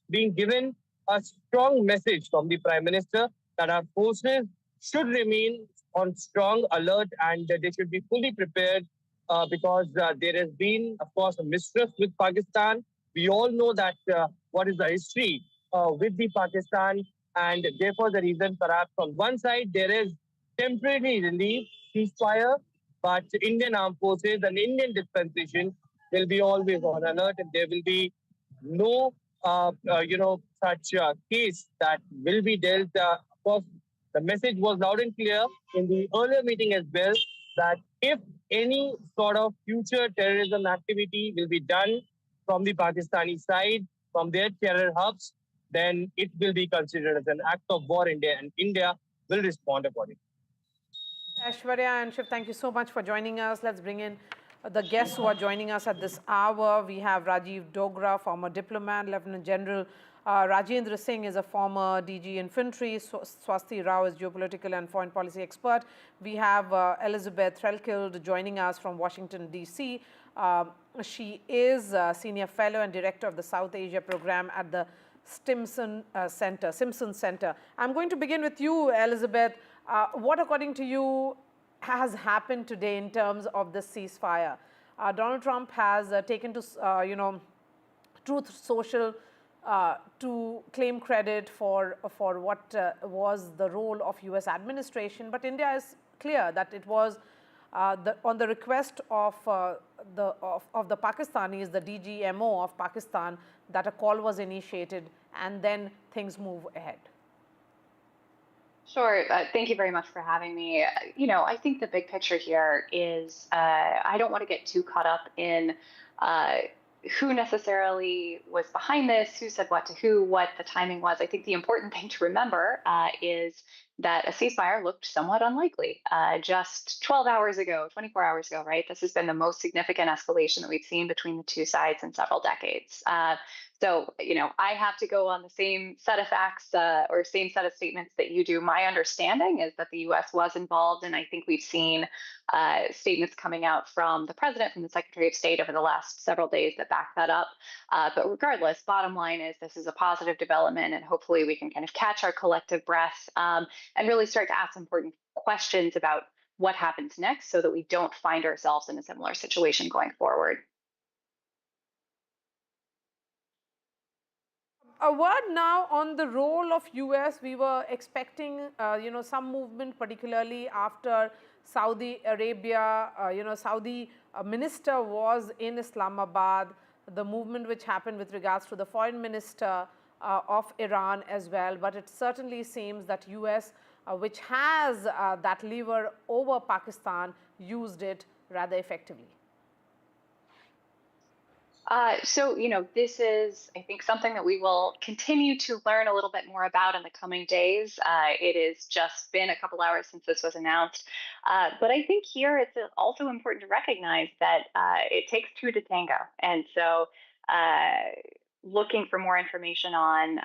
being given a strong message from the Prime Minister that our forces should remain on strong alert and they should be fully prepared because there has been, of course, a mistrust with Pakistan. We all know that what is the history with the Pakistan, and therefore the reason perhaps on one side there is temporary relief, ceasefire, but Indian armed forces and Indian dispensation will be always on alert, and there will be no, such case that will be dealt. Of course, the message was loud and clear in the earlier meeting as well that if any sort of future terrorism activity will be done from the Pakistani side, from their terror hubs, then it will be considered as an act of war in India, and India will respond accordingly. Aishwarya and Shiv, thank you so much for joining us. Let's bring in the guests who are joining us at this hour. We have Rajiv Dogra, former diplomat, Lieutenant General Rajendra Singh is a former DG Infantry, Swasti Rao is geopolitical and foreign policy expert. We have Elizabeth Threlkeld joining us from Washington, D.C. She is a senior fellow and director of the South Asia program at the Simpson Center. I'm going to begin with you, Elizabeth. What, according to you, has happened today in terms of the ceasefire? Donald Trump has taken to, Truth Social to claim credit for what was the role of U.S. administration, but India is clear that it was on the request of the Pakistanis, the DGMO of Pakistan, that a call was initiated, and then things move ahead. Sure. Thank you very much for having me. I think the big picture here is I don't want to get too caught up in who necessarily was behind this, who said what to who, what the timing was. I think the important thing to remember is that a ceasefire looked somewhat unlikely just 12 hours ago, 24 hours ago, right? This has been the most significant escalation that we've seen between the two sides in several decades. So, I have to go on the same set of facts or same set of statements that you do. My understanding is that the U.S. was involved, and I think we've seen statements coming out from the president, from the Secretary of State over the last several days that back that up. But regardless, bottom line is this is a positive development, and hopefully we can kind of catch our collective breath and really start to ask important questions about what happens next so that we don't find ourselves in a similar situation going forward. A word now on the role of U.S. We were expecting, some movement, particularly after Saudi Arabia, Saudi minister was in Islamabad, the movement which happened with regards to the foreign minister of Iran as well. But it certainly seems that U.S., which has that lever over Pakistan, used it rather effectively. So, this is, I think, something that we will continue to learn a little bit more about in the coming days. It has just been a couple hours since this was announced. But I think here it's also important to recognize that it takes two to tango. And so looking for more information on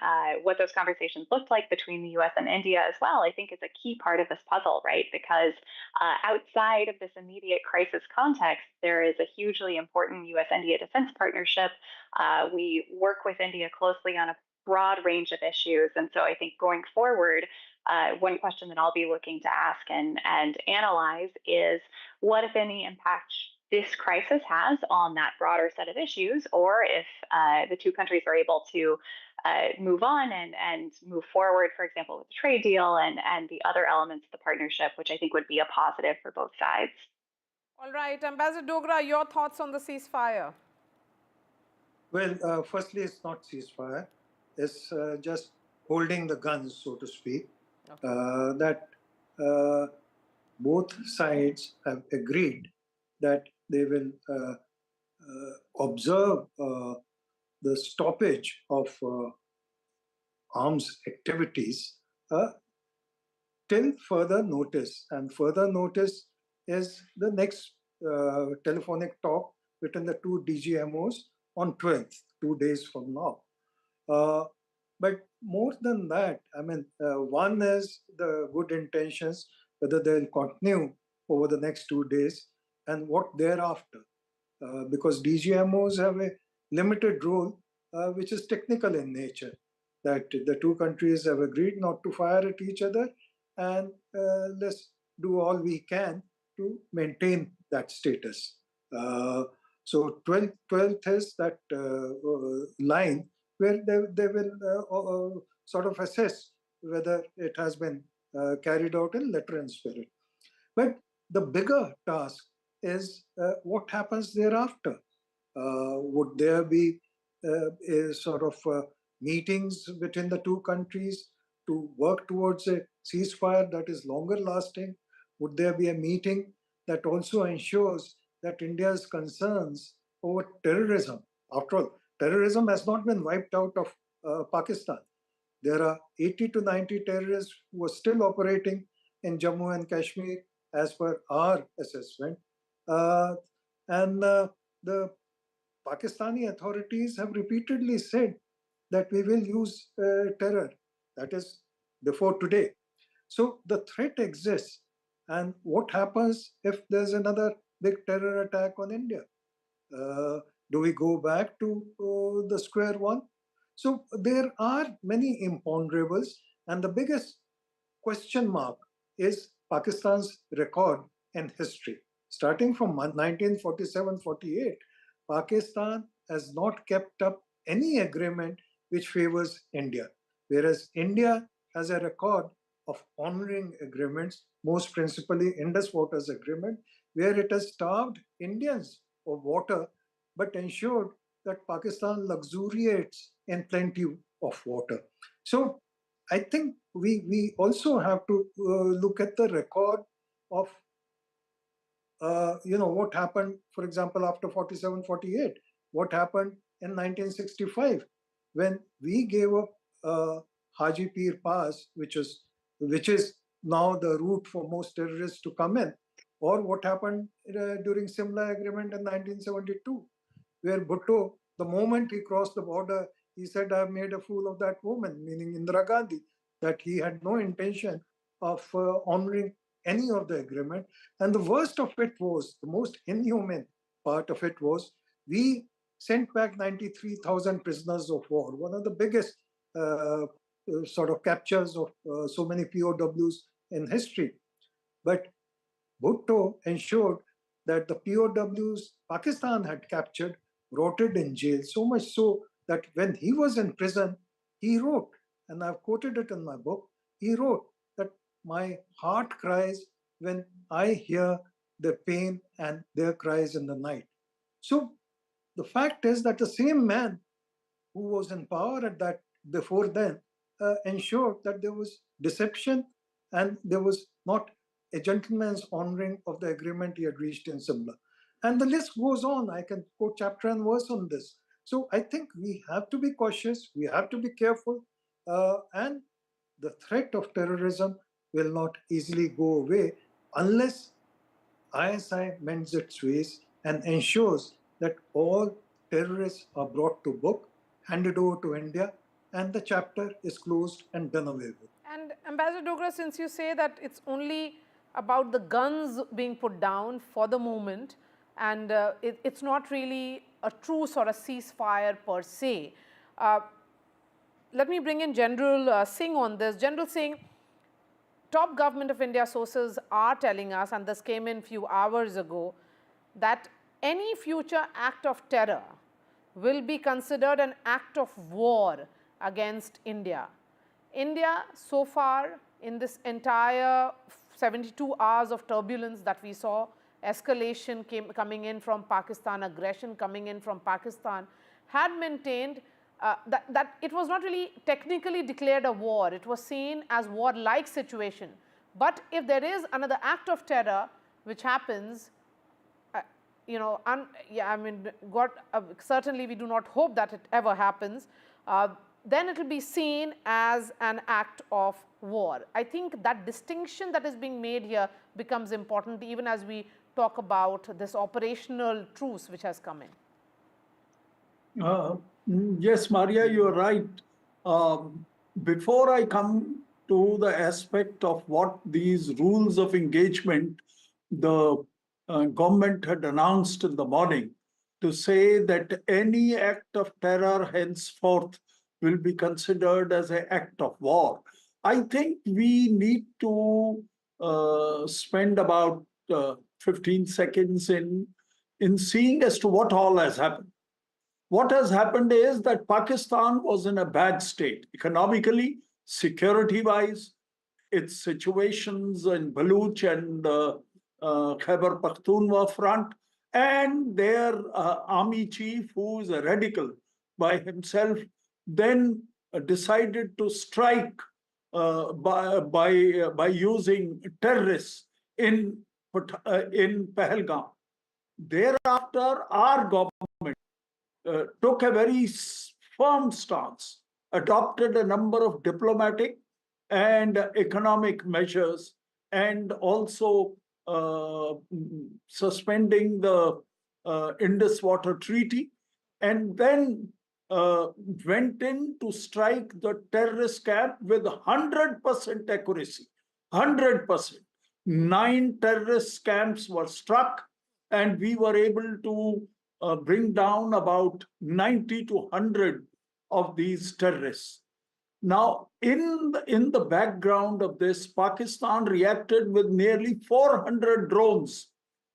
what those conversations looked like between the U.S. and India as well, I think is a key part of this puzzle, right? Because outside of this immediate crisis context, there is a hugely important U.S.-India defense partnership. We work with India closely on a broad range of issues. And so I think going forward, one question that I'll be looking to ask and analyze is what, if any, impact this crisis has on that broader set of issues, or if the two countries are able to move on and move forward, for example, with the trade deal and the other elements of the partnership, which I think would be a positive for both sides. All right, Ambassador Dogra, your thoughts on the ceasefire? Well, firstly, it's not ceasefire. It's just holding the guns, so to speak, okay. That both sides have agreed that they will observe the stoppage of arms activities till further notice. And further notice is the next telephonic talk between the two DGMOs on 12th, 2 days from now. But more than that, I mean, one is the good intentions, whether they'll continue over the next 2 days and what thereafter. Because DGMOs have a limited role, which is technical in nature, that the two countries have agreed not to fire at each other, and let's do all we can to maintain that status. So 12th is that line where they will sort of assess whether it has been carried out in letter and spirit. But the bigger task is what happens thereafter. Would there be a sort of meetings between the two countries to work towards a ceasefire that is longer lasting? Would there be a meeting that also ensures that India's concerns over terrorism, after all, terrorism has not been wiped out of Pakistan. There are 80 to 90 terrorists who are still operating in Jammu and Kashmir as per our assessment. And the Pakistani authorities have repeatedly said that we will use terror. That is before today. So the threat exists. And what happens if there's another big terror attack on India? Do we go back to the square one? So there are many imponderables, and the biggest question mark is Pakistan's record in history. Starting from 1947-48, Pakistan has not kept up any agreement which favors India, whereas India has a record of honoring agreements, most principally Indus Waters Agreement, where it has starved Indians of water but ensured that Pakistan luxuriates in plenty of water. So I think we also have to look at the record of what happened, for example, after 47-48, what happened in 1965 when we gave up Haji Pir Pass, which is now the route for most terrorists to come in, or what happened during Simla Agreement in 1972, where Bhutto, the moment he crossed the border, he said, "I have made a fool of that woman," meaning Indira Gandhi, that he had no intention of honoring any of the agreement. And the worst of it was, the most inhumane part of it was, we sent back 93,000 prisoners of war, one of the biggest sort of captures of so many POWs in history. But Bhutto ensured that the POWs Pakistan had captured rotted in jail, so much so that when he was in prison, he wrote, and I've quoted it in my book, he wrote that my heart cries when I hear their pain and their cries in the night. So the fact is that the same man who was in power at that before then ensured that there was deception and there was not a gentleman's honoring of the agreement he had reached in Simla. And the list goes on. I can quote chapter and verse on this. So I think we have to be cautious, we have to be careful, and the threat of terrorism will not easily go away unless ISI mends its ways and ensures that all terrorists are brought to book, handed over to India, and the chapter is closed and done away with. And Ambassador Dogra, since you say that it's only about the guns being put down for the moment, and it's not really a truce or a ceasefire per se, let me bring in General Singh on this. General Singh, top government of India sources are telling us, and this came in a few hours ago, that any future act of terror will be considered an act of war against India. India, so far in this entire 72 hours of turbulence that we saw, escalation coming in from Pakistan, aggression coming in from Pakistan, had maintained that it was not really technically declared a war. It was seen as war-like situation. But if there is another act of terror which happens, you know, yeah, I mean, God, certainly we do not hope that it ever happens, then it will be seen as an act of war. I think that distinction that is being made here becomes important even as we talk about this operational truce which has come in. Yes, Maria, you're right. Before I come to the aspect of what these rules of engagement the government had announced in the morning, to say that any act of terror henceforth will be considered as an act of war. I think we need to spend about 15 seconds in seeing as to what all has happened. What has happened is that Pakistan was in a bad state, economically, security-wise. Its situations in Baluch and Khyber Pakhtunkhwa front, and their army chief, who is a radical by himself, then decided to strike by using terrorists in Pahalgam. Thereafter, our government took a very firm stance, adopted a number of diplomatic and economic measures, and also suspending the Indus Water Treaty, and then went in to strike the terrorist camp with 100% accuracy. 100%. 9 terrorist camps were struck, and we were able to bring down about 90 to 100 of these terrorists. Now, in the background of this, Pakistan reacted with nearly 400 drones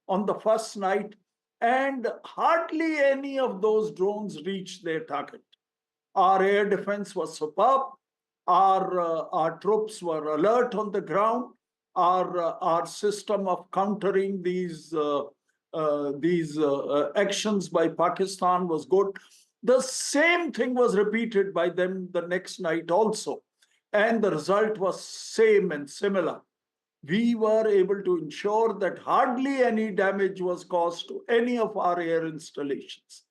on the first night, and hardly any of those drones reached their target. Our air defense was superb. Our troops were alert on the ground. Our system of countering these actions by Pakistan was good. The same thing was repeated by them the next night also, and the result was same and similar. We were able to ensure that hardly any damage was caused to any of our air installations.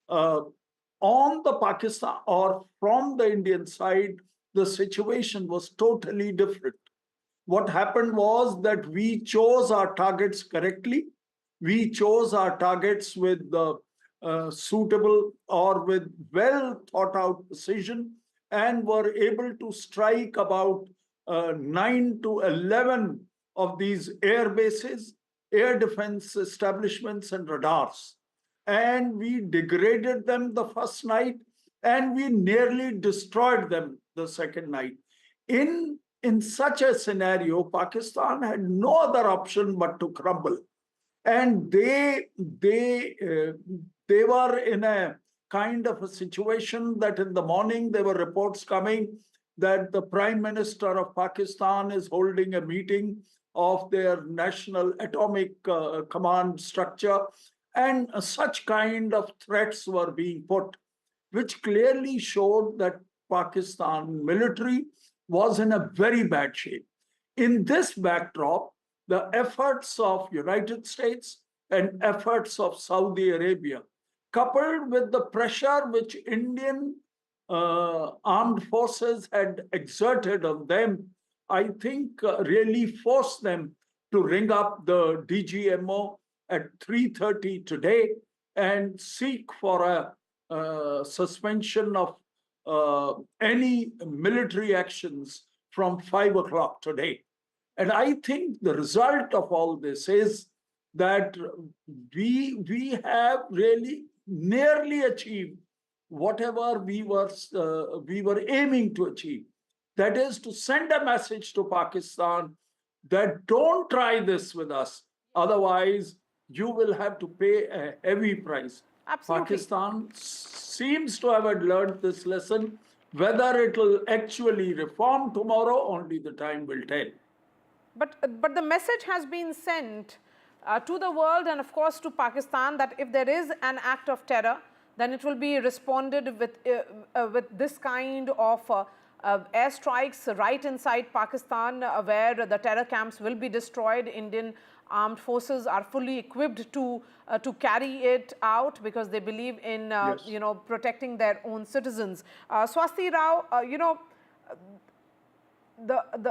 On the Pakistan or from the Indian side, the situation was totally different. What happened was that we chose our targets correctly. We chose our targets with the suitable or with well thought out precision, and were able to strike about 9 to 11 of these air bases, air defense establishments and radars. And we degraded them the first night, and we nearly destroyed them the second night. In such a scenario, Pakistan had no other option but to crumble. And they were in a kind of a situation that in the morning there were reports coming that the Prime Minister of Pakistan is holding a meeting of their national atomic command structure, and such kind of threats were being put, which clearly showed that Pakistan military was in a very bad shape. In this backdrop, the efforts of United States and efforts of Saudi Arabia, coupled with the pressure which Indian armed forces had exerted on them, I think really forced them to ring up the DGMO at 3:30 today and seek for a suspension of any military actions from 5 o'clock today. And I think the result of all this is that we have really nearly achieved whatever we were aiming to achieve. That is to send a message to Pakistan that don't try this with us. Otherwise, you will have to pay a heavy price. Absolutely. Pakistan seems to have learned this lesson. Whether it will actually reform tomorrow, only the time will tell. But the message has been sent to the world and of course to Pakistan that if there is an act of terror, then it will be responded with this kind of airstrikes right inside Pakistan, where the terror camps will be destroyed. Indian armed forces are fully equipped to carry it out because they believe in you know, protecting their own citizens. Swasti Rao, you know,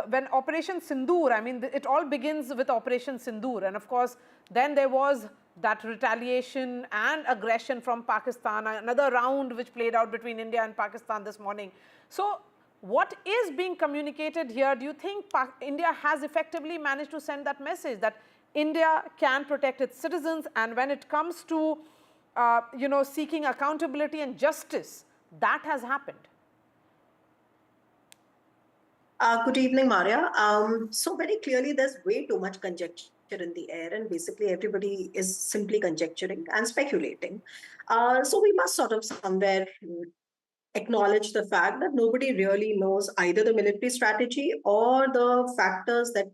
when Operation Sindoor, I mean, it all begins with Operation Sindoor, and of course, then there was that retaliation and aggression from Pakistan, another round which played out between India and Pakistan this morning. So, what is being communicated here? Do you think India has effectively managed to send that message that India can protect its citizens, and when it comes to you know, seeking accountability and justice, that has happened? Good evening, Maria. So very clearly, there's way too much conjecture in the air, and basically everybody is simply conjecturing and speculating. So we must sort of somewhere acknowledge the fact that nobody really knows either the military strategy or the factors that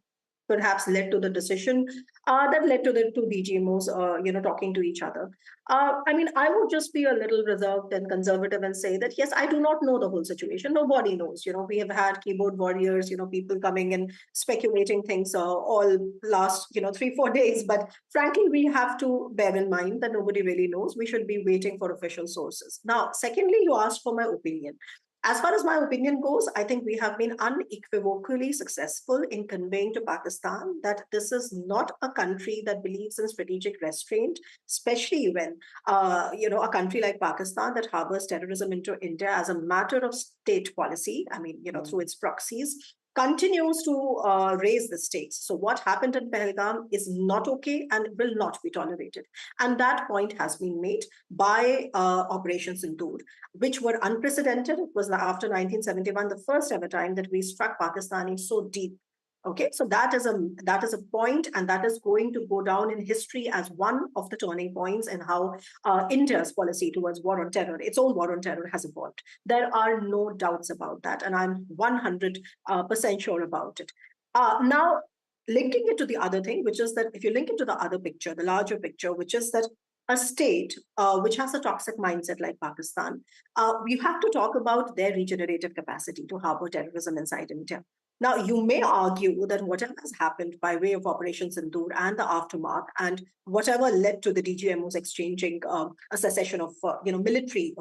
perhaps led to the decision that led to the two DGMOs, you know, talking to each other. I mean, I would just be a little reserved and conservative and say that, yes, I do not know the whole situation. Nobody knows. You know, we have had keyboard warriors, you know, people coming and speculating things all last, you know, 3-4 days. But frankly, we have to bear in mind that nobody really knows. We should be waiting for official sources. Now, secondly, you asked for my opinion. As far as my opinion goes, I think we have been unequivocally successful in conveying to Pakistan that this is not a country that believes in strategic restraint, especially when, you know, a country like Pakistan that harbors terrorism into India as a matter of state policy, I mean, you know, through its proxies, continues to raise the stakes. So what happened in Pahalgam is not okay and will not be tolerated. And that point has been made by Operation Sindoor, which were unprecedented. It was after 1971, the first ever time that we struck Pakistani so deep. Okay, so that is a point, and that is going to go down in history as one of the turning points in how India's policy towards war on terror, its own war on terror, has evolved. There are no doubts about that, and I'm 100% sure about it. Now, linking it to the other thing, which is that if you link it to the other picture, the larger picture, which is that a state which has a toxic mindset like Pakistan, we have to talk about their regenerative capacity to harbor terrorism inside India. Now, you may argue that whatever has happened by way of Operation Sindoor and the aftermath, and whatever led to the DGMOs exchanging a cessation of you know, military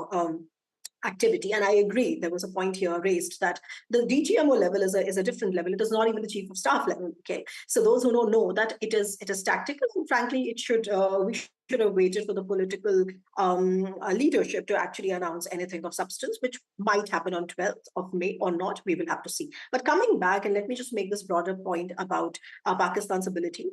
activity, and I agree, there was a point here raised that the DGMO level is a different level. It is not even the chief of staff level. Okay, so those who don't know that it is tactical, and frankly, it should we should have waited for the political leadership to actually announce anything of substance, which might happen on 12th of May or not. We will have to see. But coming back, and let me just make this broader point about Pakistan's ability.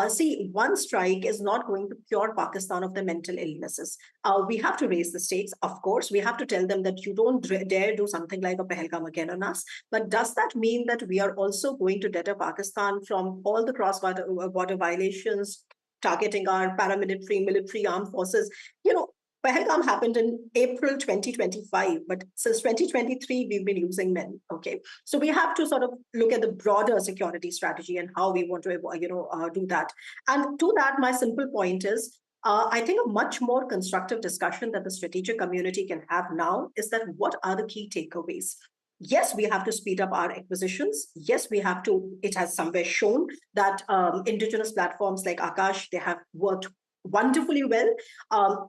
See, one strike is not going to cure Pakistan of the mental illnesses. We have to raise the stakes, of course. We have to tell them that you don't dare do something like a Pahalgam again on us. But does that mean that we are also going to deter Pakistan from all the cross-border violations, targeting our paramilitary, military armed forces? You know, Pahalgam happened in April 2025, but since 2023, we've been losing men. Okay, so we have to sort of look at the broader security strategy and how we want to, you know, do that. And to that, my simple point is, I think a much more constructive discussion that the strategic community can have now is that what are the key takeaways? Yes, we have to speed up our acquisitions. Yes, we have to. It has somewhere shown that indigenous platforms like Akash, they have worked wonderfully well.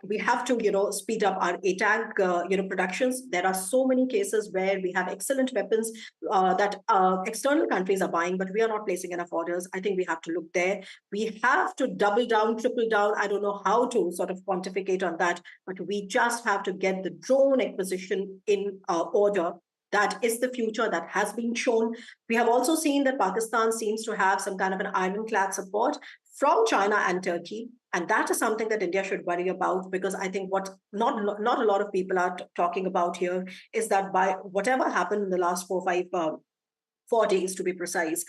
We have to, you know, speed up our ATAG, you know, productions. There are so many cases where we have excellent weapons that external countries are buying, but we are not placing enough orders. I think we have to look there. We have to double down, triple down. I don't know how to sort of quantificate on that, but we just have to get the drone acquisition in order. That is the future that has been shown. We have also seen that Pakistan seems to have some kind of an ironclad support from China and Turkey. And that is something that India should worry about, because I think what not a lot of people are talking about here is that by whatever happened in the last 4 days, to be precise,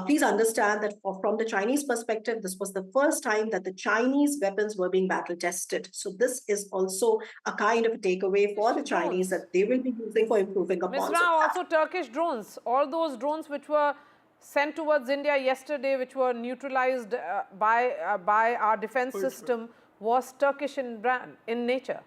please understand that from the Chinese perspective, this was the first time that the Chinese weapons were being battle tested. So this is also a kind of a takeaway for the Chinese that they will be using for improving upon. Ms. Rao, also Turkish drones, all those drones which were sent towards India yesterday, which were neutralized by our defense system, was Turkish in nature.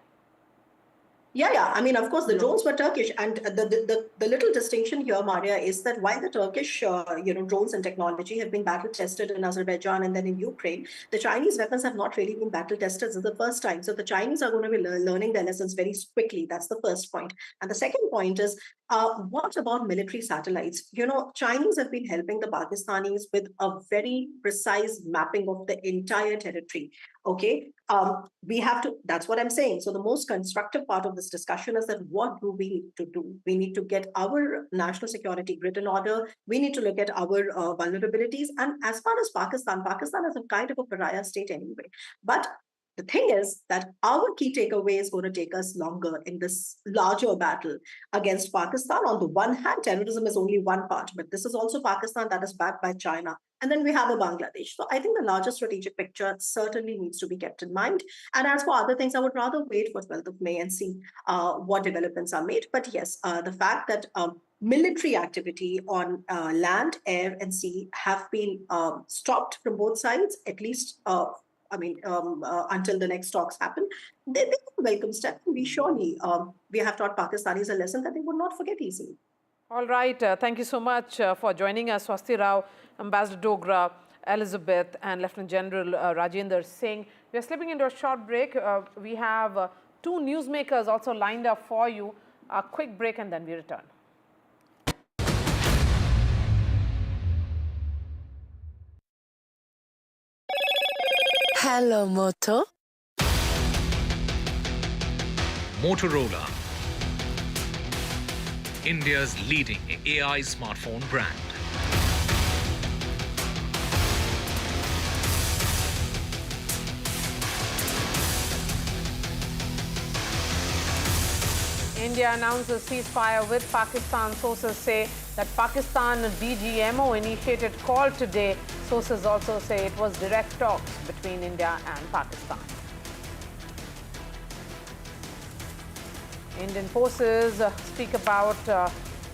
Yeah. I mean, of course, the drones were Turkish, and the little distinction here, Maria, is that while the Turkish, drones and technology have been battle tested in Azerbaijan and then in Ukraine, the Chinese weapons have not really been battle tested. This is the first time. So the Chinese are going to be learning their lessons very quickly. That's the first point. And the second point is, what about military satellites? Chinese have been helping the Pakistanis with a very precise mapping of the entire territory. Okay, we have to, that's what I'm saying. So the most constructive part of this discussion is that what do we need to do? We need to get our national security grid in order. We need to look at our vulnerabilities. And as far as Pakistan is a kind of a pariah state anyway. But the thing is that our key takeaway is going to take us longer in this larger battle against Pakistan. On the one hand, terrorism is only one part, but this is also Pakistan that is backed by China. And then we have a Bangladesh. So I think the larger strategic picture certainly needs to be kept in mind. And as for other things, I would rather wait for 12th of May and see what developments are made. But yes, the fact that military activity on land, air, and sea have been stopped from both sides, at least until the next talks happen, they are a welcome step. We surely, we have taught Pakistanis a lesson that they would not forget easily. All right. Thank you so much for joining us, Swasti Rao, Ambassador Dogra, Elizabeth, and Lieutenant General Rajendra Singh. We are slipping into a short break. We have two newsmakers also lined up for you. A quick break and then we return. Hello, Moto. Motorola, India's leading AI smartphone brand. India announces ceasefire with Pakistan. Sources say that Pakistan DGMO initiated call today. Sources also say it was direct talks between India and Pakistan. Indian forces speak about the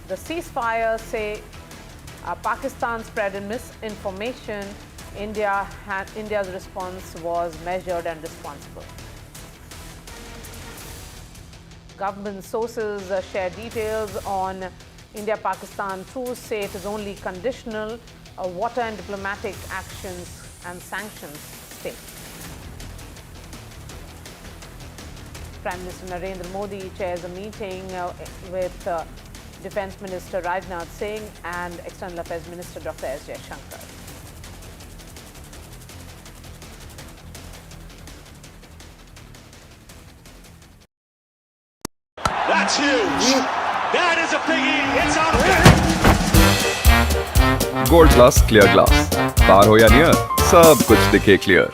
ceasefire, say Pakistan spread misinformation. India's response was measured and responsible. Government sources share details on India-Pakistan truce, say it is only conditional. Water and diplomatic actions and sanctions stay. Prime Minister Narendra Modi chairs a meeting with Defence Minister Rajnath Singh and External Affairs Minister Dr. S. Jaishankar. That's huge. That is a biggie. It's out of it. Gold Plus Clear Glass. Far ho ya near, sab kuch dikhe clear.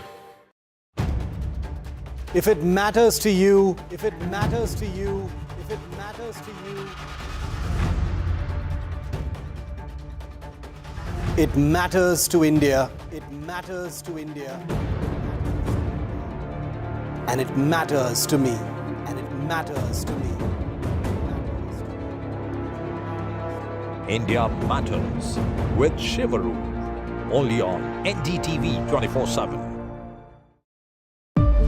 If it matters to you, if it matters to you, if it matters to you, it matters to India. It matters to India. And it matters to me. And it matters to me. India Matters with Shivaru. Only on NDTV 24/7.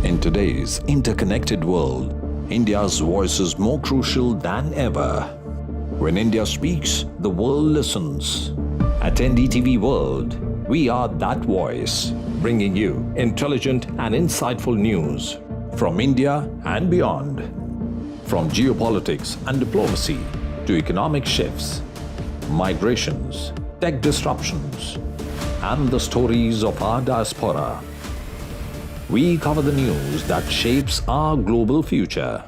In today's interconnected world, India's voice is more crucial than ever. When India speaks, the world listens. At NDTV World, we are that voice, bringing you intelligent and insightful news from India and beyond. From geopolitics and diplomacy to economic shifts, migrations, tech disruptions, and the stories of our diaspora. We cover the news that shapes our global future.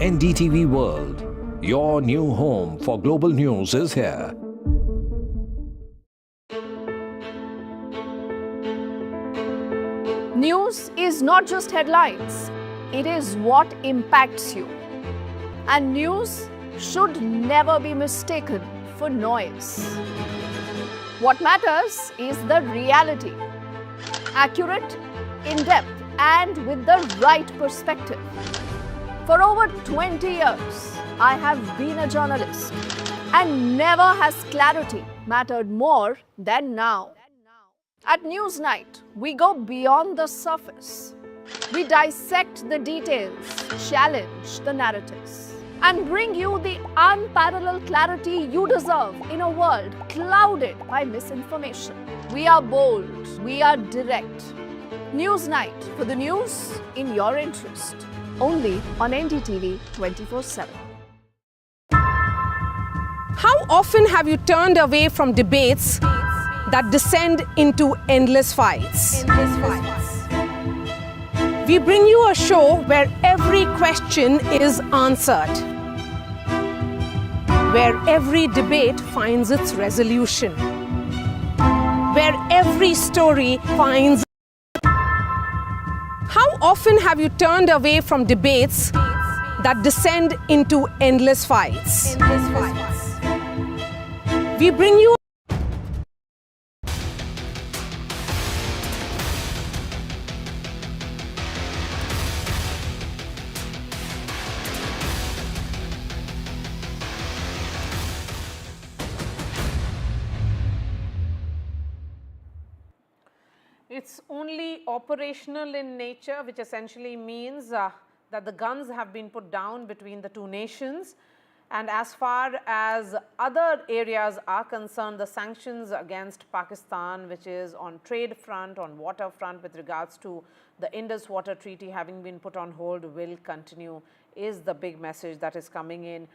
NDTV World, your new home for global news, is here. News is not just headlines, it is what impacts you. And news should never be mistaken for noise. What matters is the reality. Accurate, in-depth, and with the right perspective. For over 20 years, I have been a journalist, and never has clarity mattered more than now. At Newsnight, we go beyond the surface. We dissect the details, challenge the narratives, and bring you the unparalleled clarity you deserve in a world clouded by misinformation. We are bold, we are direct. Newsnight, for the news in your interest. Only on NDTV 24/7. How often have you turned away from debates that descend into endless fights? We bring you a show where every question is answered, where every debate finds its resolution, where every story finds. How often have you turned away from debates that descend into endless fights? We bring you. It's only operational in nature, which essentially means that the guns have been put down between the two nations. And as far as other areas are concerned, the sanctions against Pakistan, which is on trade front, on water front with regards to the Indus Water Treaty having been put on hold, will continue, is the big message that is coming in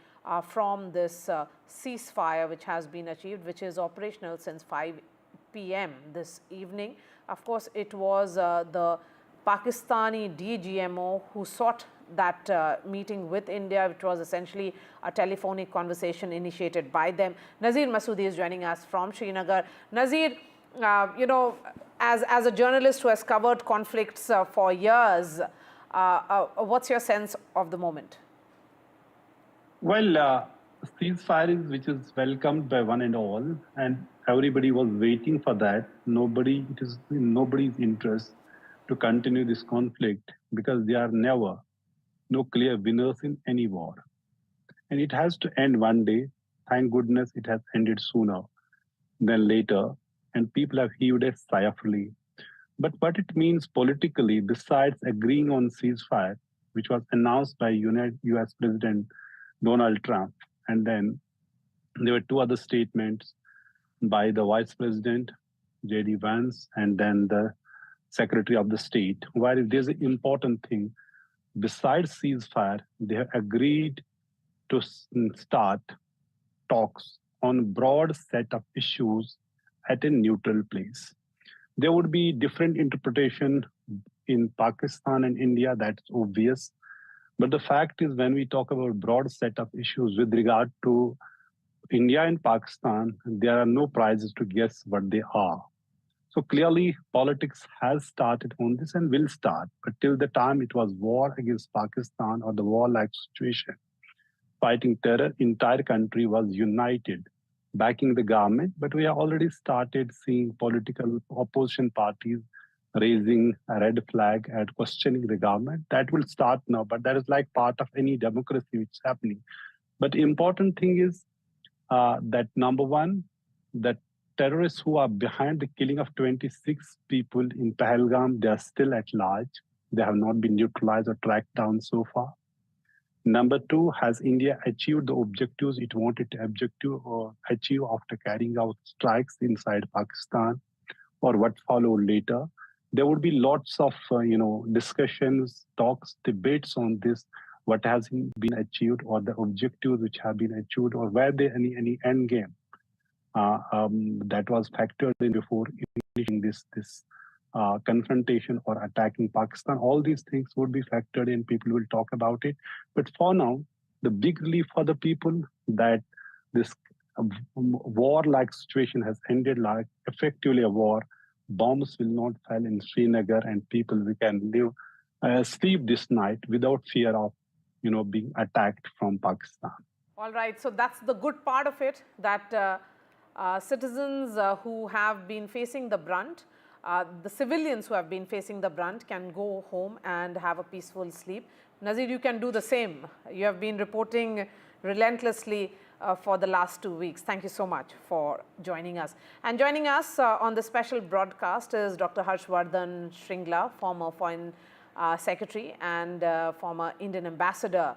from this ceasefire which has been achieved, which is operational since 5 p.m. this evening. Of course, it was the Pakistani DGMO who sought that meeting with India, which was essentially a telephonic conversation initiated by them. Nazir Masoodi is joining us from Srinagar. Nazir, you know, as a journalist who has covered conflicts for years, what's your sense of the moment? Well, ceasefire which is welcomed by one and all, and everybody was waiting for that. It is in nobody's interest to continue this conflict because there are never no clear winners in any war. And it has to end one day. Thank goodness it has ended sooner than later, and people have heaved a sigh of relief. But what it means politically, besides agreeing on ceasefire, which was announced by US President Donald Trump, and then there were two other statements by the Vice President, J.D. Vance, and then the Secretary of the State, where there's an important thing. Besides ceasefire, they have agreed to start talks on a broad set of issues at a neutral place. There would be different interpretation in Pakistan and India, that's obvious. But the fact is, when we talk about broad set of issues with regard to India and Pakistan, there are no prizes to guess what they are. So clearly, politics has started on this and will start. But till the time it was war against Pakistan or the war-like situation, fighting terror, entire country was united, backing the government. But we have already started seeing political opposition parties raising a red flag and questioning the government. That will start now, but that is like part of any democracy which is happening. But the important thing is that number one, that terrorists who are behind the killing of 26 people in Pahalgam, they are still at large. They have not been neutralized or tracked down so far. Number two, has India achieved the objectives it wanted to achieve after carrying out strikes inside Pakistan, or what followed later? There would be lots of discussions, talks, debates on this, what has been achieved, or the objectives which have been achieved, or were there any end game that was factored in before initiating this confrontation or attacking Pakistan. All these things would be factored in. People will talk about it. But for now, the big relief for the people that this war-like situation has ended, like effectively a war. Bombs will not fall in Srinagar, and people we can live, sleep this night without fear of, being attacked from Pakistan. All right. So that's the good part of it, that citizens who have been facing the brunt, the civilians who have been facing the brunt can go home and have a peaceful sleep. Nazir, you can do the same. You have been reporting relentlessly for the last 2 weeks. Thank you so much for joining us. And joining us on the special broadcast is Dr. Harshvardhan Shringla, former Foreign Secretary and former Indian ambassador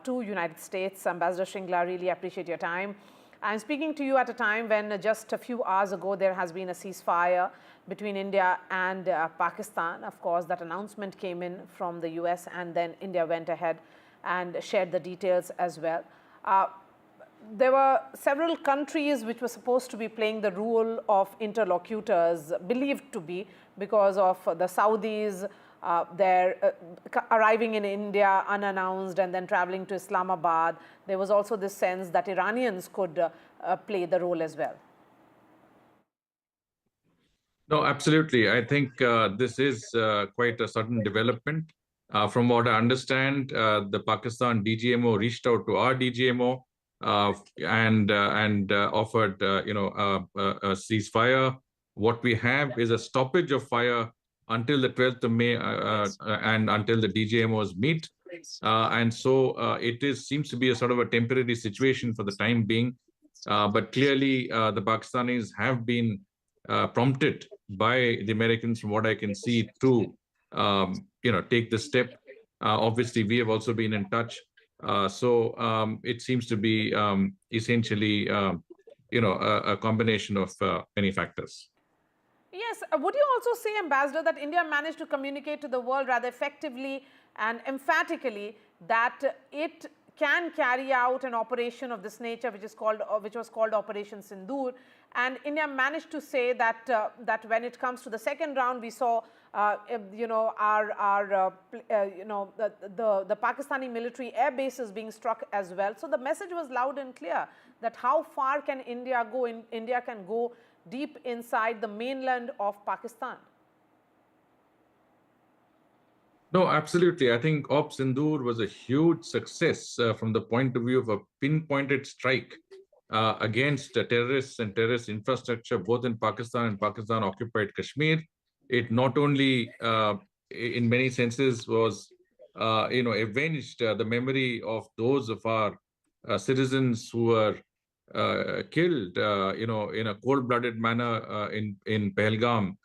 to United States. Ambassador Shringla, really appreciate your time. I'm speaking to you at a time when just a few hours ago there has been a ceasefire between India and Pakistan. Of course, that announcement came in from the US, and then India went ahead and shared the details as well. There were several countries which were supposed to be playing the role of interlocutors, believed to be, because of the Saudis arriving in India unannounced and then traveling to Islamabad. There was also this sense that Iranians could play the role as well. No, absolutely. I think this is quite a sudden development. From what I understand, the Pakistan DGMO reached out to our DGMO and offered, a ceasefire. What we have is a stoppage of fire until the 12th of May and until the DGMOs meet. And so it seems to be a sort of a temporary situation for the time being. But clearly, the Pakistanis have been prompted by the Americans, from what I can see, to take this step. Obviously, we have also been in touch. So it seems to be essentially, a combination of many factors. Yes. Would you also say, Ambassador, that India managed to communicate to the world rather effectively and emphatically that it can carry out an operation of this nature, which was called Operation Sindoor, and India managed to say that that when it comes to the second round, we saw the Pakistani military air bases being struck as well. So the message was loud and clear that how far can India go? India can go deep inside the mainland of Pakistan. No, absolutely. I think Op Sindoor was a huge success from the point of view of a pinpointed strike against terrorists and terrorist infrastructure, both in Pakistan and Pakistan-occupied Kashmir. It not only, in many senses, was, avenged the memory of those of our citizens who were killed, in a cold-blooded manner in Pahalgam,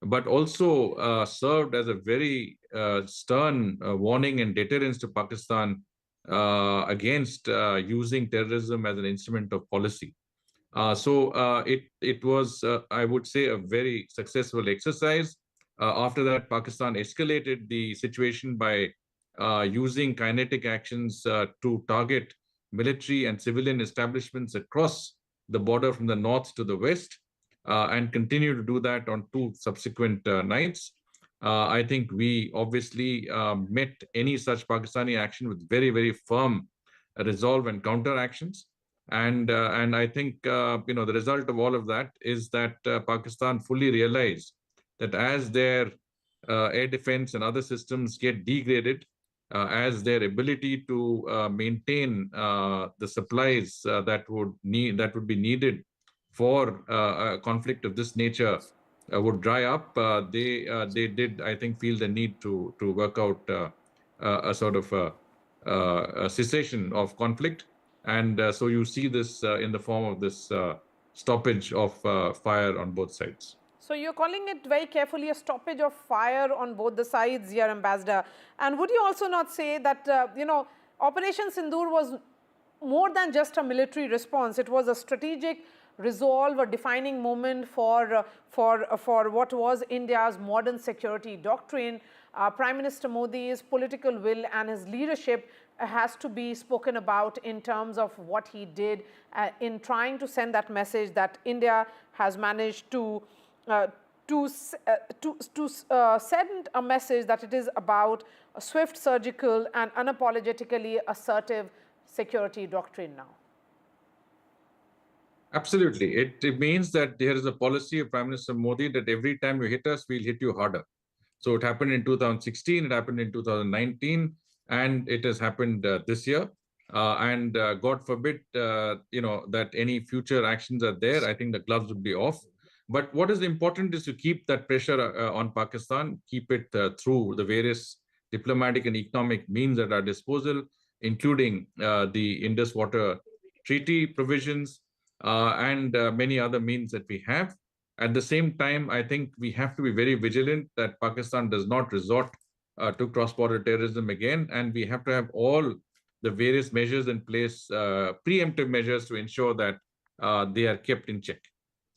but also served as a very stern warning and deterrence to Pakistan against using terrorism as an instrument of policy. So it was, I would say, a very successful exercise. After that, Pakistan escalated the situation by using kinetic actions to target military and civilian establishments across the border from the north to the west, and continue to do that on 2 subsequent nights. I think we obviously met any such Pakistani action with very, very firm resolve and counter actions. And I think the result of all of that is that Pakistan fully realized that as their air defense and other systems get degraded, as their ability to maintain the supplies that would be needed for a conflict of this nature would dry up, they did, I think, feel the need to work out a sort of a cessation of conflict. And so you see this in the form of this stoppage of fire on both sides. So you're calling it very carefully a stoppage of fire on both the sides here, Ambassador. And would you also not say that, Operation Sindoor was more than just a military response? It was a strategic resolve, a defining moment for what was India's modern security doctrine. Prime Minister Modi's political will and his leadership has to be spoken about in terms of what he did in trying to send that message that India has managed to send a message that it is about a swift, surgical and unapologetically assertive security doctrine now. Absolutely. It means that there is a policy of Prime Minister Modi that every time you hit us, we'll hit you harder. So it happened in 2016, it happened in 2019, and it has happened this year. And God forbid, that any future actions are there. I think the gloves would be off. But what is important is to keep that pressure on Pakistan, keep it through the various diplomatic and economic means at our disposal, including the Indus Water Treaty provisions and many other means that we have. At the same time, I think we have to be very vigilant that Pakistan does not resort to cross-border terrorism again, and we have to have all the various measures in place, preemptive measures to ensure that they are kept in check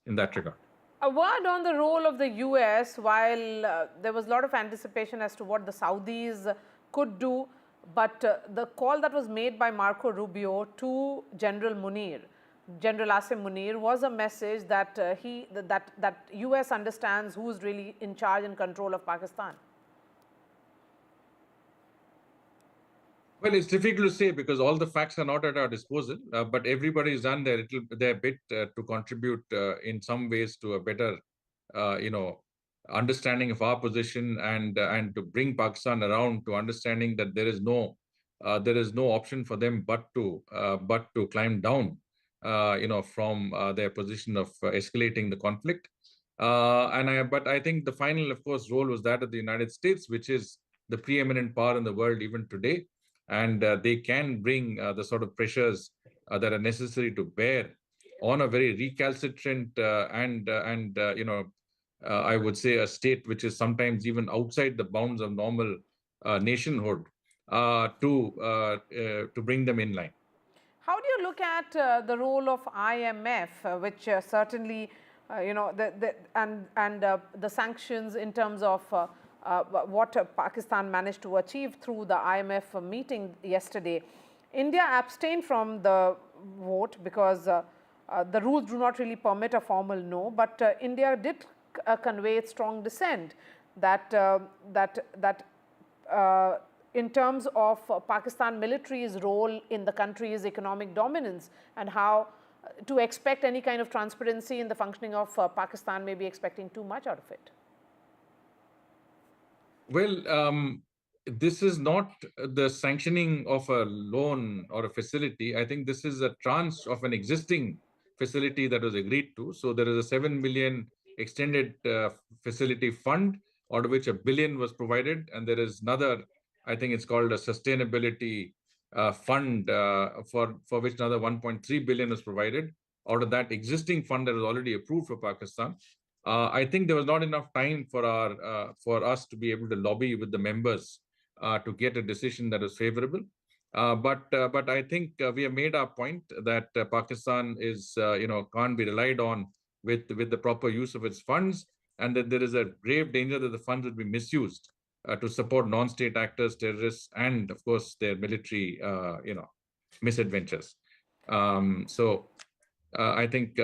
in that regard. A word on the role of the US. While there was a lot of anticipation as to what the Saudis could do, but the call that was made by Marco Rubio to General Asim Munir, was a message that that US understands who is really in charge and control of Pakistan. Well, it's difficult to say because all the facts are not at our disposal, but everybody has done their bit to contribute in some ways to a better, understanding of our position and to bring Pakistan around to understanding that there is no option for them but to climb down, from their position of escalating the conflict. But I think the final, of course, role was that of the United States, which is the preeminent power in the world even today. And they can bring the sort of pressures that are necessary to bear on a very recalcitrant I would say a state which is sometimes even outside the bounds of normal nationhood, to bring them in line. How do you look at the role of IMF, which certainly, the sanctions in terms of what Pakistan managed to achieve through the IMF meeting yesterday? India abstained from the vote because the rules do not really permit a formal no, but India did convey its strong dissent that in terms of Pakistan military's role in the country's economic dominance and how to expect any kind of transparency in the functioning of Pakistan may be expecting too much out of it. Well, this is not the sanctioning of a loan or a facility. I think this is a tranche of an existing facility that was agreed to. So there is a 7 billion extended facility fund, out of which $1 billion was provided. And there is another, I think it's called a sustainability fund for which another 1.3 billion was provided out of that existing fund that was already approved for Pakistan. I think there was not enough time for us to be able to lobby with the members to get a decision that was favorable. But I think we have made our point that Pakistan is can't be relied on with the proper use of its funds, and that there is a grave danger that the funds would be misused to support non-state actors, terrorists, and of course their military misadventures. I think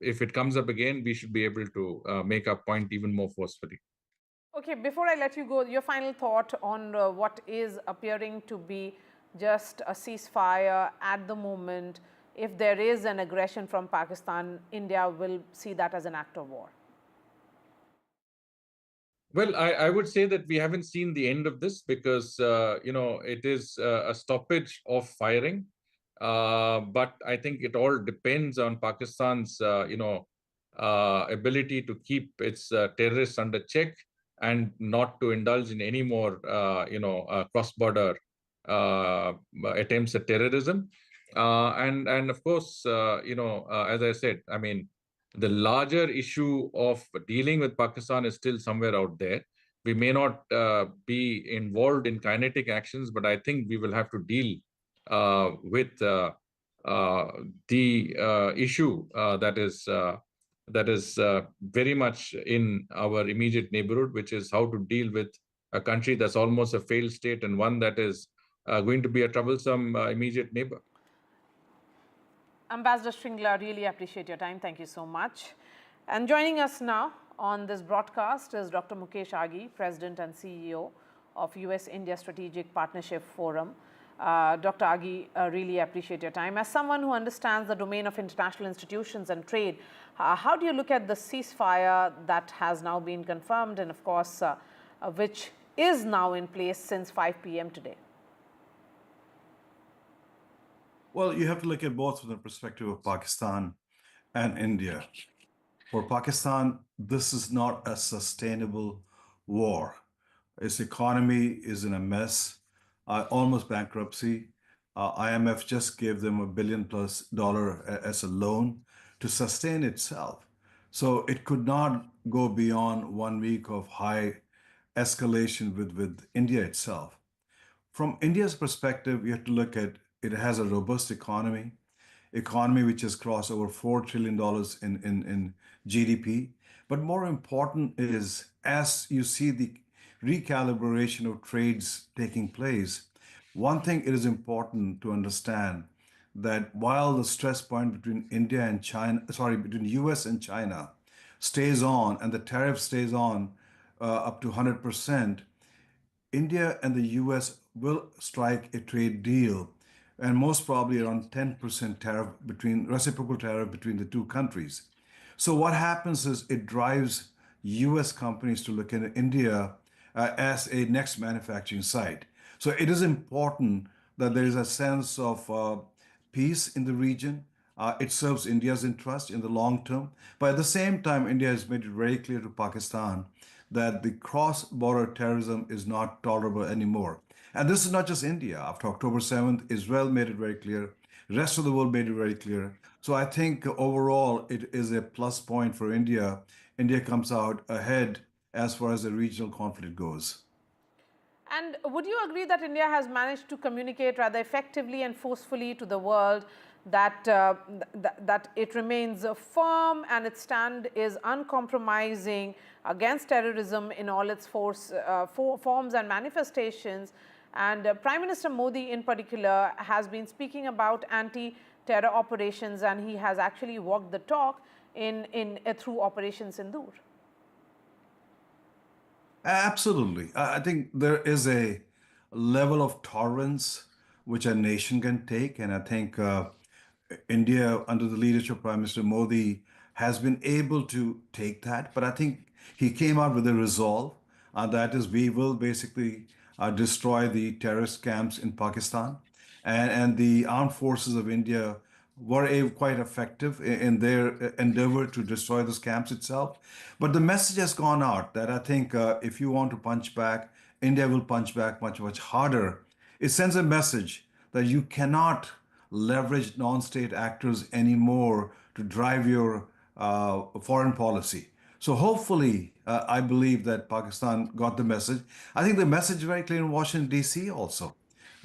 if it comes up again, we should be able to make our point even more forcefully. Okay, before I let you go, your final thought on what is appearing to be just a ceasefire at the moment. If there is an aggression from Pakistan, India will see that as an act of war. Well, I would say that we haven't seen the end of this because, it is a stoppage of firing. But I think it all depends on Pakistan's, ability to keep its terrorists under check and not to indulge in any more, cross-border attempts at terrorism. And of course, as I said, I mean, the larger issue of dealing with Pakistan is still somewhere out there. We may not be involved in kinetic actions, but I think we will have to deal with the issue that is very much in our immediate neighborhood, which is how to deal with a country that's almost a failed state and one that is going to be a troublesome immediate neighbor. Ambassador Shringla, really appreciate your time. Thank you so much. And joining us now on this broadcast is Dr. Mukesh Aghi, President and CEO of US-India Strategic Partnership Forum. Dr. Aghi, really appreciate your time. As someone who understands the domain of international institutions and trade, how do you look at the ceasefire that has now been confirmed and, of course, which is now in place since 5 p.m. today? Well, you have to look at both from the perspective of Pakistan and India. For Pakistan, this is not a sustainable war. Its economy is in a mess, almost bankruptcy. IMF just gave them $1 billion+ as a loan to sustain itself. So it could not go beyond 1 week of high escalation with India itself. From India's perspective, you have to look at it has a robust economy which has crossed over $4 trillion in GDP. But more important is, as you see the recalibration of trades taking place, one thing it is important to understand that while the stress point between India and China, sorry, between US and China stays on and the tariff stays on up to 100%, India and the US will strike a trade deal and most probably around 10% tariff between reciprocal tariff between the two countries. So what happens is it drives US companies to look at India as a next manufacturing site. So it is important that there is a sense of peace in the region. It serves India's interest in the long term. But at the same time, India has made it very clear to Pakistan that the cross-border terrorism is not tolerable anymore. And this is not just India. After October 7th, Israel made it very clear. The rest of the world made it very clear. So I think overall, it is a plus point for India. India comes out ahead as far as the regional conflict goes. And would you agree that India has managed to communicate rather effectively and forcefully to the world that, that it remains firm and its stand is uncompromising against terrorism in all its forms and manifestations? And Prime Minister Modi in particular has been speaking about anti-terror operations, and he has actually walked the talk through Operation Sindoor. Absolutely. I think there is a level of tolerance which a nation can take. And I think India, under the leadership of Prime Minister Modi, has been able to take that. But I think he came out with a resolve, that is, we will basically destroy the terrorist camps in Pakistan. And the armed forces of India were quite effective in their endeavor to destroy those camps itself. But the message has gone out that I think if you want to punch back, India will punch back much, much harder. It sends a message that you cannot leverage non-state actors anymore to drive your foreign policy. So hopefully, I believe that Pakistan got the message. I think the message is very clear in Washington, D.C. also.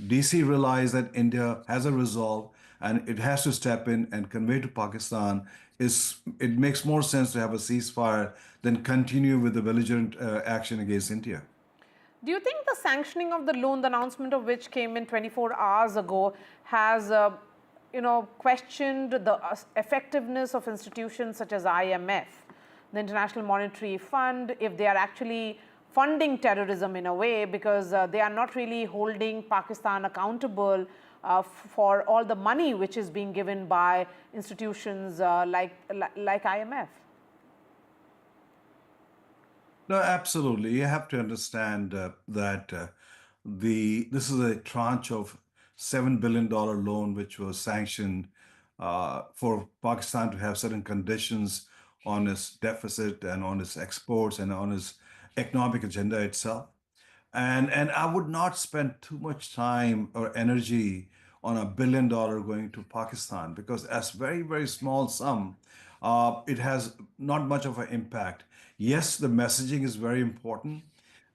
D.C. realized that India has a resolve and it has to step in and convey to Pakistan it makes more sense to have a ceasefire than continue with the belligerent action against India. Do you think the sanctioning of the loan, the announcement of which came in 24 hours ago, has questioned the effectiveness of institutions such as IMF, the International Monetary Fund, if they are actually funding terrorism in a way, because they are not really holding Pakistan accountable for all the money which is being given by institutions like IMF? No, absolutely. You have to understand that this is a tranche of $7 billion loan which was sanctioned for Pakistan to have certain conditions on its deficit and on its exports and on its economic agenda itself. And I would not spend too much time or energy on $1 billion going to Pakistan, because as very, very small sum, it has not much of an impact. Yes, the messaging is very important.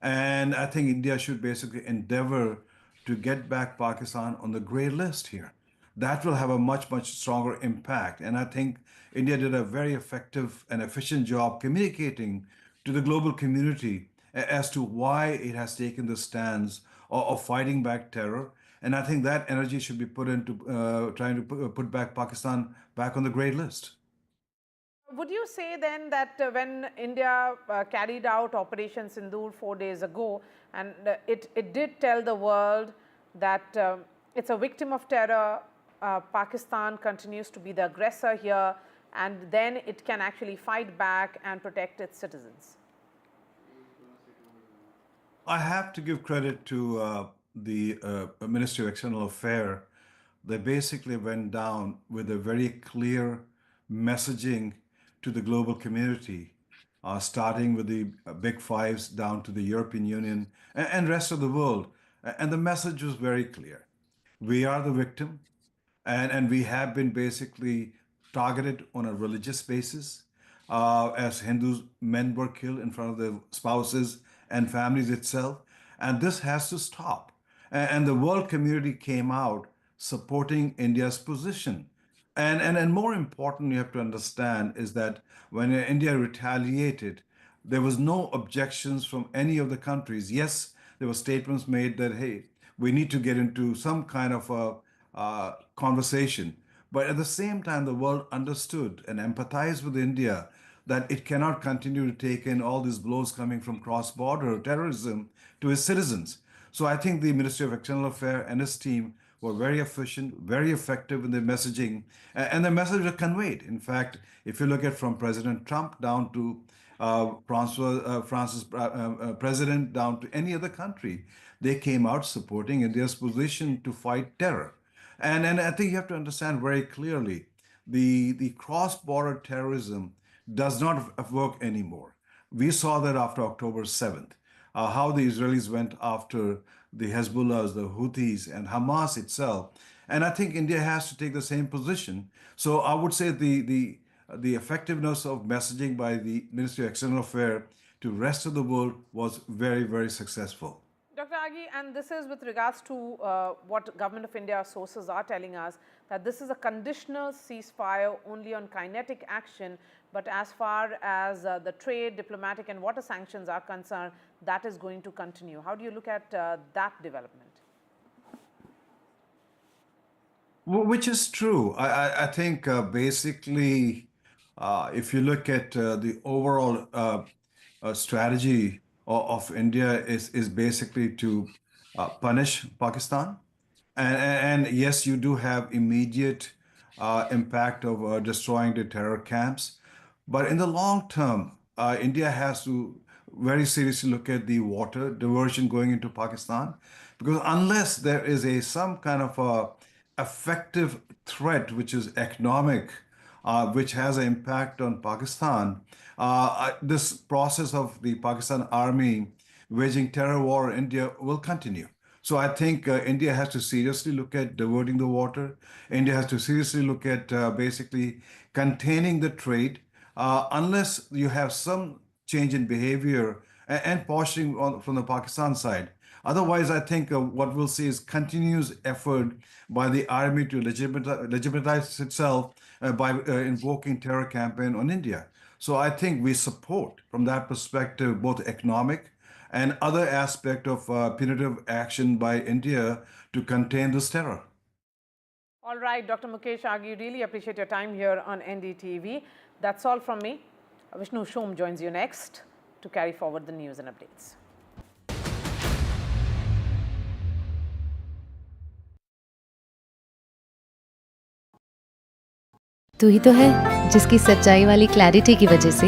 And I think India should basically endeavor to get back Pakistan on the gray list here. That will have a much, much stronger impact. And I think India did a very effective and efficient job communicating to the global community as to why it has taken the stance of fighting back terror. And I think that energy should be put into trying to put back Pakistan back on the gray list. Would you say then that when India carried out Operation Sindoor 4 days ago, and it did tell the world that it's a victim of terror, Pakistan continues to be the aggressor here, and then it can actually fight back and protect its citizens? I have to give credit to the Ministry of External Affairs. They basically went down with a very clear messaging to the global community, starting with the big fives down to the European Union and rest of the world. And the message was very clear. We are the victim, and we have been basically targeted on a religious basis. As Hindus, men were killed in front of their spouses and families itself. And this has to stop. And the world community came out supporting India's position. And more important, you have to understand is that when India retaliated, there was no objections from any of the countries. Yes, there were statements made that, hey, we need to get into some kind of a conversation. But at the same time, the world understood and empathized with India that it cannot continue to take in all these blows coming from cross-border terrorism to its citizens. So I think the Ministry of External Affairs and its team were very efficient, very effective in their messaging, and the message was conveyed. In fact, if you look at from President Trump down to France's president, down to any other country, they came out supporting India's position to fight terror. And I think you have to understand very clearly, the cross-border terrorism does not work anymore. We saw that after October 7th, how the Israelis went after the Hezbollahs, the Houthis, and Hamas itself. And I think India has to take the same position. So I would say the effectiveness of messaging by the Ministry of External Affairs to the rest of the world was very, very successful. Dr. Agi, and this is with regards to what Government of India sources are telling us, that this is a conditional ceasefire only on kinetic action, but as far as the trade, diplomatic and water sanctions are concerned, that is going to continue. How do you look at that development? Which is true. I think basically, if you look at the overall strategy of India is basically to punish Pakistan. And yes, you do have immediate impact of destroying the terror camps. But in the long term, India has to very seriously look at the water diversion going into Pakistan, because unless there is some kind of a effective threat, which is economic, which has an impact on Pakistan, this process of the Pakistan army waging terror war in India will continue. So I think India has to seriously look at diverting the water. India has to seriously look at basically containing the trade, unless you have some change in behavior and posturing from the Pakistan side. Otherwise, I think what we'll see is continuous effort by the army to legitimize itself by invoking terror campaign on India. So I think we support, from that perspective, both economic and other aspect of punitive action by India to contain this terror. All right, Dr. Mukesh Agi, really appreciate your time here on NDTV. That's all from me. Vishnu Shom joins you next to carry forward the news and updates. तू ही तो है जिसकी सच्चाई वाली clarity की वजह से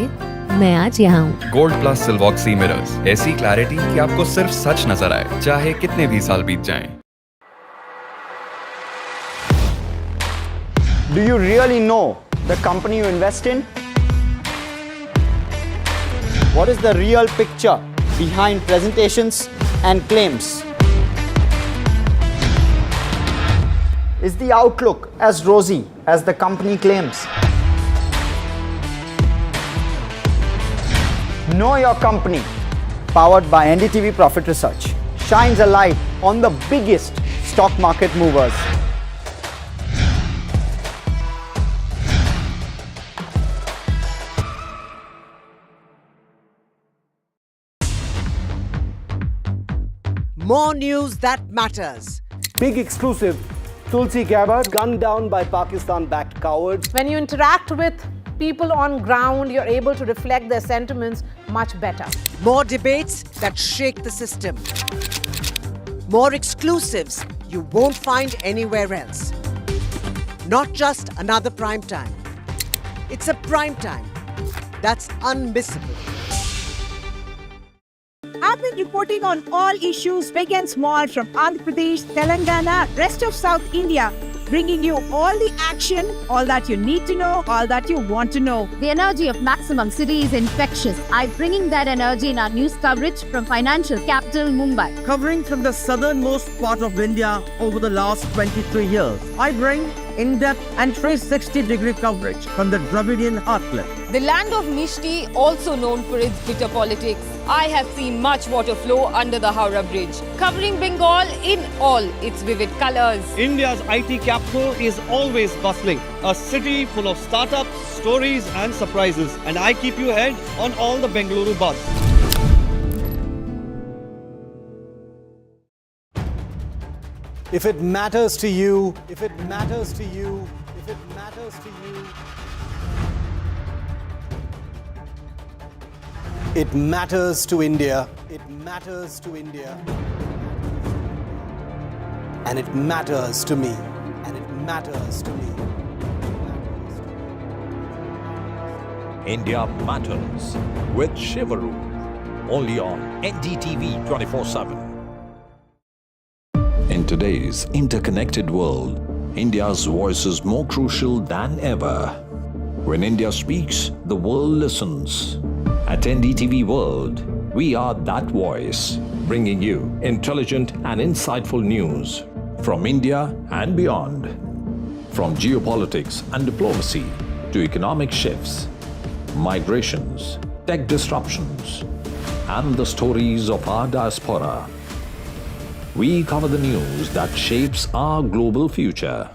मैं आज यहाँ हूँ। गोल्ड प्लस सिल्वॉक्सी मिरर्स, ऐसी क्लैरिटी कि आपको सिर्फ सच नजर आए, चाहे कितने भी साल बीत जाएं। Do you really know the company you invest in? What is the real picture behind presentations and claims? Is the outlook as rosy as the company claims? Know Your Company, powered by NDTV Profit Research, shines a light on the biggest stock market movers. More news that matters. Big exclusive. Tulsi Gabbard gunned down by Pakistan-backed cowards. When you interact with people on ground, you're able to reflect their sentiments much better. More debates that shake the system. More exclusives you won't find anywhere else. Not just another prime time. It's a prime time that's unmissable. I've been reporting on all issues big and small from Andhra Pradesh, Telangana, rest of South India, bringing you all the action, all that you need to know, all that you want to know. The energy of Maximum City is infectious. I'm bringing that energy in our news coverage from financial capital Mumbai. Covering from the southernmost part of India over the last 23 years, I bring in-depth and 360-degree coverage from the Dravidian heartland. The land of Mishti, also known for its bitter politics. I have seen much water flow under the Howrah Bridge, covering Bengal in all its vivid colors. India's IT capital is always bustling, a city full of startups, stories and surprises. And I keep you ahead on all the Bengaluru buzz. If it matters to you, if it matters to you, if it matters to you, it matters to India. It matters to India. And it matters to me. And it matters to me. India Matters with Shivaru. Only on NDTV 24/7. In today's interconnected world, India's voice is more crucial than ever. When India speaks, the world listens. At NDTV World, we are that voice, bringing you intelligent and insightful news from India and beyond. From geopolitics and diplomacy to economic shifts, migrations, tech disruptions, and the stories of our diaspora. We cover the news that shapes our global future.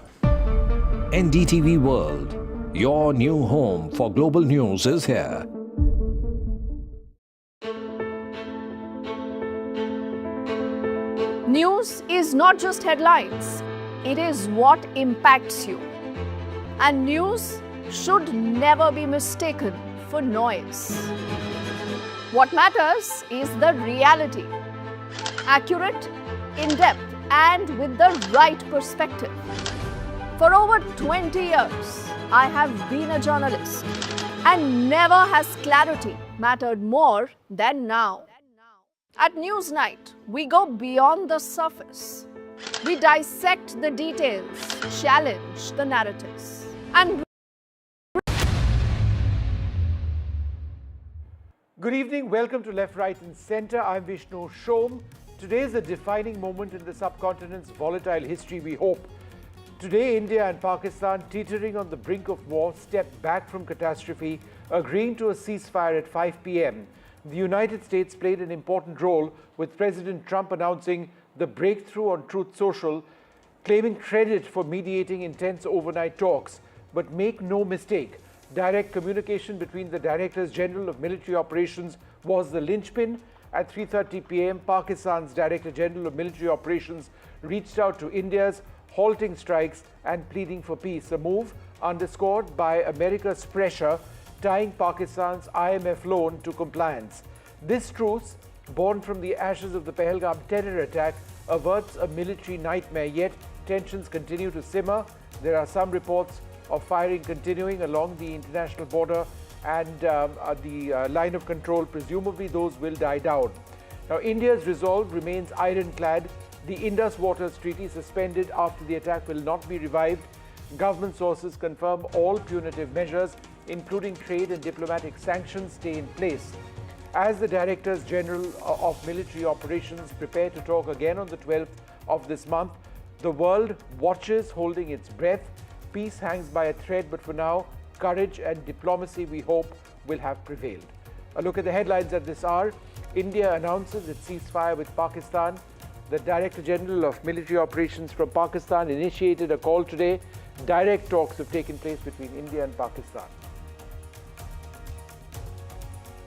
NDTV World, your new home for global news, is here. News is not just headlines, it is what impacts you. And news should never be mistaken for noise. What matters is the reality. Accurate, in-depth, and with the right perspective. For over 20 years, I have been a journalist, and never has clarity mattered more than now. At Newsnight, we go beyond the surface. We dissect the details, challenge the narratives, and Good evening, welcome to Left, Right and Centre. I'm Vishnu Shom. Today is a defining moment in the subcontinent's volatile history, we hope. Today, India and Pakistan, teetering on the brink of war, stepped back from catastrophe, agreeing to a ceasefire at 5 p.m. The United States played an important role, with President Trump announcing the breakthrough on Truth Social, claiming credit for mediating intense overnight talks. But make no mistake, direct communication between the Directors General of Military Operations was the linchpin. At 3:30 p.m., Pakistan's Director General of Military Operations reached out to India's, halting strikes and pleading for peace, a move underscored by America's pressure, tying Pakistan's IMF loan to compliance. This truce, born from the ashes of the Pahalgam terror attack, averts a military nightmare, yet tensions continue to simmer. There are some reports of firing continuing along the international border and the line of control. Presumably those will die down. Now, India's resolve remains ironclad. The Indus Waters Treaty, suspended after the attack, will not be revived. Government sources confirm all punitive measures, including trade and diplomatic sanctions, stay in place. As the Directors General of Military Operations prepare to talk again on the 12th of this month, the world watches, holding its breath. Peace hangs by a thread, but for now, courage and diplomacy, we hope, will have prevailed. A look at the headlines at this hour. India announces its ceasefire with Pakistan. The Director General of Military Operations from Pakistan initiated a call today. Direct talks have taken place between India and Pakistan.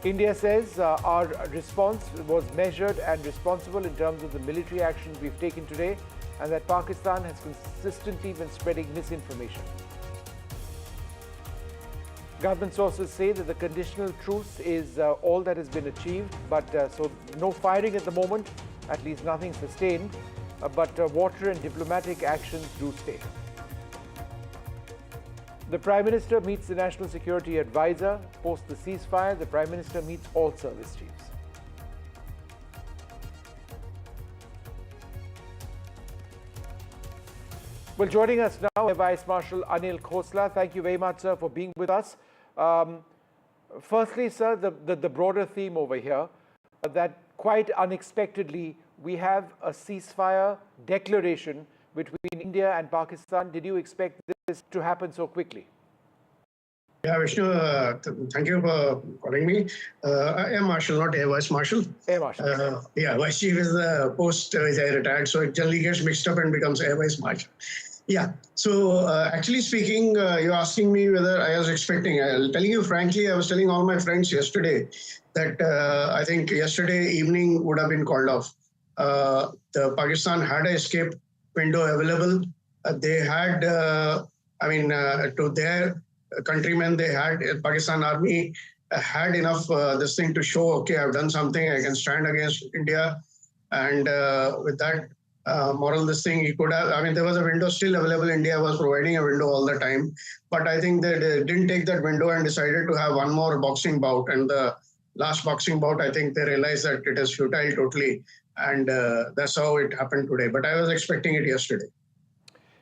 India says our response was measured and responsible in terms of the military actions we've taken today, and that Pakistan has consistently been spreading misinformation. Government sources say that the conditional truce is all that has been achieved, but so no firing at the moment, at least nothing sustained, but water and diplomatic actions do stay. The Prime Minister meets the National Security Advisor. Post the ceasefire, the Prime Minister meets all service chiefs. Well, joining us now, Vice Marshal Anil Khosla. Thank you very much, sir, for being with us. Firstly, sir, the broader theme over here, that quite unexpectedly, we have a ceasefire declaration between India and Pakistan. Did you expect this to happen so quickly? Yeah, Vishnu, thank you for calling me. I am Marshal, not Air Vice Marshal. Air Marshal. Yeah, Vice Chief is the post which I retired, so it generally gets mixed up and becomes Air Vice Marshal. Yeah, so actually speaking, you're asking me whether I was expecting. I'll tell you frankly, I was telling all my friends yesterday that I think yesterday evening would have been called off. The Pakistan had an escape window available. They had, to their countrymen, they had Pakistan army had enough this thing to show, okay, I've done something, I can stand against India. And with that moral this thing, he could have, there was a window still available. India was providing a window all the time. But I think they didn't take that window and decided to have one more boxing bout. And the last boxing bout, I think they realized that it is futile totally. And that's how it happened today. But I was expecting it yesterday.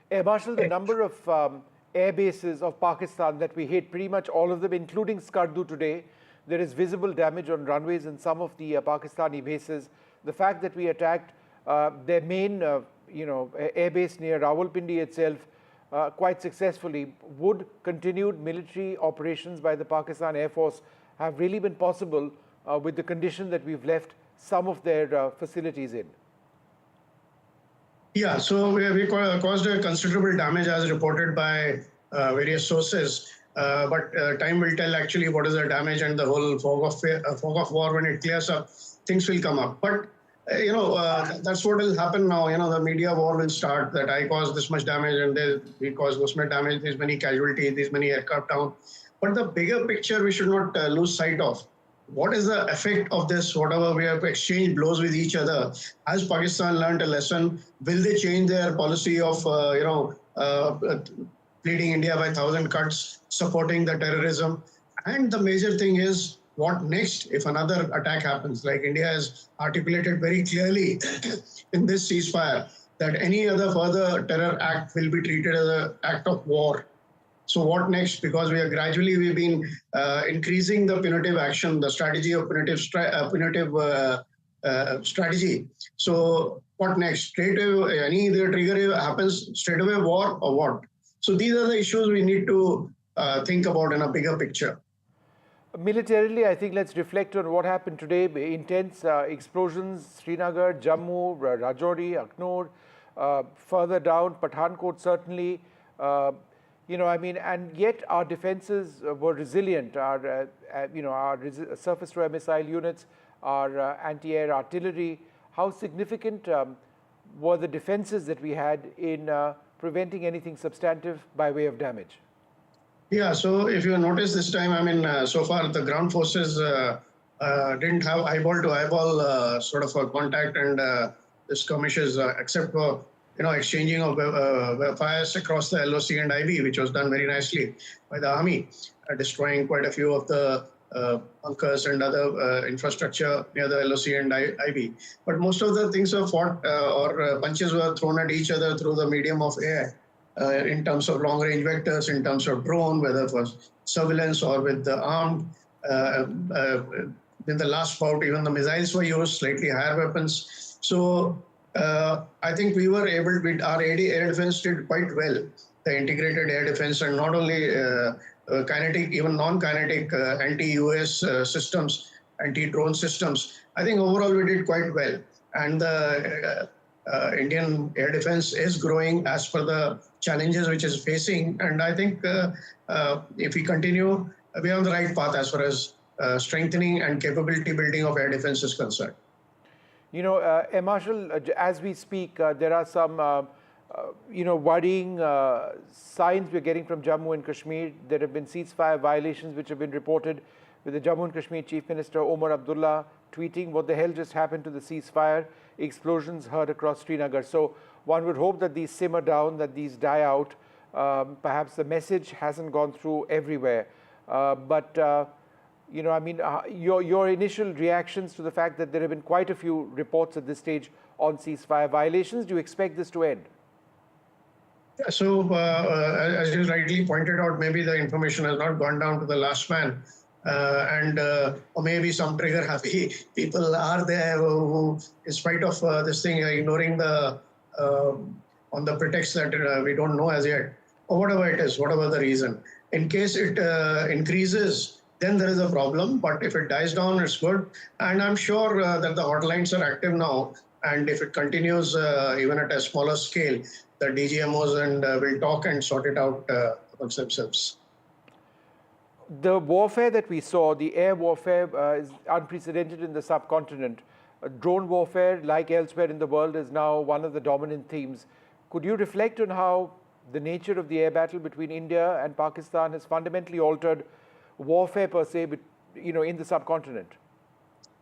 Air Marshal, the number of air bases of Pakistan that we hit, pretty much all of them, including Skardu today. There is visible damage on runways in some of the Pakistani bases. The fact that we attacked their main air base near Rawalpindi itself quite successfully, would continued military operations by the Pakistan Air Force have really been possible with the condition that we've left some of their facilities in? Yeah, so we caused a considerable damage as reported by various sources. But time will tell actually what is the damage, and the whole fog of war, when it clears up, things will come up. But that's what will happen now. The media war will start, that I caused this much damage and we caused this much damage, these many casualties, these many aircraft down. But the bigger picture we should not lose sight of. What is the effect of this, whatever we have exchanged blows with each other? Has Pakistan learned a lesson? Will they change their policy of, pleading India by 1,000 cuts, supporting the terrorism? And the major thing is, what next if another attack happens? Like India has articulated very clearly in this ceasefire that any other further terror act will be treated as an act of war. So what next? Because we've been increasing the punitive action, the strategy of punitive strategy. So what next? Straight away, any the trigger happens, straight away war or what? So these are the issues we need to think about in a bigger picture. Militarily, I think let's reflect on what happened today. Intense explosions, Srinagar, Jammu, Rajouri, Aknur, further down, Pathankot certainly. And yet our defenses were resilient. Our surface-to-air missile units, our anti-air artillery. How significant were the defenses that we had in preventing anything substantive by way of damage? Yeah, so if you notice this time, so far the ground forces didn't have eyeball-to-eyeball sort of a contact and skirmishes, except for exchanging of fires across the LOC and IB, which was done very nicely by the army, destroying quite a few of the bunkers and other infrastructure near the LOC and IB. But most of the things were fought or punches were thrown at each other through the medium of air, in terms of long-range vectors, in terms of drone, whether for surveillance or with the armed. In the last bout, even the missiles were used, slightly higher weapons. So I think we were able, with our air defense did quite well, the integrated air defense, and not only kinetic, even non-kinetic anti-US systems, anti-drone systems. I think overall we did quite well. And the Indian air defense is growing as per the challenges which is facing. And I think if we continue, we are on the right path as far as strengthening and capability building of air defense is concerned. Air Marshal, as we speak, there are some, worrying signs we're getting from Jammu and Kashmir. There have been ceasefire violations which have been reported, with the Jammu and Kashmir Chief Minister Omar Abdullah tweeting, what the hell just happened to the ceasefire? Explosions heard across Srinagar. So one would hope that these simmer down, that these die out. Perhaps the message hasn't gone through everywhere. Your initial reactions to the fact that there have been quite a few reports at this stage on ceasefire violations. Do you expect this to end? So, as you rightly pointed out, maybe the information has not gone down to the last man. Or maybe some trigger-happy people are there who, in spite of this thing, are ignoring the, on the pretext that we don't know as yet. or whatever it is, whatever the reason. In case it increases, then there is a problem. But if it dies down, it's good. And I'm sure that the hotlines are active now. And if it continues even at a smaller scale, the DGMOs and will talk and sort it out amongst themselves. The warfare that we saw, the air warfare, is unprecedented in the subcontinent. Drone warfare, like elsewhere in the world, is now one of the dominant themes. Could you reflect on how the nature of the air battle between India and Pakistan has fundamentally altered warfare per se, in the subcontinent?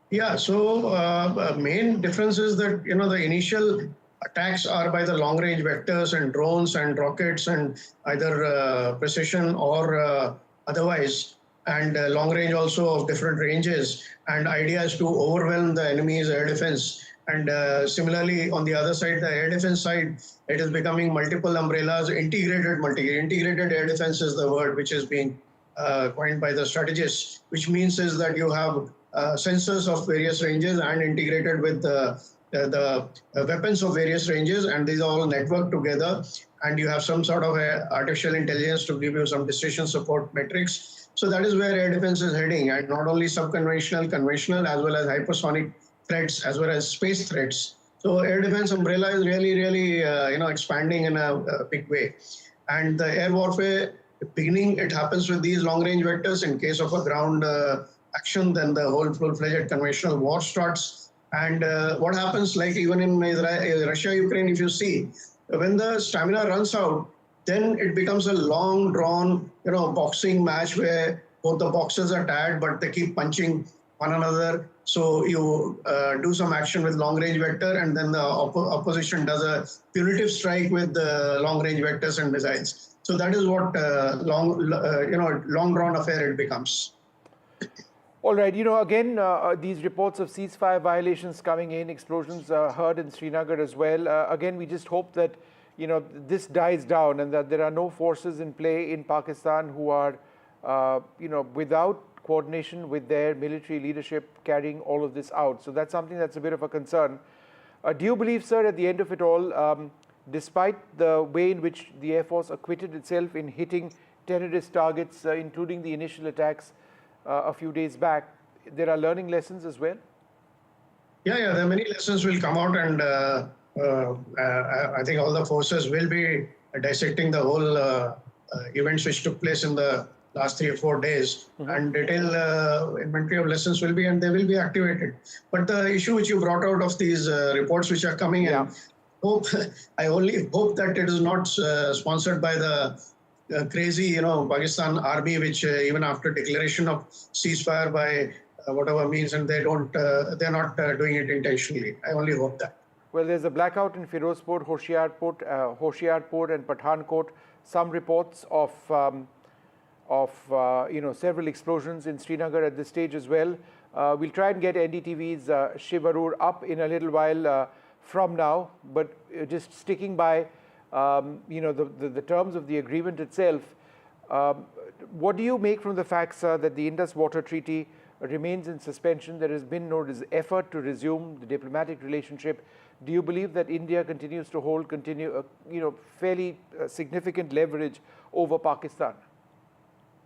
Yeah, so main difference is that, the initial attacks are by the long-range vectors and drones and rockets and either precision or otherwise, and long range also of different ranges. And idea is to overwhelm the enemy's air defense. And similarly, on the other side, the air defense side, it is becoming multiple umbrellas, integrated air defense is the word which is being coined by the strategists, which means is that you have sensors of various ranges and integrated with the weapons of various ranges, and these are all networked together, and you have some sort of artificial intelligence to give you some decision support metrics. So that is where air defense is heading, and not only subconventional, conventional, as well as hypersonic threats, as well as space threats. So air defense umbrella is really, expanding in a big way. And the air warfare, beginning, it happens with these long-range vectors. In case of a ground action, then the whole full-fledged conventional war starts. And what happens, like even in Russia-Ukraine, if you see, when the stamina runs out, then it becomes a long drawn, boxing match where both the boxers are tired, but they keep punching one another. So you do some action with long range vector, and then the opposition does a punitive strike with the long range vectors and missiles. So that is what long drawn affair it becomes. All right, again, these reports of ceasefire violations coming in, explosions heard in Srinagar as well. Again, we just hope that, this dies down and that there are no forces in play in Pakistan who are, without coordination with their military leadership carrying all of this out. So that's something that's a bit of a concern. Do you believe, sir, at the end of it all, despite the way in which the Air Force acquitted itself in hitting terrorist targets, including the initial attacks a few days back, there are learning lessons as well? Yeah, there are many lessons will come out, and I think all the forces will be dissecting the whole events which took place in the last 3 or 4 days, and detailed inventory of lessons will be, and they will be activated. But the issue which you brought out of these reports which are coming in, I only hope that it is not sponsored by the crazy, Pakistan army, which even after declaration of ceasefire by whatever means, and they're not doing it intentionally. I only hope that. Well, there's a blackout in Firozpur, Hoshiarpur and Pathankot. Some reports of several explosions in Srinagar at this stage as well. We'll try and get NDTV's Shiv Arur up in a little while from now, but just sticking by the terms of the agreement itself. What do you make from the fact, sir, that the Indus Water Treaty remains in suspension? There has been no effort to resume the diplomatic relationship. Do you believe that India continues to hold fairly significant leverage over Pakistan?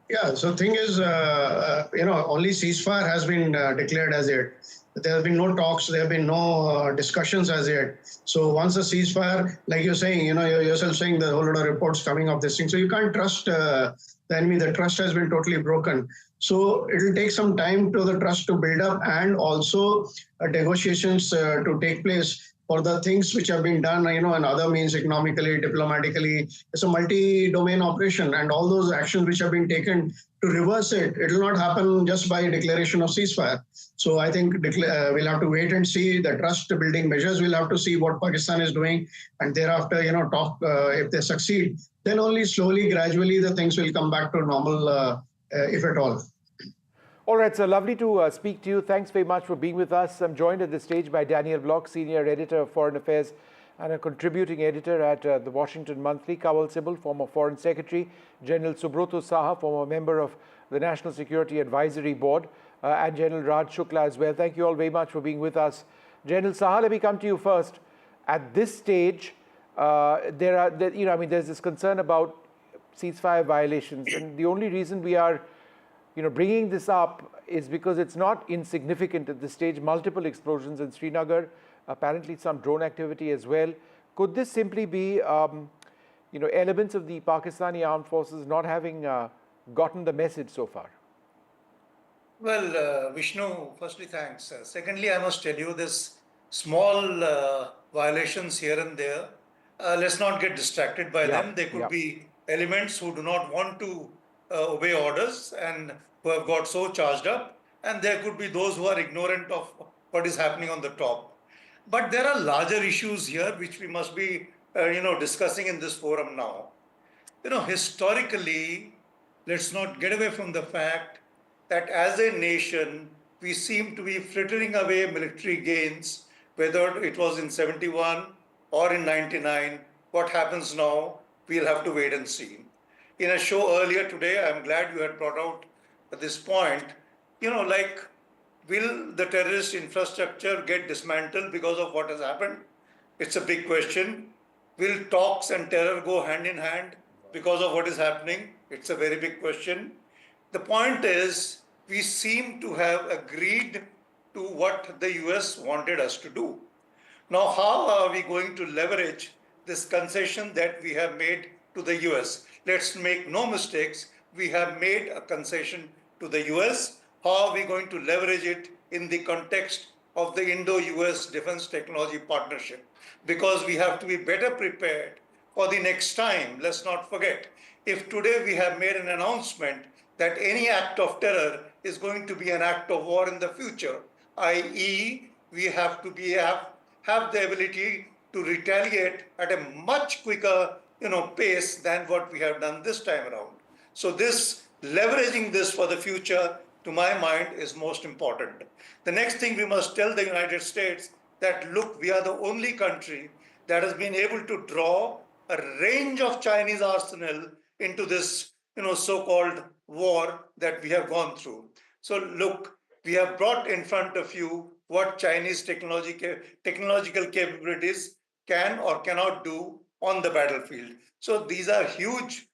Yeah, so thing is, only ceasefire has been declared as yet. There have been no talks, there have been no discussions as yet. So once a ceasefire, like you're saying, you're yourself saying the whole lot of reports coming of this thing. So you can't trust the enemy. The trust has been totally broken. So it will take some time to the trust to build up, and also negotiations to take place for the things which have been done, and other means, economically, diplomatically. It's a multi-domain operation, and all those actions which have been taken to reverse it, it will not happen just by declaration of ceasefire. So I think we'll have to wait and see the trust-building measures. We'll have to see what Pakistan is doing, and thereafter, talk if they succeed. Then only slowly, gradually, the things will come back to normal, if at all. All right, sir. Lovely to speak to you. Thanks very much for being with us. I'm joined at this stage by Daniel Block, Senior Editor of Foreign Affairs and a contributing editor at the Washington Monthly, Kawal Sibal, former Foreign Secretary, General Subroto Saha, former member of the National Security Advisory Board, and General Raj Shukla as well. Thank you all very much for being with us. General Saha, let me come to you first. At this stage, there's this concern about ceasefire violations. And the only reason we are bringing this up is because it's not insignificant at this stage. Multiple explosions in Srinagar, apparently some drone activity as well. Could this simply be, elements of the Pakistani armed forces not having gotten the message so far? Well, Vishnu, firstly, thanks. Secondly, I must tell you this small violations here and there. Let's not get distracted by them. There could be elements who do not want to obey orders and who have got so charged up, and there could be those who are ignorant of what is happening on the top. But there are larger issues here which we must be, discussing in this forum now. Historically, let's not get away from the fact that as a nation, we seem to be frittering away military gains, whether it was in 71 or in 99. What happens now, we'll have to wait and see. In a show earlier today, I'm glad you had brought out this point, will the terrorist infrastructure get dismantled because of what has happened? It's a big question. Will talks and terror go hand in hand because of what is happening? It's a very big question. The point is, we seem to have agreed to what the US wanted us to do. Now, how are we going to leverage this concession that we have made to the US? Let's make no mistakes. We have made a concession to the US. How are we going to leverage it in the context of the Indo-US Defense Technology Partnership? Because we have to be better prepared for the next time. Let's not forget, if today we have made an announcement that any act of terror is going to be an act of war in the future, i.e. we have to have the ability to retaliate at a much quicker pace than what we have done this time around. So leveraging this for the future, to my mind, is most important. The next thing we must tell the United States that, look, we are the only country that has been able to draw a range of Chinese arsenal into this so-called war that we have gone through. So look, we have brought in front of you what Chinese technological capabilities can or cannot do on the battlefield. So these are huge,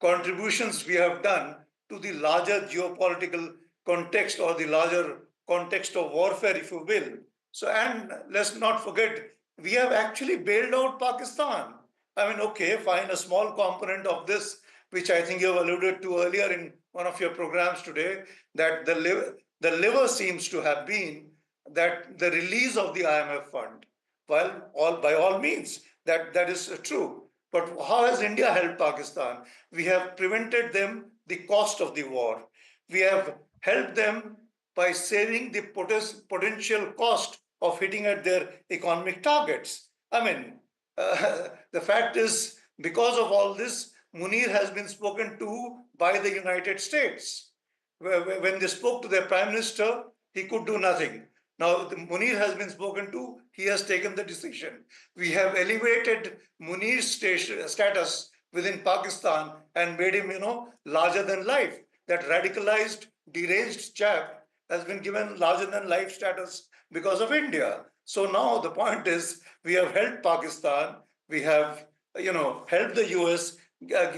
contributions we have done to the larger geopolitical context, or the larger context of warfare, if you will. So, and let's not forget, we have actually bailed out Pakistan. I mean, okay, fine, a small component of this, which I think you have alluded to earlier in one of your programs today, that the liver seems to have been that the release of the IMF fund. Well, by all means, that is true. But how has India helped Pakistan? We have prevented them the cost of the war. We have helped them by saving the potential cost of hitting at their economic targets. I mean, the fact is, because of all this, Munir has been spoken to by the United States. When they spoke to their prime minister, he could do nothing. Now, Munir has been spoken to, he has taken the decision. We have elevated Munir's status within Pakistan and made him, larger than life. That radicalized, deranged chap has been given larger than life status because of India. So now the point is, we have helped Pakistan, we have, helped the US,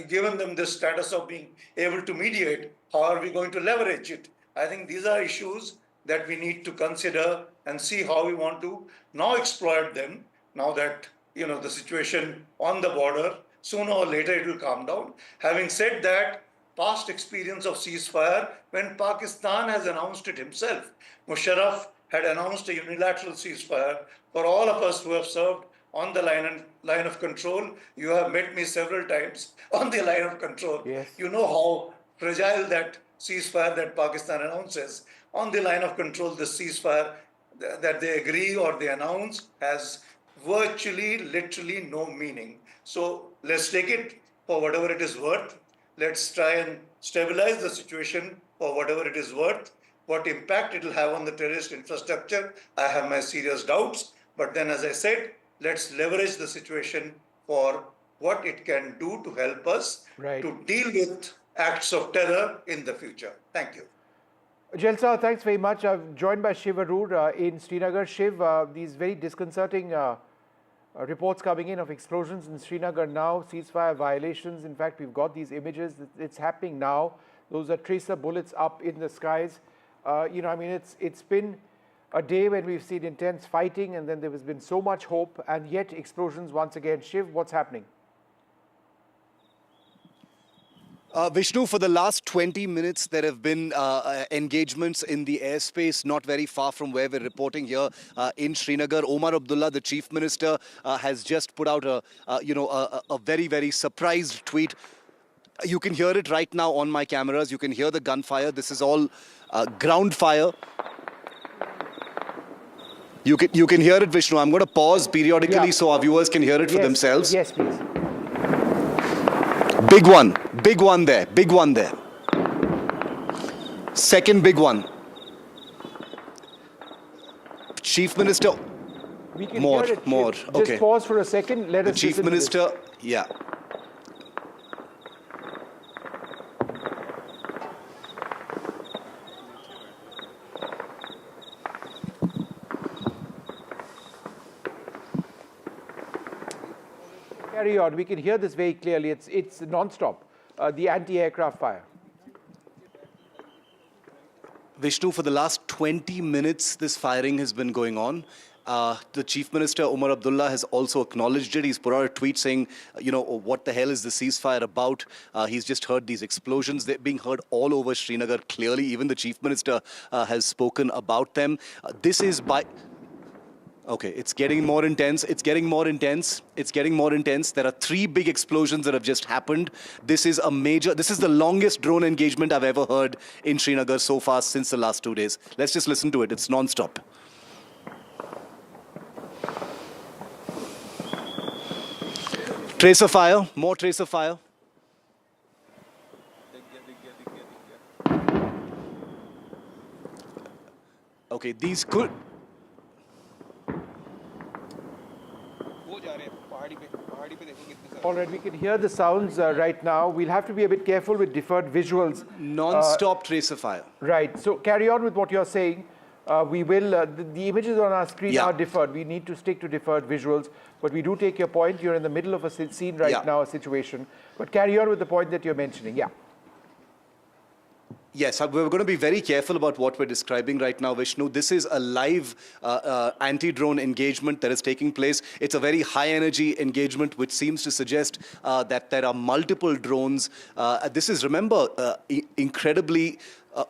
given them this status of being able to mediate. How are we going to leverage it? I think these are issues that we need to consider and see how we want to now exploit them, now that the situation on the border, sooner or later it will calm down. Having said that, past experience of ceasefire, when Pakistan has announced it himself, Musharraf had announced a unilateral ceasefire. For all of us who have served on the line of control, you have met me several times on the line of control. Yes. You know how fragile that ceasefire that Pakistan announces. On the line of control, the ceasefire that they agree or they announce has virtually, literally no meaning. So let's take it for whatever it is worth. Let's try and stabilize the situation for whatever it is worth. What impact it will have on the terrorist infrastructure, I have my serious doubts. But then, as I said, let's leverage the situation for what it can do to help us to deal with acts of terror in the future. Thank you. Jalsa, thanks very much. I'm joined by Shiv Arur in Srinagar. Shiv, these very disconcerting Reports coming in of explosions in Srinagar now, ceasefire violations. In fact, we've got these images. It's happening now. Those are tracer bullets up in the skies. You know, I mean, it's been a day when we've seen intense fighting, and then there has been so much hope, and yet explosions once again. Shiv, what's happening? Vishnu, for the last 20 minutes, there have been engagements in the airspace not very far from where we're reporting here in Srinagar. Omar Abdullah, the Chief Minister, has just put out a very, very surprised tweet. You can hear it right now on my cameras. You can hear the gunfire. This is all ground fire. You can hear it, Vishnu. I'm going to pause periodically so our viewers can hear it for themselves. Yes, please. Big one there. Second big one. Chief Minister. We can more. hear it. Okay. Just pause for a second. Let the us Chief listen to this. Minister, yeah. Carry on. We can hear this very clearly. It's non-stop. The anti-aircraft fire. Vishnu, for the last 20 minutes, this firing has been going on. The Chief Minister, Omar Abdullah, has also acknowledged it. He's put out a tweet saying, you know, what the hell is the ceasefire about? He's just heard these explosions. They're being heard all over Srinagar, clearly. Even the Chief Minister has spoken about them. This is by... Okay, it's getting more intense. It's getting more intense. There are 3 big explosions that have just happened. This is the longest drone engagement I've ever heard in Srinagar so far since the last 2 days. Let's just listen to it. It's non-stop. Tracer fire, more tracer fire. Okay, these could... All right, we can hear the sounds right now. We'll have to be a bit careful with deferred visuals. Non-stop tracer fire. Right. So carry on with what you're saying. We will. The images on our screen are deferred. We need to stick to deferred visuals. But we do take your point. You're in the middle of a scene right now, a situation. But carry on with the point that you're mentioning. Yeah. Yes, we're going to be very careful about what we're describing right now, Vishnu. This is a live anti-drone engagement that is taking place. It's a very high-energy engagement, which seems to suggest that there are multiple drones. This is, remember, incredibly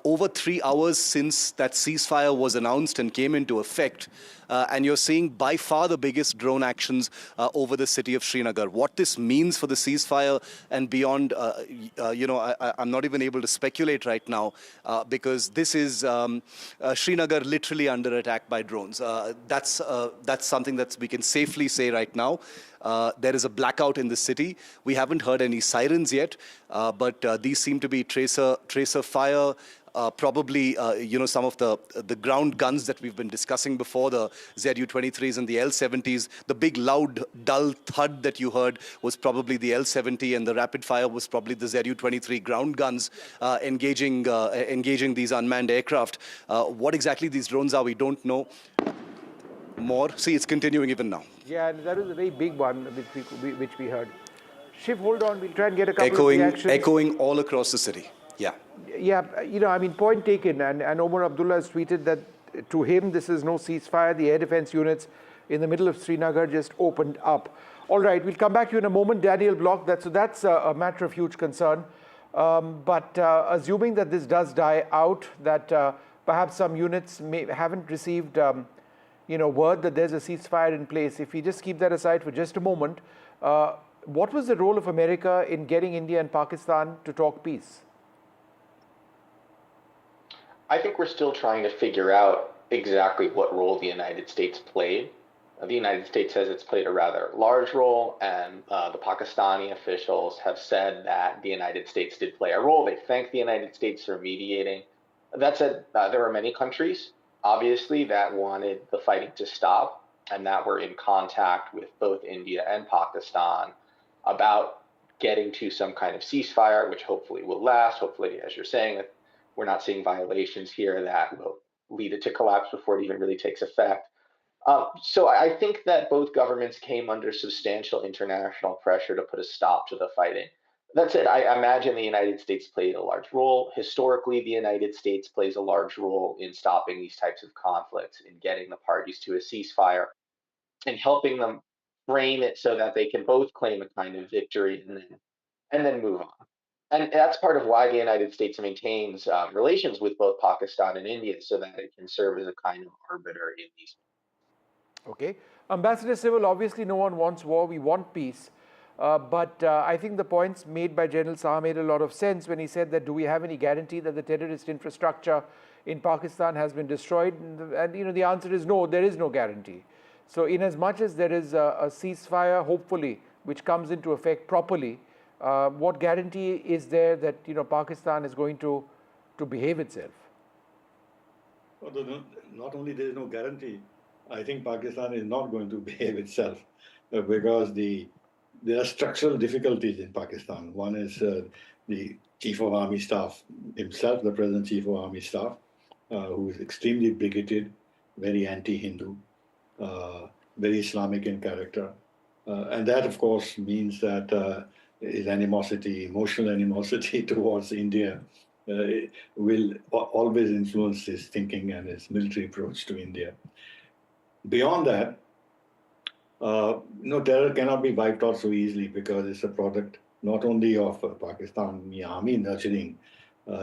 over 3 hours since that ceasefire was announced and came into effect. And you're seeing by far the biggest drone actions over the city of Srinagar. What this means for the ceasefire and beyond, I'm not even able to speculate right now because this is Srinagar literally under attack by drones. That's something that we can safely say right now. There is a blackout in the city. We haven't heard any sirens yet, but these seem to be tracer fire. Probably, some of the ground guns that we've been discussing before, the Zu-23s and the L-70s. The big, loud, dull thud that you heard was probably the L-70, and the rapid fire was probably the Zu-23 ground guns engaging these unmanned aircraft. What exactly these drones are, we don't know. More. See, it's continuing even now. Yeah, and that was a very big one which we heard. Shiv, hold on. We'll try and get a couple of reactions. Echoing all across the city. Yeah. Yeah, point taken. And Omar Abdullah has tweeted that to him, this is no ceasefire. The air defense units in the middle of Srinagar just opened up. All right, we'll come back to you in a moment, Daniel Block. That's a matter of huge concern. But assuming that this does die out, that perhaps some units haven't received word that there's a ceasefire in place. If we just keep that aside for just a moment, what was the role of America in getting India and Pakistan to talk peace? I think we're still trying to figure out exactly what role the United States played. The United States says it's played a rather large role, and the Pakistani officials have said that the United States did play a role. They thanked the United States for mediating. That said, there are many countries, obviously, that wanted the fighting to stop and that were in contact with both India and Pakistan about getting to some kind of ceasefire, which hopefully will last. Hopefully, as you're saying, that we're not seeing violations here that will lead it to collapse before it even really takes effect. So I think that both governments came under substantial international pressure to put a stop to the fighting. That said, I imagine the United States played a large role. Historically, the United States plays a large role in stopping these types of conflicts, in getting the parties to a ceasefire, and helping them frame it so that they can both claim a kind of victory and then move on. And that's part of why the United States maintains relations with both Pakistan and India, so that it can serve as a kind of arbiter in these. Okay. Ambassador Civil, obviously no one wants war, we want peace. But I think the points made by General Shah made a lot of sense when he said that do we have any guarantee that the terrorist infrastructure in Pakistan has been destroyed? And you know, the answer is no, there is no guarantee. So in as much as there is a ceasefire, hopefully, which comes into effect properly, what guarantee is there that Pakistan is going to behave itself? Well, not only there is no guarantee, I think Pakistan is not going to behave itself because there are structural difficulties in Pakistan. One is the Chief of Army Staff himself, the present Chief of Army Staff, who is extremely bigoted, very anti-Hindu, very Islamic in character. And that, of course, means that his animosity, emotional animosity towards India will always influence his thinking and his military approach to India. Beyond that, terror cannot be wiped out so easily because it's a product not only of Pakistani army nurturing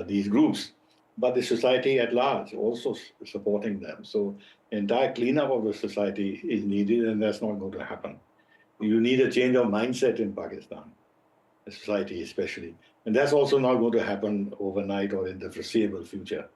these groups, but the society at large also supporting them. So entire cleanup of the society is needed, and that's not going to happen. You need a change of mindset in Pakistan, the society especially. And that's also not going to happen overnight or in the foreseeable future.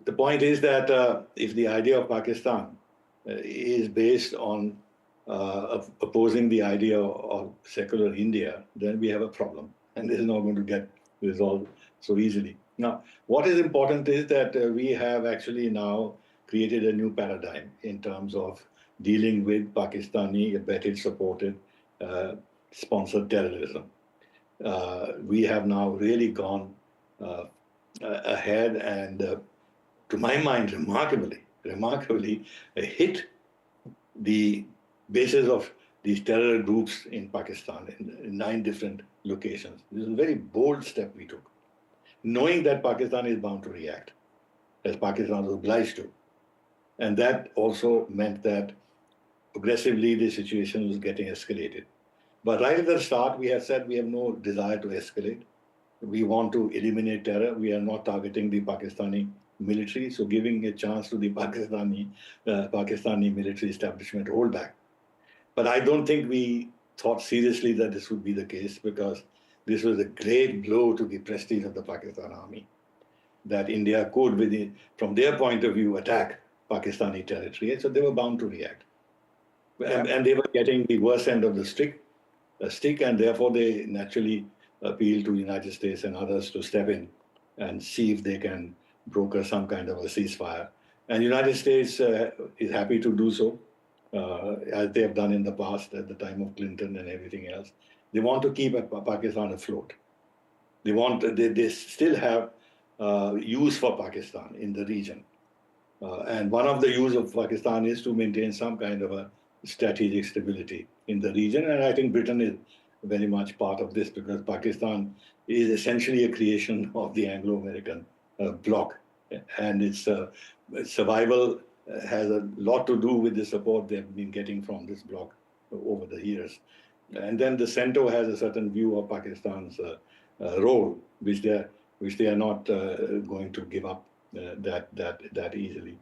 The point is that if the idea of Pakistan is based on opposing the idea of secular India, then we have a problem. And this is not going to get resolved so easily. Now, what is important is that we have actually now created a new paradigm in terms of dealing with Pakistani abetted, supported, sponsored terrorism. We have now really gone ahead and, to my mind, remarkably hit the basis of these terror groups in Pakistan in 9 different locations. This is a very bold step we took, knowing that Pakistan is bound to react, as Pakistan was obliged to. And that also meant that progressively the situation was getting escalated. But right at the start, we have said we have no desire to escalate. We want to eliminate terror. We are not targeting the Pakistani military, so giving a chance to the Pakistani military establishment hold back. But I don't think we thought seriously that this would be the case, because this was a great blow to the prestige of the Pakistan army, that India could, from their point of view, attack Pakistani territory, and so they were bound to react. And they were getting the worst end of the stick, and therefore they naturally appeal to the United States and others to step in and see if they can broker some kind of a ceasefire. And the United States is happy to do so, as they have done in the past at the time of Clinton and everything else. They want to keep Pakistan afloat. They still have use for Pakistan in the region. And one of the use of Pakistan is to maintain some kind of a strategic stability in the region. And I think Britain is very much part of this, because Pakistan is essentially a creation of the Anglo-American bloc. And its survival has a lot to do with the support they've been getting from this bloc over the years. And then the center has a certain view of Pakistan's role, which they are not going to give up that easily.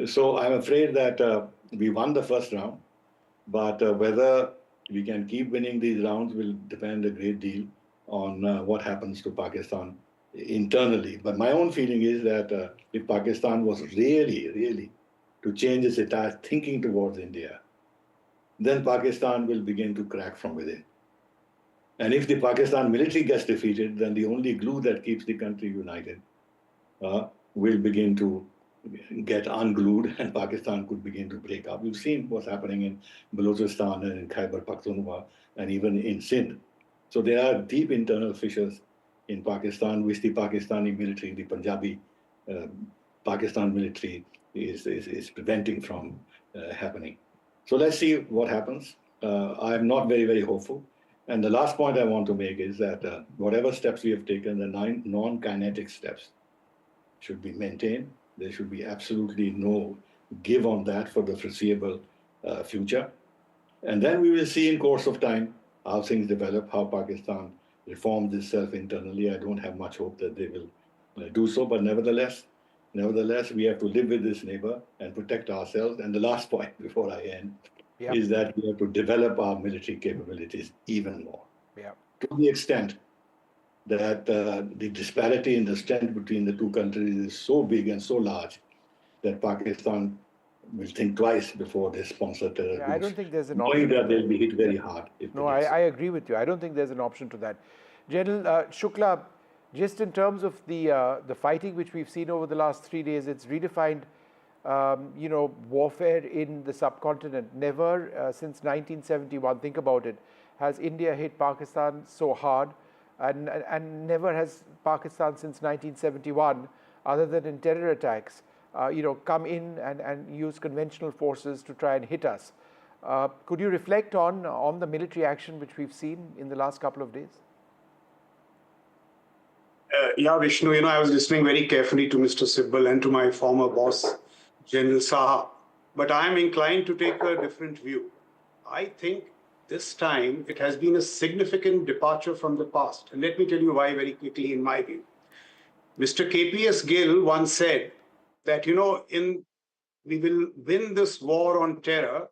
So I'm afraid that we won the first round, but whether we can keep winning these rounds will depend a great deal on what happens to Pakistan internally. But my own feeling is that if Pakistan was really to change its entire thinking towards India, then Pakistan will begin to crack from within. And if the Pakistan military gets defeated, then the only glue that keeps the country united will begin to get unglued, and Pakistan could begin to break up. We've seen what's happening in Balochistan and in Khyber Pakhtunkhwa and even in Sindh. So there are deep internal fissures in Pakistan, which the Pakistani military, the Punjabi Pakistan military, is preventing from happening. So let's see what happens. I'm not very, very hopeful. And the last point I want to make is that whatever steps we have taken, the 9 non-kinetic steps should be maintained. There should be absolutely no give on that for the foreseeable future. And then we will see in course of time how things develop, how Pakistan reforms itself internally. I don't have much hope that they will do so, but nevertheless, we have to live with this neighbor and protect ourselves. And the last point before I end is that we have to develop our military capabilities even more. To the extent that the disparity in the strength between the two countries is so big and so large that Pakistan will think twice before they sponsor terror groups. I don't think there's an knowing option. that they'll be hit very hard. No, I agree with you. I don't think there's an option to that. General Shukla, just in terms of the fighting which we've seen over the last 3 days, it's redefined, warfare in the subcontinent. Never since 1971, think about it, has India hit Pakistan so hard, and never has Pakistan since 1971, other than in terror attacks, come in and use conventional forces to try and hit us. Could you reflect on the military action which we've seen in the last couple of days? Yeah, Vishnu, I was listening very carefully to Mr. Sibbal and to my former boss, General Saha, but I'm inclined to take a different view. I think this time it has been a significant departure from the past. And let me tell you why very quickly in my view. Mr. KPS Gill once said that, we will win this war on terror,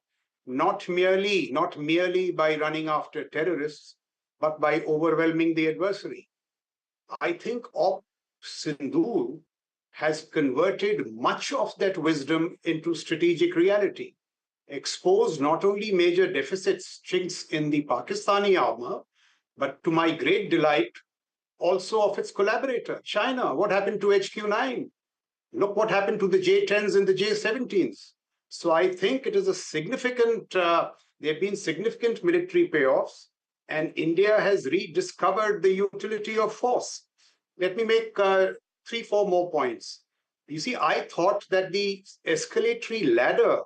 not merely by running after terrorists, but by overwhelming the adversary. I think Sindoor has converted much of that wisdom into strategic reality, exposed not only major deficits, chinks in the Pakistani armor, but to my great delight, also of its collaborator, China. What happened to HQ-9? Look what happened to the J-10s and the J-17s. So I think it is a significant, there have been significant military payoffs, and India has rediscovered the utility of force. Let me make 3-4 more points. You see, I thought that the escalatory ladder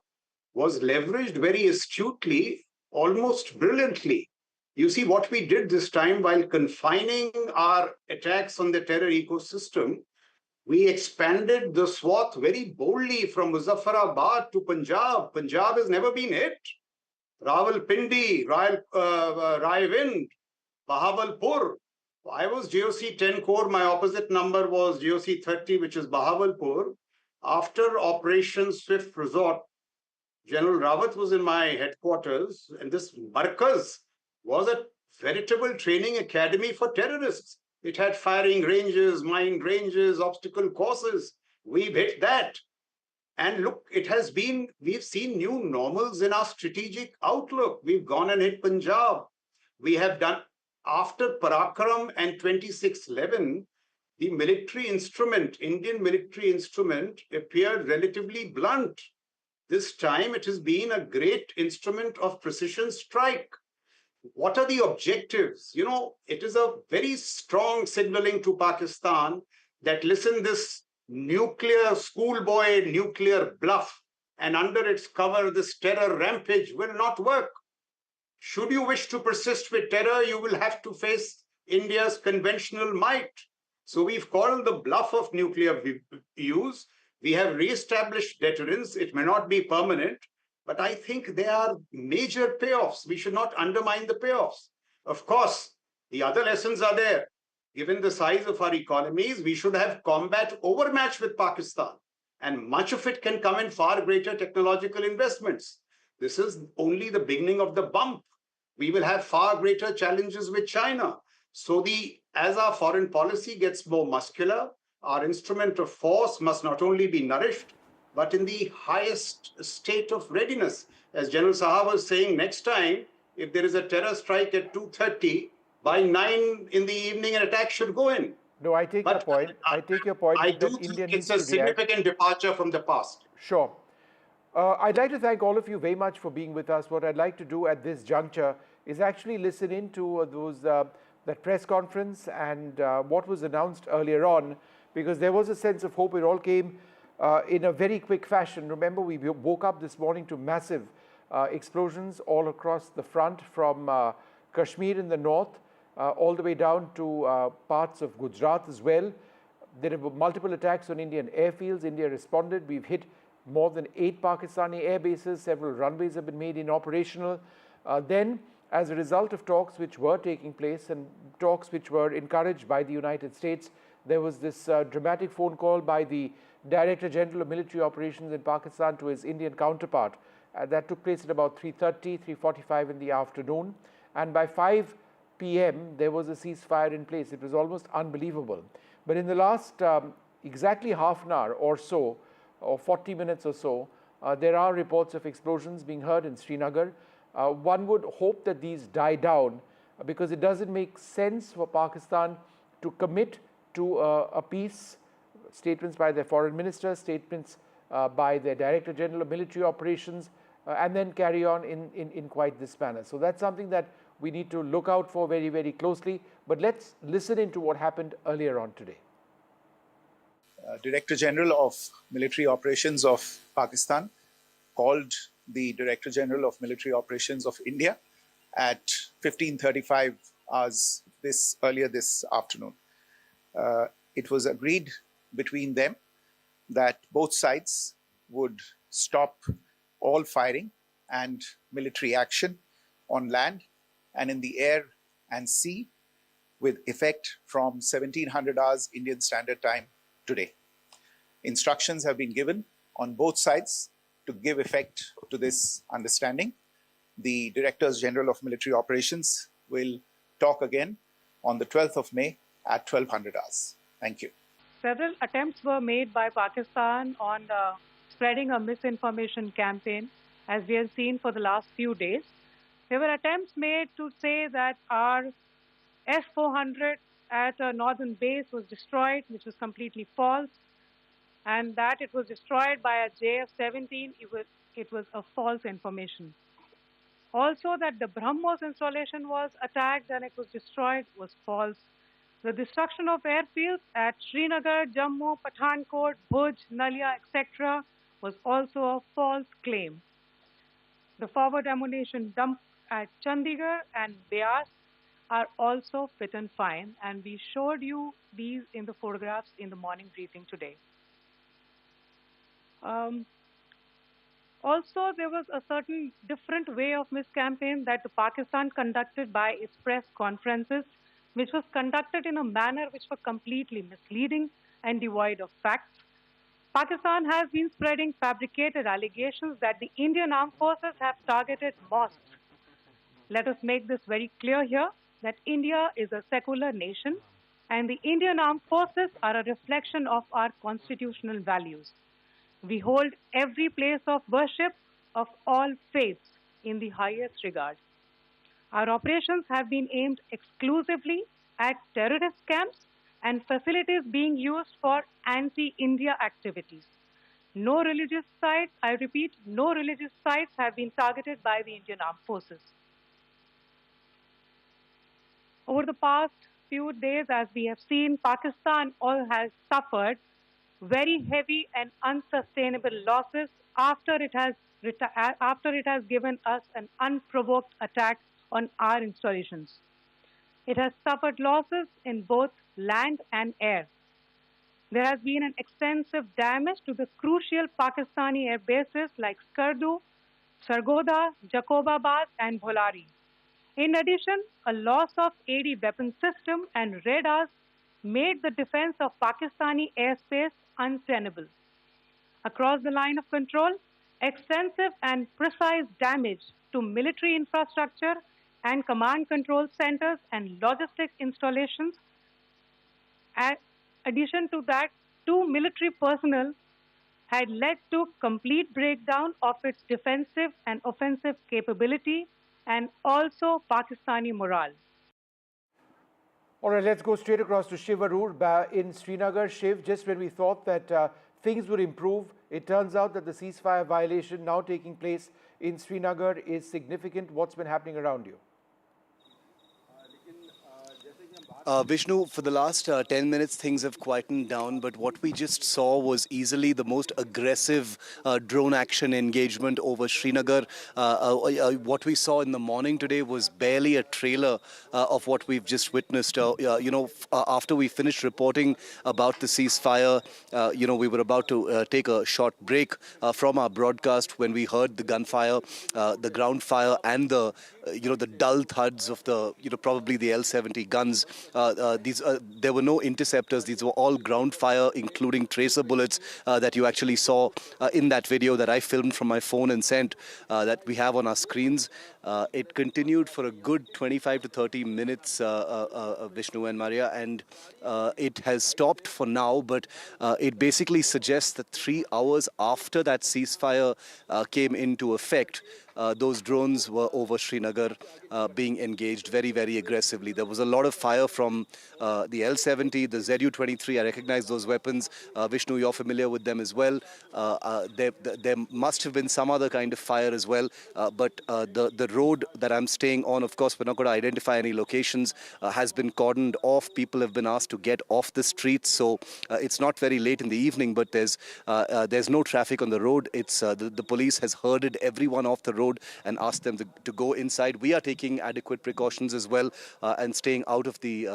was leveraged very astutely, almost brilliantly. You see, what we did this time, while confining our attacks on the terror ecosystem, we expanded the swath very boldly from Muzaffarabad to Punjab. Punjab has never been hit. Rawalpindi, Raiwind, Bahawalpur. I was GOC 10 Corps. My opposite number was GOC 30, which is Bahawalpur. After Operation Swift Resort, General Rawat was in my headquarters, and this Markaz was a veritable training academy for terrorists. It had firing ranges, mine ranges, obstacle courses. We've hit that. And look, we've seen new normals in our strategic outlook. We've gone and hit Punjab. We have done, after Parakram and 2611, the military instrument, Indian military instrument, appeared relatively blunt. This time it has been a great instrument of precision strike. What are the objectives? It is a very strong signaling to Pakistan that, listen, this nuclear schoolboy, nuclear bluff, and under its cover, this terror rampage will not work. Should you wish to persist with terror, you will have to face India's conventional might. So we've called the bluff of nuclear use. We have re-established deterrence. It may not be permanent, but I think there are major payoffs. We should not undermine the payoffs. Of course, the other lessons are there. Given the size of our economies, we should have combat overmatch with Pakistan. And much of it can come in far greater technological investments. This is only the beginning of the bump. We will have far greater challenges with China. So as our foreign policy gets more muscular, our instrument of force must not only be nourished, but in the highest state of readiness. As General Saha was saying, next time, if there is a terror strike at 2:30, by 9 in the evening, an attack should go in. No, I take your point. I take your point. I do think it's a significant departure from the past. Sure. I'd like to thank all of you very much for being with us. What I'd like to do at this juncture is actually listen in to that press conference and what was announced earlier on, because there was a sense of hope. It all came in a very quick fashion. Remember, we woke up this morning to massive explosions all across the front, from Kashmir in the north all the way down to parts of Gujarat as well. There were multiple attacks on Indian airfields. India responded. We've hit more than 8 Pakistani air bases. Several runways have been made inoperational. Then, as a result of talks which were taking place and talks which were encouraged by the United States, there was this dramatic phone call by the Director General of Military Operations in Pakistan to his Indian counterpart. That took place at about 3:30, 3:45 in the afternoon. And by 5 p.m., there was a ceasefire in place. It was almost unbelievable. But in the last exactly half an hour or so, or 40 minutes or so, there are reports of explosions being heard in Srinagar. One would hope that these die down, because it doesn't make sense for Pakistan to commit to a peace. Statements by their foreign minister, statements by their Director General of Military Operations, and then carry on in quite this manner. So that's something that we need to look out for very, very closely. But let's listen into what happened earlier on today. Director General of Military Operations of Pakistan called the Director General of Military Operations of India at 15:35 hours earlier this afternoon. It was agreed between them that both sides would stop all firing and military action on land and in the air and sea with effect from 1700 hours Indian Standard Time today. Instructions have been given on both sides to give effect to this understanding. The Directors General of Military Operations will talk again on the 12th of May at 1200 hours. Thank you. Several attempts were made by Pakistan on spreading a misinformation campaign, as we have seen for the last few days. There were attempts made to say that our S-400 at a northern base was destroyed, which was completely false, and that it was destroyed by a JF-17. It was a false information. Also, that the BrahMos installation was attacked and it was destroyed was false. The destruction of airfields at Srinagar, Jammu, Pathankot, Bhuj, Nalia, etc. was also a false claim. The forward ammunition dump at Chandigarh and Beas are also fit and fine, and we showed you these in the photographs in the morning briefing today. Also, there was a certain different way of miscampaign that Pakistan conducted by its press conferences, which was conducted in a manner which was completely misleading and devoid of facts. Pakistan has been spreading fabricated allegations that the Indian armed forces have targeted mosques. Let us make this very clear here, that India is a secular nation and the Indian armed forces are a reflection of our constitutional values. We hold every place of worship of all faiths in the highest regard. Our operations have been aimed exclusively at terrorist camps and facilities being used for anti-India activities. No religious sites, I repeat, no religious sites have been targeted by the Indian armed forces. Over the past few days, as we have seen, Pakistan has suffered very heavy and unsustainable losses after it has given us an unprovoked attack on our installations. It has suffered losses in both land and air. There has been an extensive damage to the crucial Pakistani air bases like Skardu, Sargodha, Jacobabad and Bholari. In addition, a loss of AD weapon system and radars made the defense of Pakistani airspace untenable. Across the line of control, extensive and precise damage to military infrastructure and command control centers and logistics installations. In addition to that, 2 military personnel had led to complete breakdown of its defensive and offensive capability and also Pakistani morale. All right, let's go straight across to Shiv Arur in Srinagar. Shiv, just when we thought that things would improve, it turns out that the ceasefire violation now taking place in Srinagar is significant. What's been happening around you? Vishnu, for the last 10 minutes, things have quietened down, but what we just saw was easily the most aggressive drone action engagement over Srinagar. What we saw in the morning today was barely a trailer of what we've just witnessed. After we finished reporting about the ceasefire, we were about to take a short break from our broadcast when we heard the gunfire, the ground fire, and the dull thuds of the, probably the L-70 guns. There were no interceptors. These were all ground fire, including tracer bullets that you actually saw in that video that I filmed from my phone and sent that we have on our screens. It continued for a good 25 to 30 minutes, Vishnu and Maria, and it has stopped for now, but it basically suggests that 3 hours after that ceasefire came into effect, those drones were over Srinagar being engaged very, very aggressively. There was a lot of fire from the L-70, the Zu-23. I recognize those weapons. Vishnu, you're familiar with them as well. There must have been some other kind of fire as well. But the road that I'm staying on, of course, we're not going to identify any locations, has been cordoned off. People have been asked to get off the streets. So it's not very late in the evening, but there's no traffic on the road. It's the police has herded everyone off the road and asked them to go inside. We are taking adequate precautions as well and staying out of the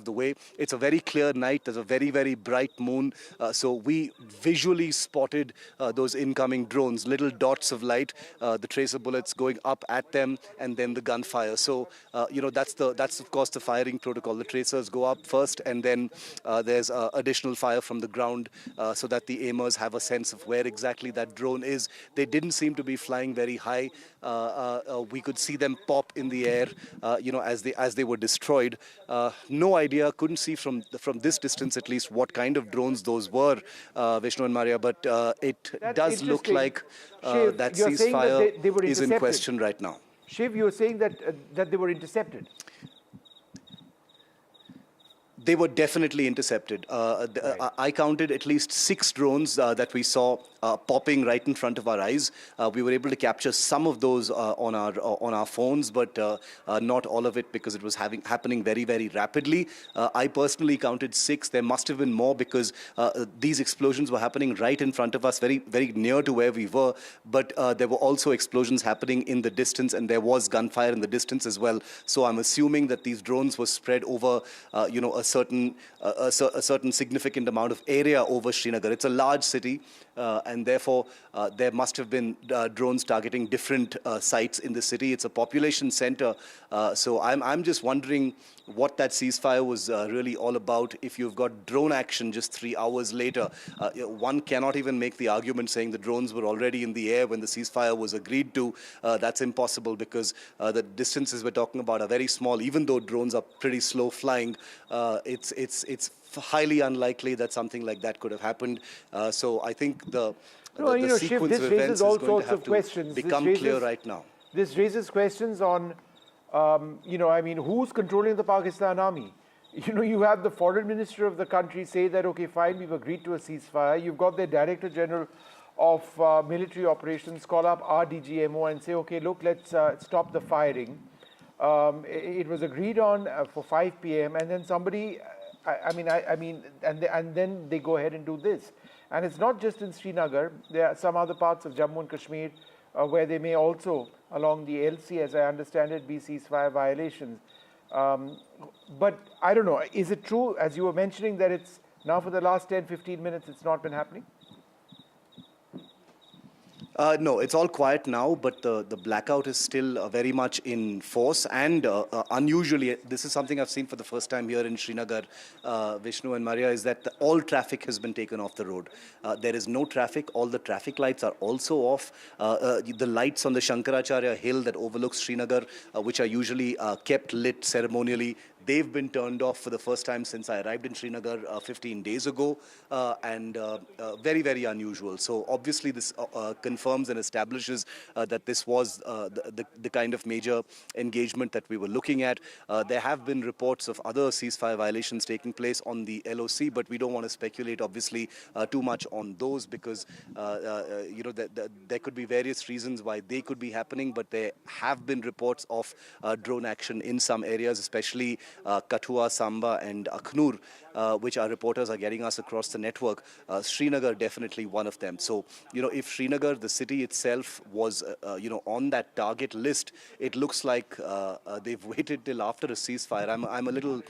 way. It's a very clear night. There's a very, very bright moon. So we visually spotted those incoming drones, little dots of light, the tracer bullets going up at them, and then the gunfire. So that's of course the firing protocol. The tracers go up first, and then there's additional fire from the ground so that the aimers have a sense of where exactly that drone is. They didn't seem to be flying very high. We could see them pop in the air, as they were destroyed. No idea, couldn't see from this distance at least what kind of drones those were, Vishnu and Maria, but it does look like Shiv, that you're saying ceasefire that they were is in intercepted. question right now. Shiv, you're saying that they were intercepted. They were definitely intercepted. I counted at least 6 drones that we saw popping right in front of our eyes. We were able to capture some of those on our phones, but not all of it because it was happening very, very rapidly. I personally counted 6. There must have been more because these explosions were happening right in front of us, very, very near to where we were. But there were also explosions happening in the distance, and there was gunfire in the distance as well. So I'm assuming that these drones were spread over, a certain significant amount of area over Srinagar. It's a large city, and therefore there must have been drones targeting different sites in the city. It's a population center, so I'm just wondering what that ceasefire was really all about. If you've got drone action just 3 hours later, one cannot even make the argument saying the drones were already in the air when the ceasefire was agreed to. That's impossible because the distances we're talking about are very small. Even though drones are pretty slow flying, it's highly unlikely that something like that could have happened. So I think the sequence of events is going to have to become clear right now. This raises questions on, who's controlling the Pakistan army? You have the foreign minister of the country say that, okay, fine, we've agreed to a ceasefire. You've got the director general of military operations call up RDGMO and say, okay, look, let's stop the firing. It was agreed on for 5 p.m. and then somebody, and then they go ahead and do this. And it's not just in Srinagar. There are some other parts of Jammu and Kashmir where they may also, along the LC, as I understand it, be ceasefire violations. But I don't know, is it true, as you were mentioning, that it's now for the last 10, 15 minutes, it's not been happening? No, it's all quiet now, but the blackout is still very much in force. And unusually, this is something I've seen for the first time here in Srinagar, Vishnu and Maria, is that all traffic has been taken off the road. There is no traffic. All the traffic lights are also off. The lights on the Shankaracharya hill that overlooks Srinagar, which are usually kept lit ceremonially, they've been turned off for the first time since I arrived in Srinagar 15 days ago, and very, very unusual. So obviously this confirms and establishes that this was the kind of major engagement that we were looking at. There have been reports of other ceasefire violations taking place on the LOC, but we don't want to speculate, obviously, too much on those because, there could be various reasons why they could be happening, but there have been reports of drone action in some areas, especially Kathua, Samba and Akhnur, which our reporters are getting us across the network. Srinagar definitely one of them. So, if Srinagar, the city itself, was, on that target list, it looks like they've waited till after a ceasefire. I'm a little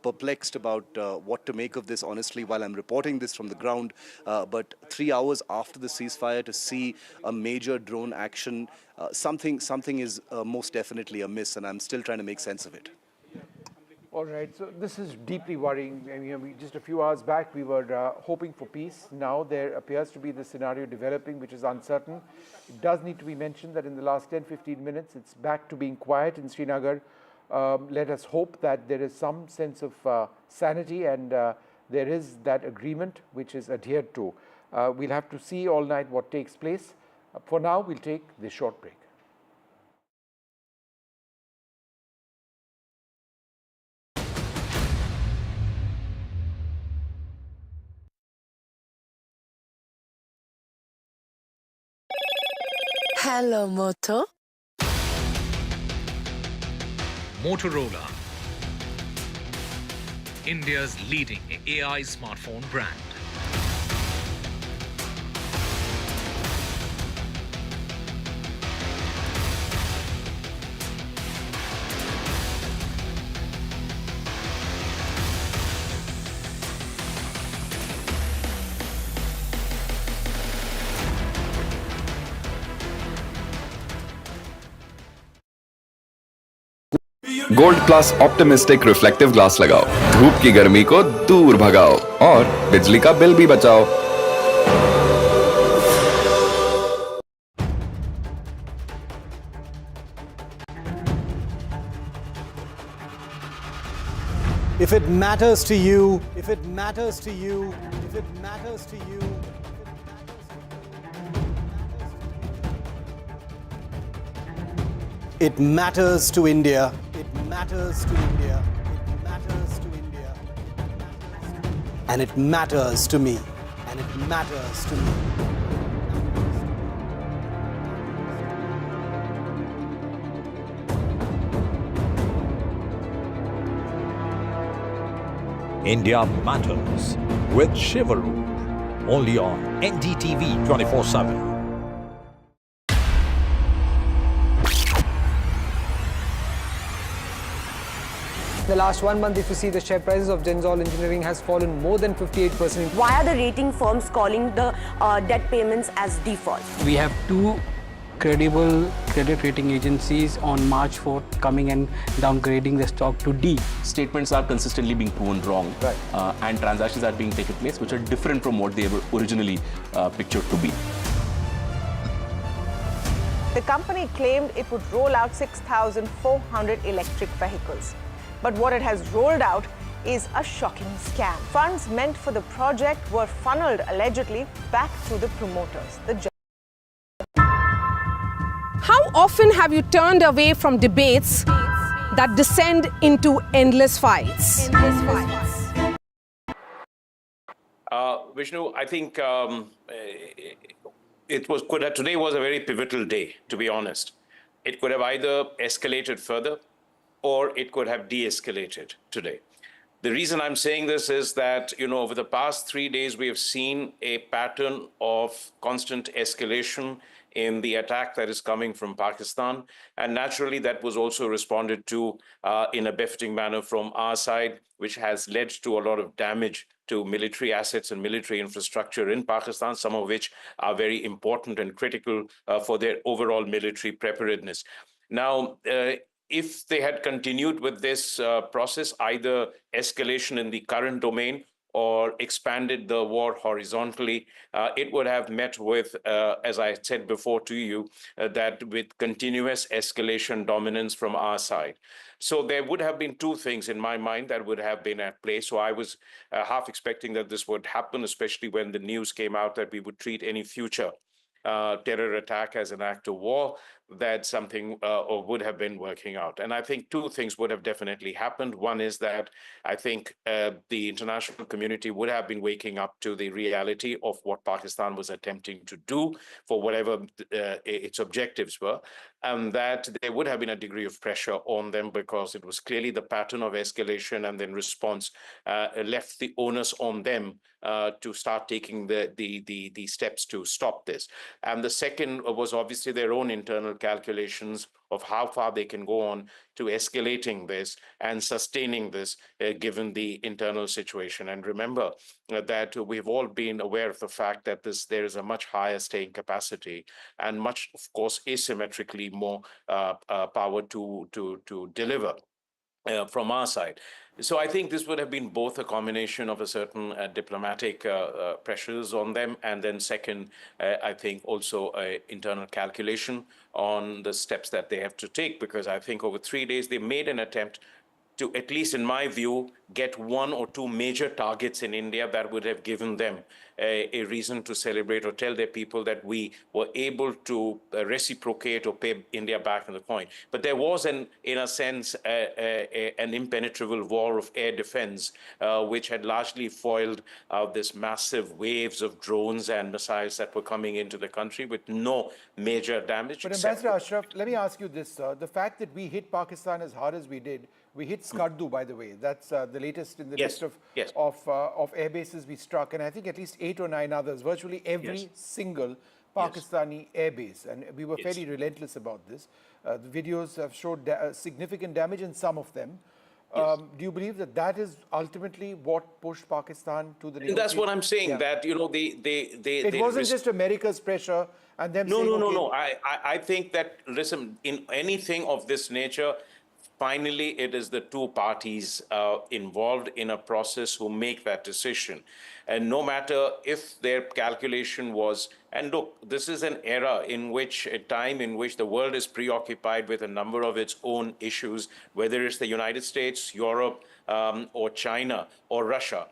perplexed about what to make of this, honestly, while I'm reporting this from the ground. But 3 hours after the ceasefire to see a major drone action, something is most definitely amiss, and I'm still trying to make sense of it. All right, so this is deeply worrying. I mean, just a few hours back, we were hoping for peace. Now there appears to be the scenario developing, which is uncertain. It does need to be mentioned that in the last 10-15 minutes, it's back to being quiet in Srinagar. Let us hope that there is some sense of sanity and there is that agreement which is adhered to. We'll have to see all night what takes place. For now, we'll take this short break. Hello, Moto. Motorola, India's leading AI smartphone brand. Gold plus optimistic reflective glass लगाओ, धूप की गर्मी को दूर भगाओ और बिजली का बिल भी बचाओ। If it matters to you, if it matters to you, if it matters to you, it matters to India. It matters to India. It matters to India. And it matters to me. And it matters to me. India Matters with Shivaru. Only on NDTV 24/7. The last 1 month, if you see, the share prices of Genzol Engineering has fallen more than 58%. Why are the rating firms calling the debt payments as default? We have two credible credit rating agencies on March 4th coming and downgrading the stock to D. Statements are consistently being proven wrong, and transactions are being taken place which are different from what they were originally pictured to be. The company claimed it would roll out 6,400 electric vehicles. But what it has rolled out is a shocking scam. Funds meant for the project were funneled allegedly back to the promoters. How often have you turned away from debates that descend into endless fights? Vishnu, I think today was a very pivotal day, to be honest. It could have either escalated further or it could have de-escalated today. The reason I'm saying this is that, over the past 3 days, we have seen a pattern of constant escalation in the attack that is coming from Pakistan. And naturally, that was also responded to in a befitting manner from our side, which has led to a lot of damage to military assets and military infrastructure in Pakistan, some of which are very important and critical for their overall military preparedness. Now, if they had continued with this process, either escalation in the current domain or expanded the war horizontally, it would have met with, as I said before to you, that with continuous escalation dominance from our side. So there would have been two things in my mind that would have been at play. So I was half expecting that this would happen, especially when the news came out that we would treat any future terror attack as an act of war. that something or would have been working out. And I think two things would have definitely happened. One is that I think the international community would have been waking up to the reality of what Pakistan was attempting to do for whatever its objectives were, and that there would have been a degree of pressure on them because it was clearly the pattern of escalation and then response left the onus on them to start taking the steps to stop this. And the second was obviously their own internal calculations of how far they can go on to escalating this and sustaining this given the internal situation. And remember that we've all been aware of the fact that there is a much higher staying capacity and much, of course, asymmetrically more power to deliver from our side. So I think this would have been both a combination of a certain diplomatic pressures on them, and then second, I think also internal calculation on the steps that they have to take, because I think over 3 days they made an attempt to, at least in my view, get one or two major targets in India that would have given them a reason to celebrate or tell their people that we were able to reciprocate or pay India back in the coin. But there was, in a sense, an impenetrable wall of air defense, which had largely foiled this massive waves of drones and missiles that were coming into the country with no major damage. But Ambassador Ashraf, let me ask you this, sir. The fact that we hit Pakistan as hard as we did, we hit Skardu, by the way. That's the latest in the list of air bases we struck, and I think at least 8 or 9 others, virtually every single Pakistani air base. And we were fairly relentless about this. The videos have showed significant damage in some of them. Do you believe that that is ultimately what pushed Pakistan to the negotiation? That's what I'm saying, that, you know, it wasn't just America's pressure and them saying, No. I think that, listen, in anything of this nature, finally, it is the two parties involved in a process who make that decision. And no matter if their calculation was, and look, this is an era in which, a time in which the world is preoccupied with a number of its own issues, whether it's the United States, Europe, or China, or Russia.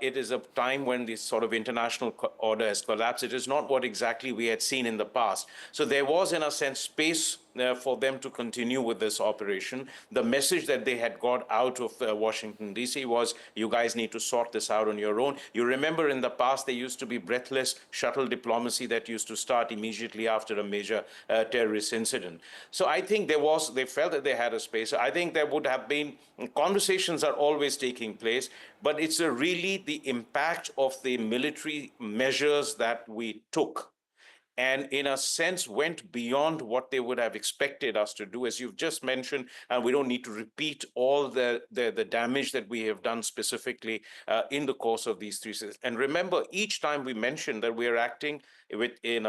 It is a time when this sort of international order has collapsed. It is not what exactly we had seen in the past. So there was, in a sense, space for them to continue with this operation. The message that they had got out of Washington, D.C. was, you guys need to sort this out on your own. You remember in the past, there used to be breathless shuttle diplomacy that used to start immediately after a major terrorist incident. So I think they felt that they had a space. I think there would have been, conversations are always taking place, but it's really the impact of the military measures that we took, and in a sense went beyond what they would have expected us to do, as you've just mentioned, and we don't need to repeat all the damage that we have done specifically in the course of these 3 years. And remember, each time we mention that we are acting in a